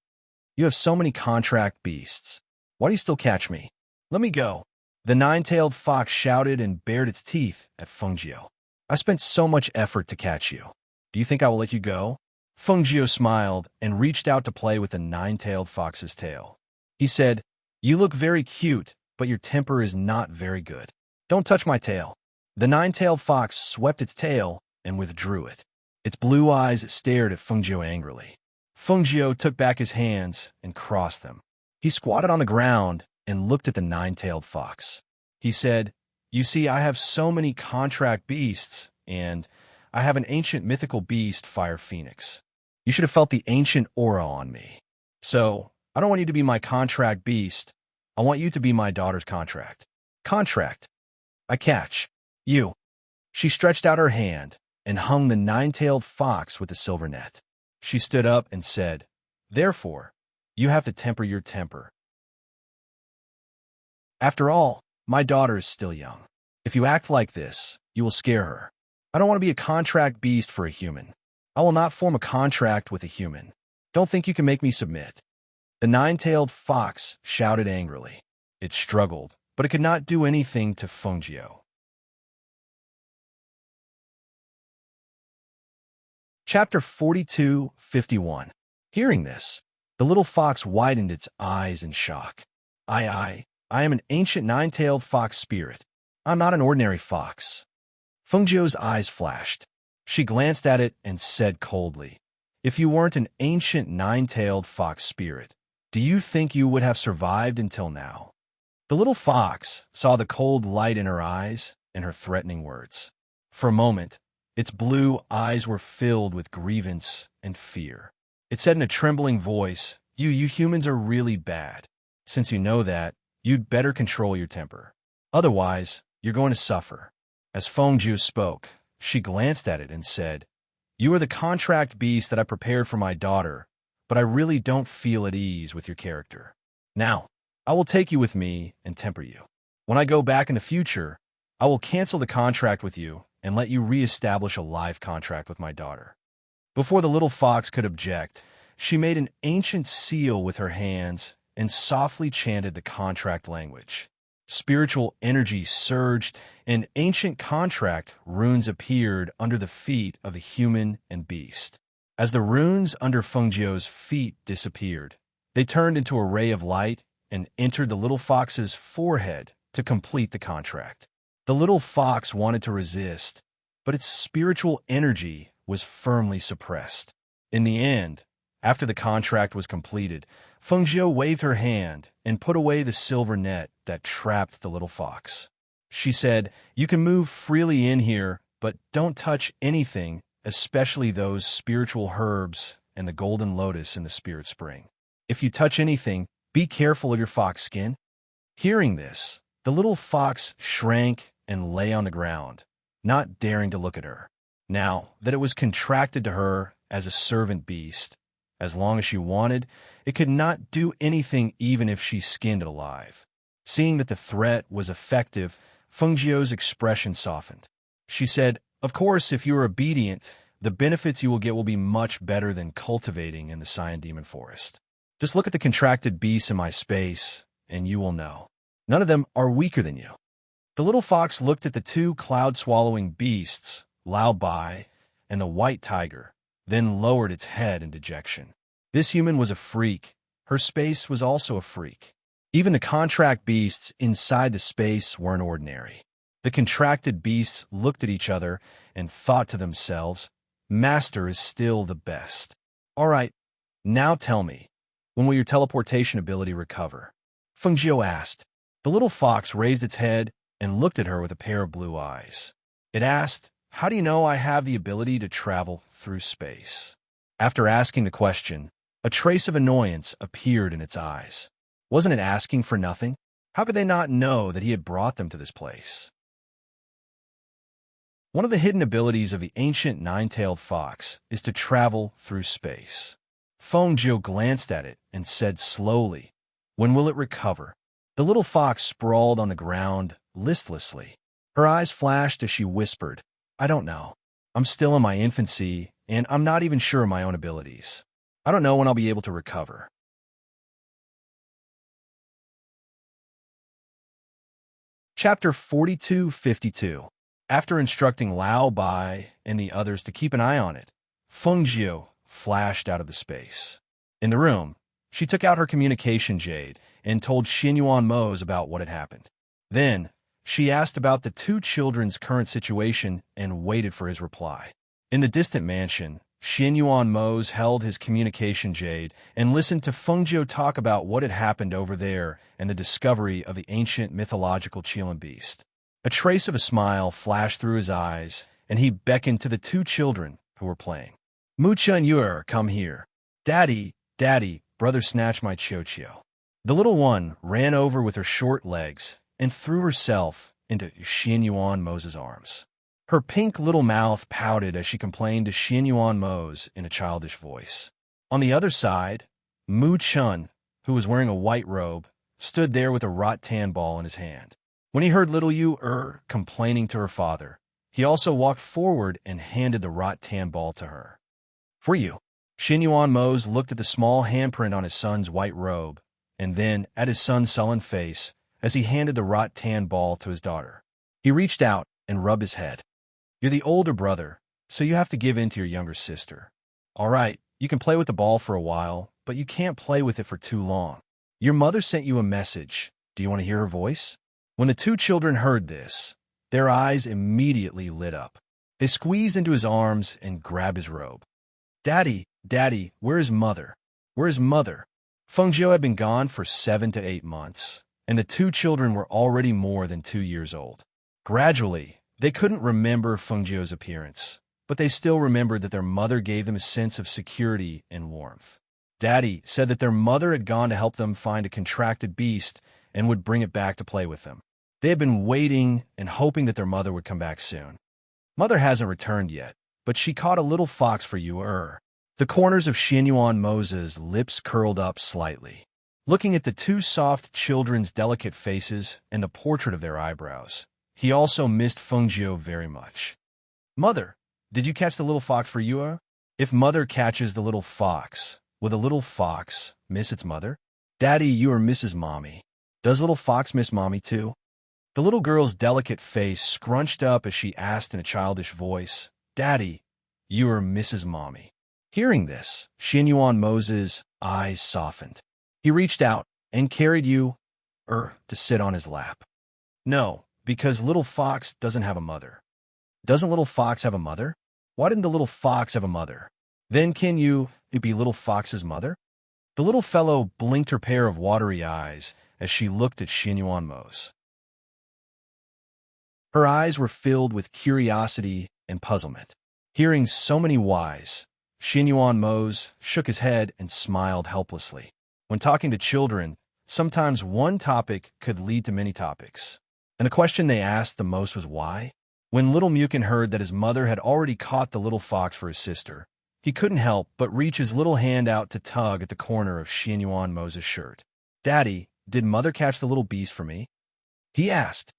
You have so many contract beasts. Why do you still catch me? Let me go. The nine-tailed fox shouted and bared its teeth at Feng Jiu. I spent so much effort to catch you. Do you think I will let you go? Feng Jiu smiled and reached out to play with the nine-tailed fox's tail. He said, You look very cute, but your temper is not very good. Don't touch my tail. The nine-tailed fox swept its tail and withdrew it. Its blue eyes stared at Feng Jiu angrily. Feng Jiu took back his hands and crossed them. He squatted on the ground and looked at the nine-tailed fox. He said, You see, I have so many contract beasts, and I have an ancient mythical beast, Fire Phoenix. You should have felt the ancient aura on me. So, I don't want you to be my contract beast. I want you to be my daughter's contract. Contract. I catch. You. She stretched out her hand and hung the nine-tailed fox with the silver net. She stood up and said, Therefore, you have to temper your temper. After all, my daughter is still young. If you act like this, you will scare her. I don't want to be a contract beast for a human. I will not form a contract with a human. Don't think you can make me submit. The nine-tailed fox shouted angrily. It struggled, but it could not do anything to Feng Jiu. Chapter 4251. Hearing this, the little fox widened its eyes in shock. I am an ancient nine-tailed fox spirit. I'm not an ordinary fox. Feng Jiu's eyes flashed. She glanced at it and said coldly, If you weren't an ancient nine-tailed fox spirit, do you think you would have survived until now? The little fox saw the cold light in her eyes and her threatening words. For a moment, its blue eyes were filled with grievance and fear. It said in a trembling voice, You humans are really bad. Since you know that, you'd better control your temper. Otherwise, you're going to suffer. As Feng Jiu spoke, she glanced at it and said, You are the contract beast that I prepared for my daughter, but I really don't feel at ease with your character. Now, I will take you with me and temper you. When I go back in the future, I will cancel the contract with you and let you re-establish a live contract with my daughter. Before the little fox could object, she made an ancient seal with her hands and softly chanted the contract language. Spiritual energy surged, and ancient contract runes appeared under the feet of the human and beast. As the runes under Feng Jiu's feet disappeared, they turned into a ray of light and entered the little fox's forehead to complete the contract. The little fox wanted to resist, but its spiritual energy was firmly suppressed. In the end, after the contract was completed, Fengjiu waved her hand and put away the silver net that trapped the little fox. She said, "You can move freely in here, but don't touch anything, especially those spiritual herbs and the golden lotus in the spirit spring. If you touch anything, be careful of your fox skin." Hearing this, the little fox shrank and lay on the ground, not daring to look at her. Now that it was contracted to her as a servant beast, as long as she wanted, it could not do anything even if she skinned it alive. Seeing that the threat was effective, Fengjiu's expression softened. She said, "Of course, if you are obedient, the benefits you will get will be much better than cultivating in the Cyan Demon Forest. Just look at the contracted beasts in my space, and you will know. None of them are weaker than you." The little fox looked at the two cloud-swallowing beasts, Lao Bai and the white tiger, then lowered its head in dejection. This human was a freak. Her space was also a freak. Even the contract beasts inside the space weren't ordinary. The contracted beasts looked at each other and thought to themselves, "Master is still the best. All right, now tell me, when will your teleportation ability recover?" Fengjiu asked. The little fox raised its head and looked at her with a pair of blue eyes. It asked, "How do you know I have the ability to travel through space?" After asking the question, a trace of annoyance appeared in its eyes. Wasn't it asking for nothing? How could they not know that he had brought them to this place? One of the hidden abilities of the ancient nine-tailed fox is to travel through space. Fengjiu glanced at it and said slowly, "When will it recover?" The little fox sprawled on the ground listlessly. Her eyes flashed as she whispered, "I don't know. I'm still in my infancy, and I'm not even sure of my own abilities. I don't know when I'll be able to recover." Chapter 4252. After instructing Lao Bai and the others to keep an eye on it, Fengjiu flashed out of the space. In the room, she took out her communication jade and told Xinyuan Mose about what had happened. Then, she asked about the two children's current situation and waited for his reply. In the distant mansion, Xinyuan Mose held his communication jade and listened to Fengjiu talk about what had happened over there and the discovery of the ancient mythological Qilin beast. A trace of a smile flashed through his eyes, and he beckoned to the two children who were playing. "Mucha and Yuer, come here. Daddy, Daddy, brother snatch my Chio-Chio." The little one ran over with her short legs and threw herself into Xinyuan Mose's arms. Her pink little mouth pouted as she complained to Xinyuan Mose in a childish voice. On the other side, Mu Chun, who was wearing a white robe, stood there with a rattan ball in his hand. When he heard little Yu complaining to her father, he also walked forward and handed the rattan ball to her. "For you." Xinyuan Mose looked at the small handprint on his son's white robe, and then at his son's sullen face as he handed the rattan ball to his daughter. He reached out and rubbed his head. "You're the older brother, so you have to give in to your younger sister. All right, you can play with the ball for a while, but you can't play with it for too long. Your mother sent you a message. Do you want to hear her voice?" When the two children heard this, their eyes immediately lit up. They squeezed into his arms and grabbed his robe. "Daddy, Daddy, where is Mother? Where is Mother?" Fengjiu had been gone for 7 to 8 months, and the two children were already more than 2 years old. Gradually, they couldn't remember Fengjiu's appearance, but they still remembered that their mother gave them a sense of security and warmth. Daddy said that their mother had gone to help them find a contracted beast and would bring it back to play with them. They had been waiting and hoping that their mother would come back soon. Mother hasn't returned yet, but she caught a little fox for you. The corners of Xinyuan Mose's lips curled up slightly. Looking at the two soft children's delicate faces and the portrait of their eyebrows, he also missed Fengjiu very much. "Mother, did you catch the little fox for you? If Mother catches the little fox, will the little fox miss its mother?" "Daddy, you are Mrs. Mommy. Does little fox miss Mommy too?" The little girl's delicate face scrunched up as she asked in a childish voice, "Daddy, you are Mrs. Mommy." Hearing this, Xinyuan Mose's eyes softened. He reached out and carried you, to sit on his lap. "No, Because little fox doesn't have a mother. Doesn't little fox have a mother? Why didn't the little fox have a mother? Then can you be little fox's mother? The little fellow blinked her pair of watery eyes as she looked at Xianyuan Mose. Her eyes were filled with curiosity and puzzlement. Hearing so many whys, Xianyuan Mose shook his head and smiled helplessly. When talking to children, sometimes one topic could lead to many topics. And the question they asked the most was why? When little Mukin heard that his mother had already caught the little fox for his sister, he couldn't help but reach his little hand out to tug at the corner of Xianyuan Mose's shirt. "Daddy, did mother catch the little beast for me?" he asked.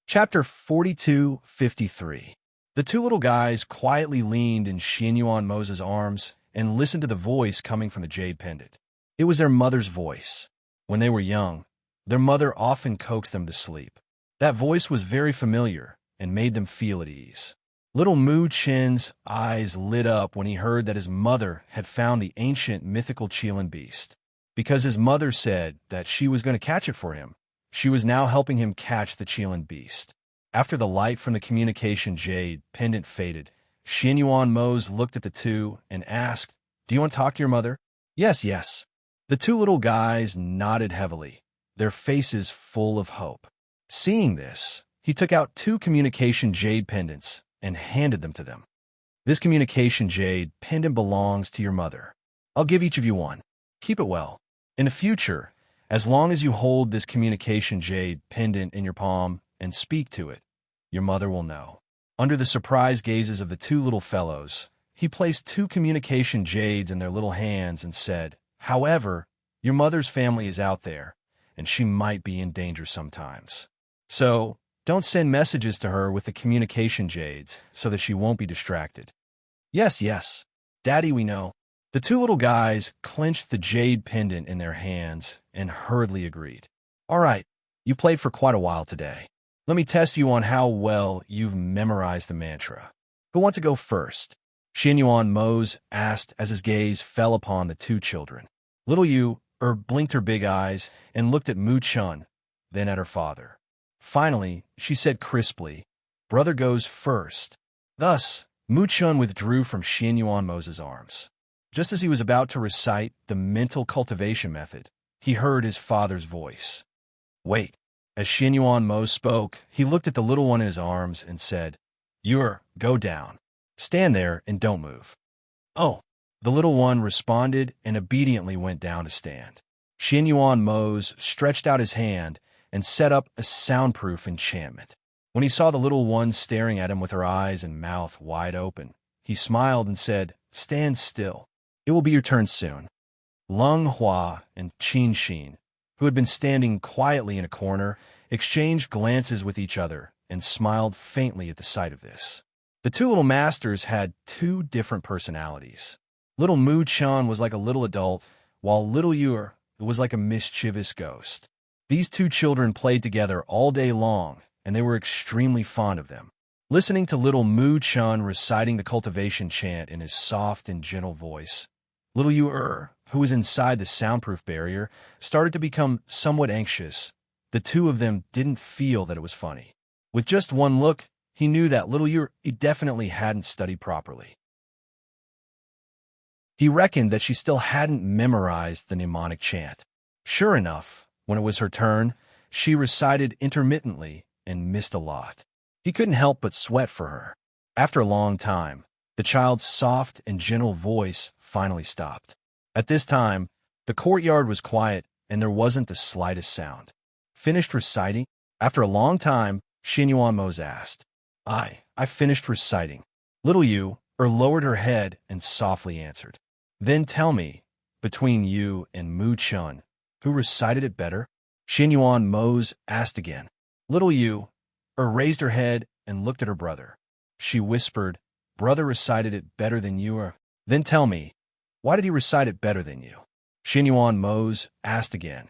Chapter 42:53. The two little guys quietly leaned in Xianyuan Mose's arms and listened to the voice coming from the jade pendant. It was their mother's voice. When they were young, their mother often coaxed them to sleep. That voice was very familiar and made them feel at ease. Little Mu Chin's eyes lit up when he heard that his mother had found the ancient mythical Qilin beast. Because his mother said that she was going to catch it for him, she was now helping him catch the Qilin beast. After the light from the communication jade pendant faded, Xianyuan Mose looked at the two and asked, "Do you want to talk to your mother?" "Yes, yes." The two little guys nodded heavily, their faces full of hope. Seeing this, he took out two communication jade pendants and handed them to them. "This communication jade pendant belongs to your mother. I'll give each of you one. Keep it well. In the future, as long as you hold this communication jade pendant in your palm and speak to it, your mother will know." Under the surprised gazes of the two little fellows, he placed two communication jades in their little hands and said, "However, your mother's family is out there, and she might be in danger sometimes. So, don't send messages to her with the communication jades so that she won't be distracted." "Yes, yes. Daddy, we know." The two little guys clenched the jade pendant in their hands and hurriedly agreed. "All right, you played for quite a while today. Let me test you on how well you've memorized the mantra. Who wants to go first?" Xianyuan Mose asked as his gaze fell upon the two children. Little Yu blinked her big eyes and looked at Mu Chun, then at her father. Finally, she said crisply, "Brother goes first." Thus, Mu Chun withdrew from Xianyuan Mose's arms. Just as he was about to recite the mental cultivation method, he heard his father's voice. "Wait." As Xianyuan Mose spoke, he looked at the little one in his arms and said, Go down. Stand there and don't move." "Oh." The little one responded and obediently went down to stand. Xianyuan Mose stretched out his hand and set up a soundproof enchantment. When he saw the little one staring at him with her eyes and mouth wide open, he smiled and said, "Stand still. It will be your turn soon." Lung Hua and Qin Xin, who had been standing quietly in a corner, exchanged glances with each other and smiled faintly at the sight of this. The two little masters had two different personalities. Little Mu Chun was like a little adult, while little Yu was like a mischievous ghost. These two children played together all day long, and they were extremely fond of them. Listening to little Mu Chun reciting the cultivation chant in his soft and gentle voice, little Yu, who was inside the soundproof barrier, started to become somewhat anxious. The two of them didn't feel that it was funny. With just one look, he knew that little Yu definitely hadn't studied properly. He reckoned that she still hadn't memorized the mnemonic chant. Sure enough, when it was her turn, she recited intermittently and missed a lot. He couldn't help but sweat for her. After a long time, the child's soft and gentle voice finally stopped. At this time, the courtyard was quiet and there wasn't the slightest sound. "Finished reciting?" After a long time, Xianyuan Mose asked. I finished reciting." Little Yu lowered her head and softly answered. "Then tell me, between you and Mu Chun, who recited it better?" Xianyuan Mose asked again. Little Yu raised her head and looked at her brother. She whispered, "Brother recited it better than you." "Then tell me, why did he recite it better than you?" Xianyuan Mose asked again.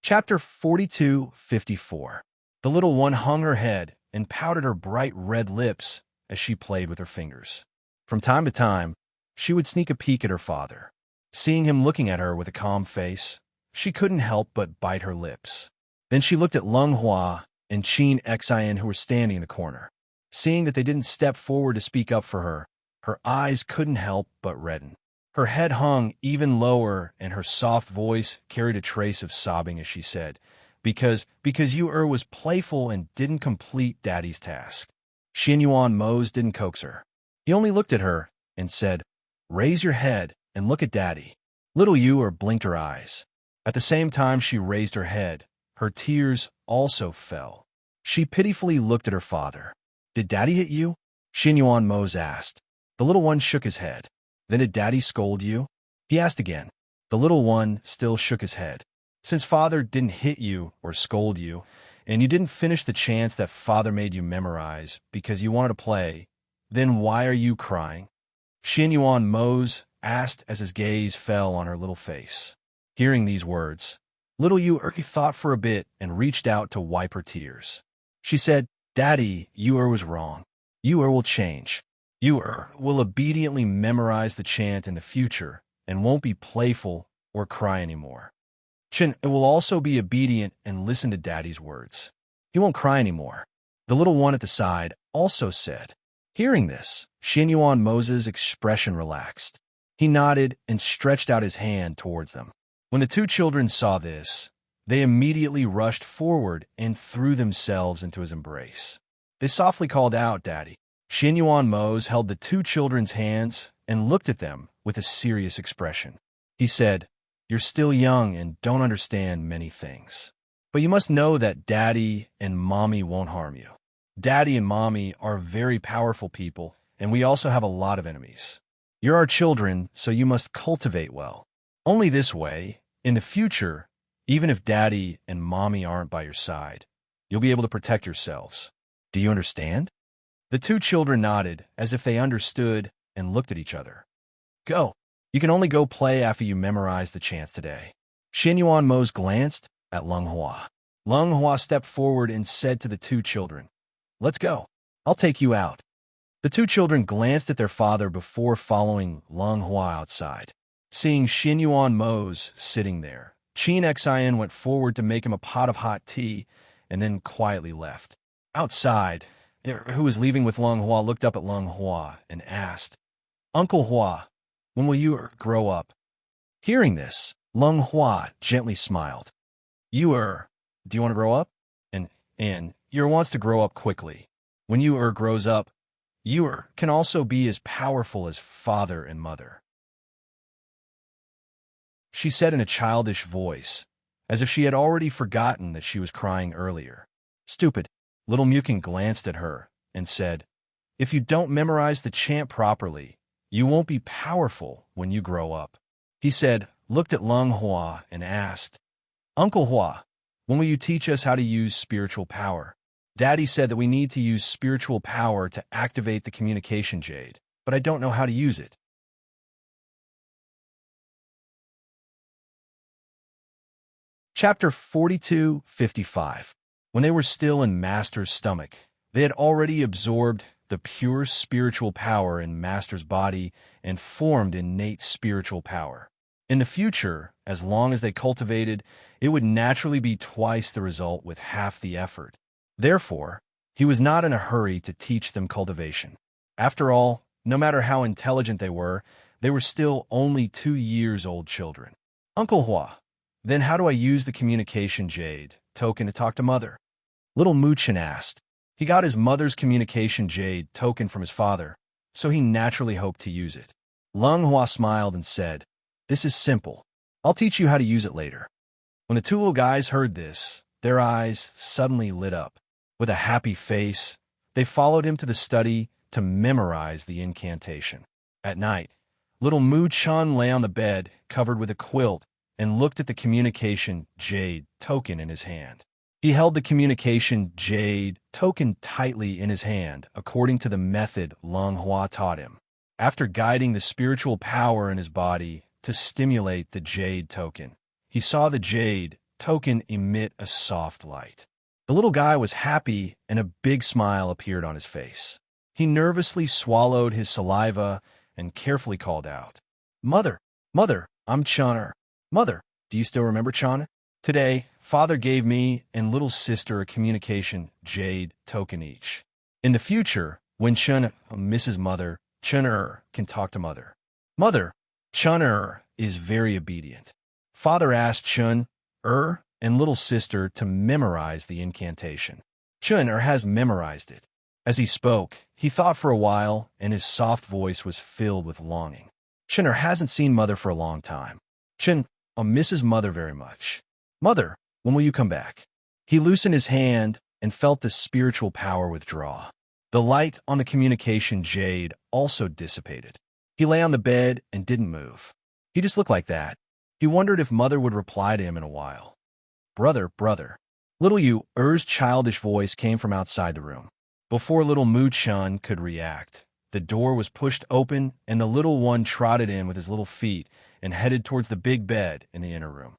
Chapter 42:54. The little one hung her head and pouted her bright red lips as she played with her fingers. From time to time, she would sneak a peek at her father. Seeing him looking at her with a calm face, she couldn't help but bite her lips. Then she looked at Lung Hua and Qin Xin who were standing in the corner. Seeing that they didn't step forward to speak up for her, her eyes couldn't help but redden. Her head hung even lower and her soft voice carried a trace of sobbing as she said, because Yu was playful and didn't complete Daddy's task. Xin Yuan Mose didn't coax her. He only looked at her and said, "Raise your head and look at Daddy." Little Yu blinked her eyes. At the same time she raised her head, her tears also fell. She pitifully looked at her father. "Did Daddy hit you?" Xin Yuan Mose asked. The little one shook his head. "Then did Daddy scold you?" He asked again. The little one still shook his head. "Since Father didn't hit you or scold you, and you didn't finish the chants that Father made you memorize because you wanted to play, then why are you crying?" Xin Yuan Mose asked as his gaze fell on her little face. Hearing these words, little Yu thought for a bit and reached out to wipe her tears. She said, "Daddy, Yu was wrong. Yu will change. Yu will obediently memorize the chant in the future and won't be playful or cry anymore. Chen will also be obedient and listen to Daddy's words. He won't cry anymore." The little one at the side also said. Hearing this, Xin Yuan Mose's expression relaxed. He nodded and stretched out his hand towards them. When the two children saw this, they immediately rushed forward and threw themselves into his embrace. They softly called out, "Daddy." Xin Yuan Mose held the two children's hands and looked at them with a serious expression. He said, "You're still young and don't understand many things. But you must know that Daddy and Mommy won't harm you. Daddy and Mommy are very powerful people, and we also have a lot of enemies. You're our children, so you must cultivate well. Only this way, in the future, even if Daddy and Mommy aren't by your side, you'll be able to protect yourselves. Do you understand?" The two children nodded as if they understood and looked at each other. "Go. You can only go play after you memorize the chants today." Xin Yuan Mose glanced at Lung Hua. Lung Hua stepped forward and said to the two children, "Let's go. I'll take you out." The two children glanced at their father before following Lung Hua outside. Seeing Xin Yuan Mose sitting there, Qin Xin went forward to make him a pot of hot tea and then quietly left. Outside, who was leaving with Lung Hua looked up at Lung Hua and asked, "Uncle Hua, when will you grow up?" Hearing this, Lung Hua gently smiled. "You do you want to grow up?" And Yu wants to grow up quickly. When Yu grows up, Yu can also be as powerful as father and mother," she said in a childish voice, as if she had already forgotten that she was crying earlier. "Stupid." Little Mukin glanced at her and said, "If you don't memorize the chant properly, you won't be powerful when you grow up." He said, looked at Lung Hua and asked, "Uncle Hua, when will you teach us how to use spiritual power?" Daddy said that we need to use spiritual power to activate the communication jade, but I don't know how to use it. Chapter 42-55. When they were still in Master's stomach, they had already absorbed the pure spiritual power in Master's body and formed innate spiritual power. In the future, as long as they cultivated, it would naturally be twice the result with half the effort. Therefore, he was not in a hurry to teach them cultivation. After all, no matter how intelligent they were still only 2-year-old children. "Uncle Hua, then how do I use the communication jade token to talk to Mother?" Little Muchin asked. He got his mother's communication jade token from his father, so he naturally hoped to use it. Lung Hua smiled and said, "This is simple. I'll teach you how to use it later." When the two little guys heard this, their eyes suddenly lit up. With a happy face, they followed him to the study to memorize the incantation. At night, little Mu Chun lay on the bed, covered with a quilt, and looked at the communication jade token in his hand. He held the communication jade token tightly in his hand, according to the method Lung Hua taught him. After guiding the spiritual power in his body to stimulate the jade token, he saw the jade token emit a soft light. The little guy was happy and a big smile appeared on his face. He nervously swallowed his saliva and carefully called out, "Mother, Mother, I'm Chana. Mother, do you still remember Chana? Today, Father gave me and little sister a communication jade token each. In the future, when Chana misses Mother, Chana can talk to Mother. Mother, Chana is very obedient." Father asked Chun and little sister to memorize the incantation. Chun has memorized it. As he spoke, he thought for a while, and his soft voice was filled with longing. Chun hasn't seen Mother for a long time. Chun misses Mother very much. Mother, when will you come back? He loosened his hand and felt the spiritual power withdraw. The light on the communication jade also dissipated. He lay on the bed and didn't move. He just looked like that. He wondered if Mother would reply to him in a while. Brother, brother. Little Yu's childish voice came from outside the room. Before little Mu-chun could react, the door was pushed open and the little one trotted in with his little feet and headed towards the big bed in the inner room.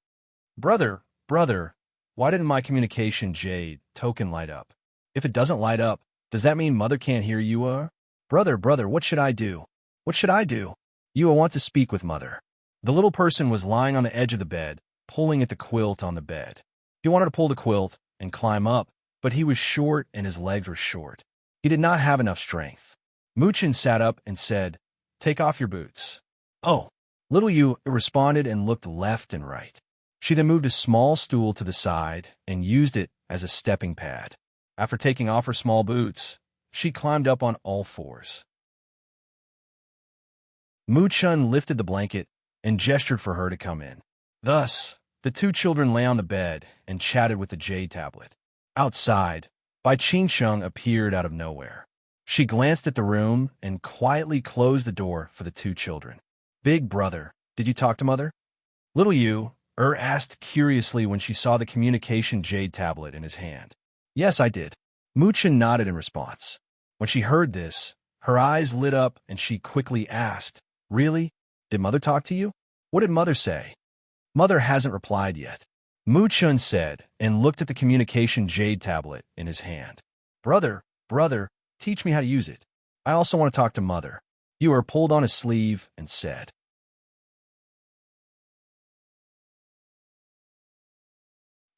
Brother, brother, why didn't my communication jade token light up? If it doesn't light up, does that mean Mother can't hear you? Brother, brother, what should I do? What should I do? I want to speak with Mother. The little person was lying on the edge of the bed, pulling at the quilt on the bed. He wanted to pull the quilt and climb up, but he was short and his legs were short. He did not have enough strength. Mu-chun sat up and said, "Take off your boots." "Oh." Little Yu responded and looked left and right. She then moved a small stool to the side and used it as a stepping pad. After taking off her small boots, she climbed up on all fours. Mu-chun lifted the blanket and gestured for her to come in. Thus, the two children lay on the bed and chatted with the jade tablet. Outside, Bai Qingsheng appeared out of nowhere. She glanced at the room and quietly closed the door for the two children. "Big brother, did you talk to Mother?" Little Yu asked curiously when she saw the communication jade tablet in his hand. "Yes, I did." Mu-chun nodded in response. When she heard this, her eyes lit up and she quickly asked, "Really? Did Mother talk to you? What did Mother say?" "Mother hasn't replied yet," Mu-chun said and looked at the communication jade tablet in his hand. "Brother, brother, teach me how to use it. I also want to talk to Mother." Yu pulled on his sleeve and said.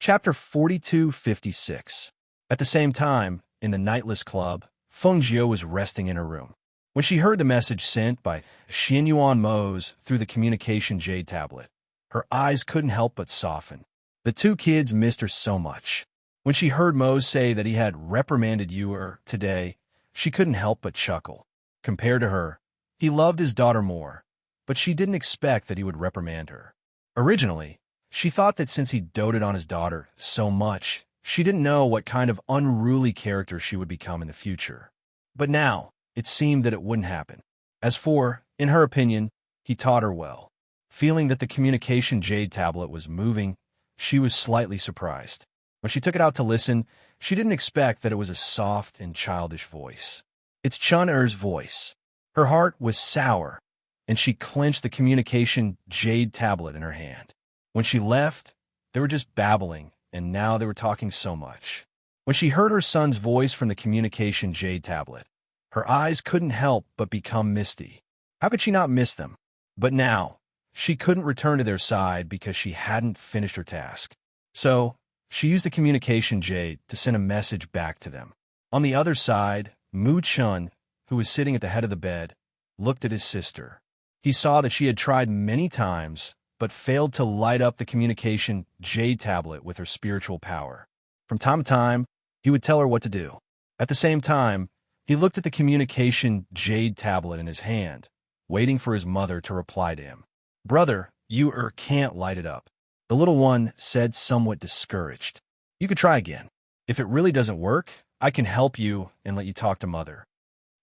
Chapter 4256. At the same time, in the Nightless Club, Feng Jiu was resting in her room. When she heard the message sent by Xianyuan Mose through the communication jade tablet, her eyes couldn't help but soften. The two kids missed her so much. When she heard Mose say that he had reprimanded Yu today, she couldn't help but chuckle. Compared to her, he loved his daughter more, but she didn't expect that he would reprimand her. Originally, she thought that since he doted on his daughter so much, she didn't know what kind of unruly character she would become in the future. But now, it seemed that it wouldn't happen. As for, in her opinion, he taught her well. Feeling that the communication jade tablet was moving, she was slightly surprised. When she took it out to listen, she didn't expect that it was a soft and childish voice. It's Chun-er's voice. Her heart was sour, and she clenched the communication jade tablet in her hand. When she left, they were just babbling, and now they were talking so much. When she heard her son's voice from the communication jade tablet, her eyes couldn't help but become misty. How could she not miss them? But now, she couldn't return to their side because she hadn't finished her task. So, she used the communication jade to send a message back to them. On the other side, Mu-chun, who was sitting at the head of the bed, looked at his sister. He saw that she had tried many times, but failed to light up the communication jade tablet with her spiritual power. From time to time, he would tell her what to do. At the same time, he looked at the communication jade tablet in his hand, waiting for his mother to reply to him. "Brother, you can't light it up," the little one said, somewhat discouraged. "You could try again. If it really doesn't work, I can help you and let you talk to Mother,"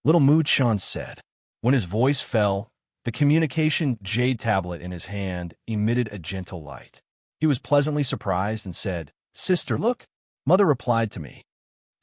little Mu-chun said. When his voice fell, the communication jade tablet in his hand emitted a gentle light. He was pleasantly surprised and said, "Sister, look, Mother replied to me."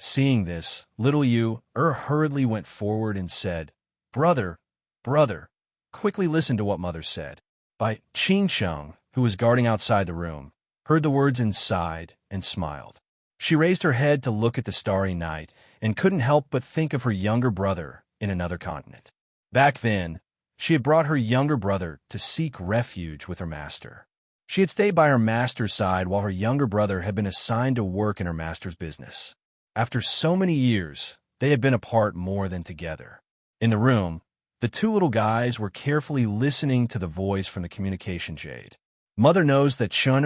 Seeing this, little Yu hurriedly went forward and said, "Brother, brother, quickly listen to what Mother said." Bai Qingsheng, who was guarding outside the room, heard the words inside and smiled. She raised her head to look at the starry night and couldn't help but think of her younger brother in another continent. Back then, she had brought her younger brother to seek refuge with her master. She had stayed by her master's side while her younger brother had been assigned to work in her master's business. After so many years, they had been apart more than together. In the room, the two little guys were carefully listening to the voice from the communication jade. Mother knows that Chun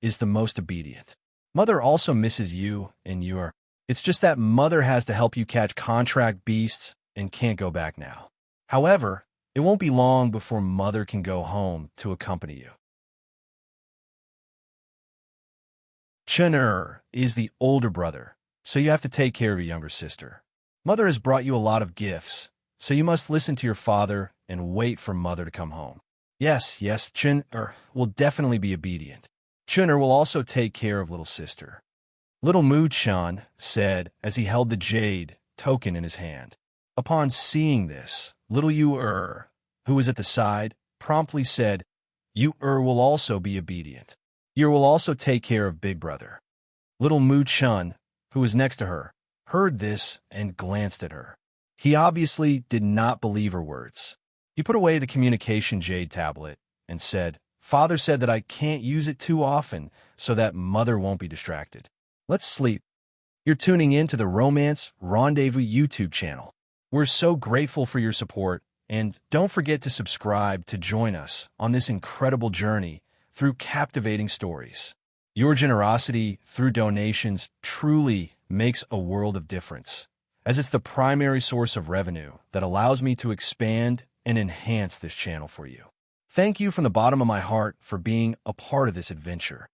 is the most obedient. Mother also misses you and you're. It's just that Mother has to help you catch contract beasts and can't go back now. However, it won't be long before Mother can go home to accompany you. Chun is the older brother, so you have to take care of your younger sister. Mother has brought you a lot of gifts, so you must listen to your father and wait for Mother to come home. Yes, Chun will definitely be obedient. Chun will also take care of little sister. Little Mu-chan said as he held the jade token in his hand. Upon seeing this, little Yu-er, who was at the side, promptly said, Yu-er will also be obedient. You will also take care of big brother. Little Mu-chun, who was next to her, heard this and glanced at her. He obviously did not believe her words. He put away the communication jade tablet and said, Father said that I can't use it too often so that Mother won't be distracted. Let's sleep. You're tuning in to the Romance Rendezvous YouTube channel. We're so grateful for your support, and don't forget to subscribe to join us on this incredible journey through captivating stories. Your generosity through donations truly makes a world of difference, as it's the primary source of revenue that allows me to expand and enhance this channel for you. Thank you from the bottom of my heart for being a part of this adventure.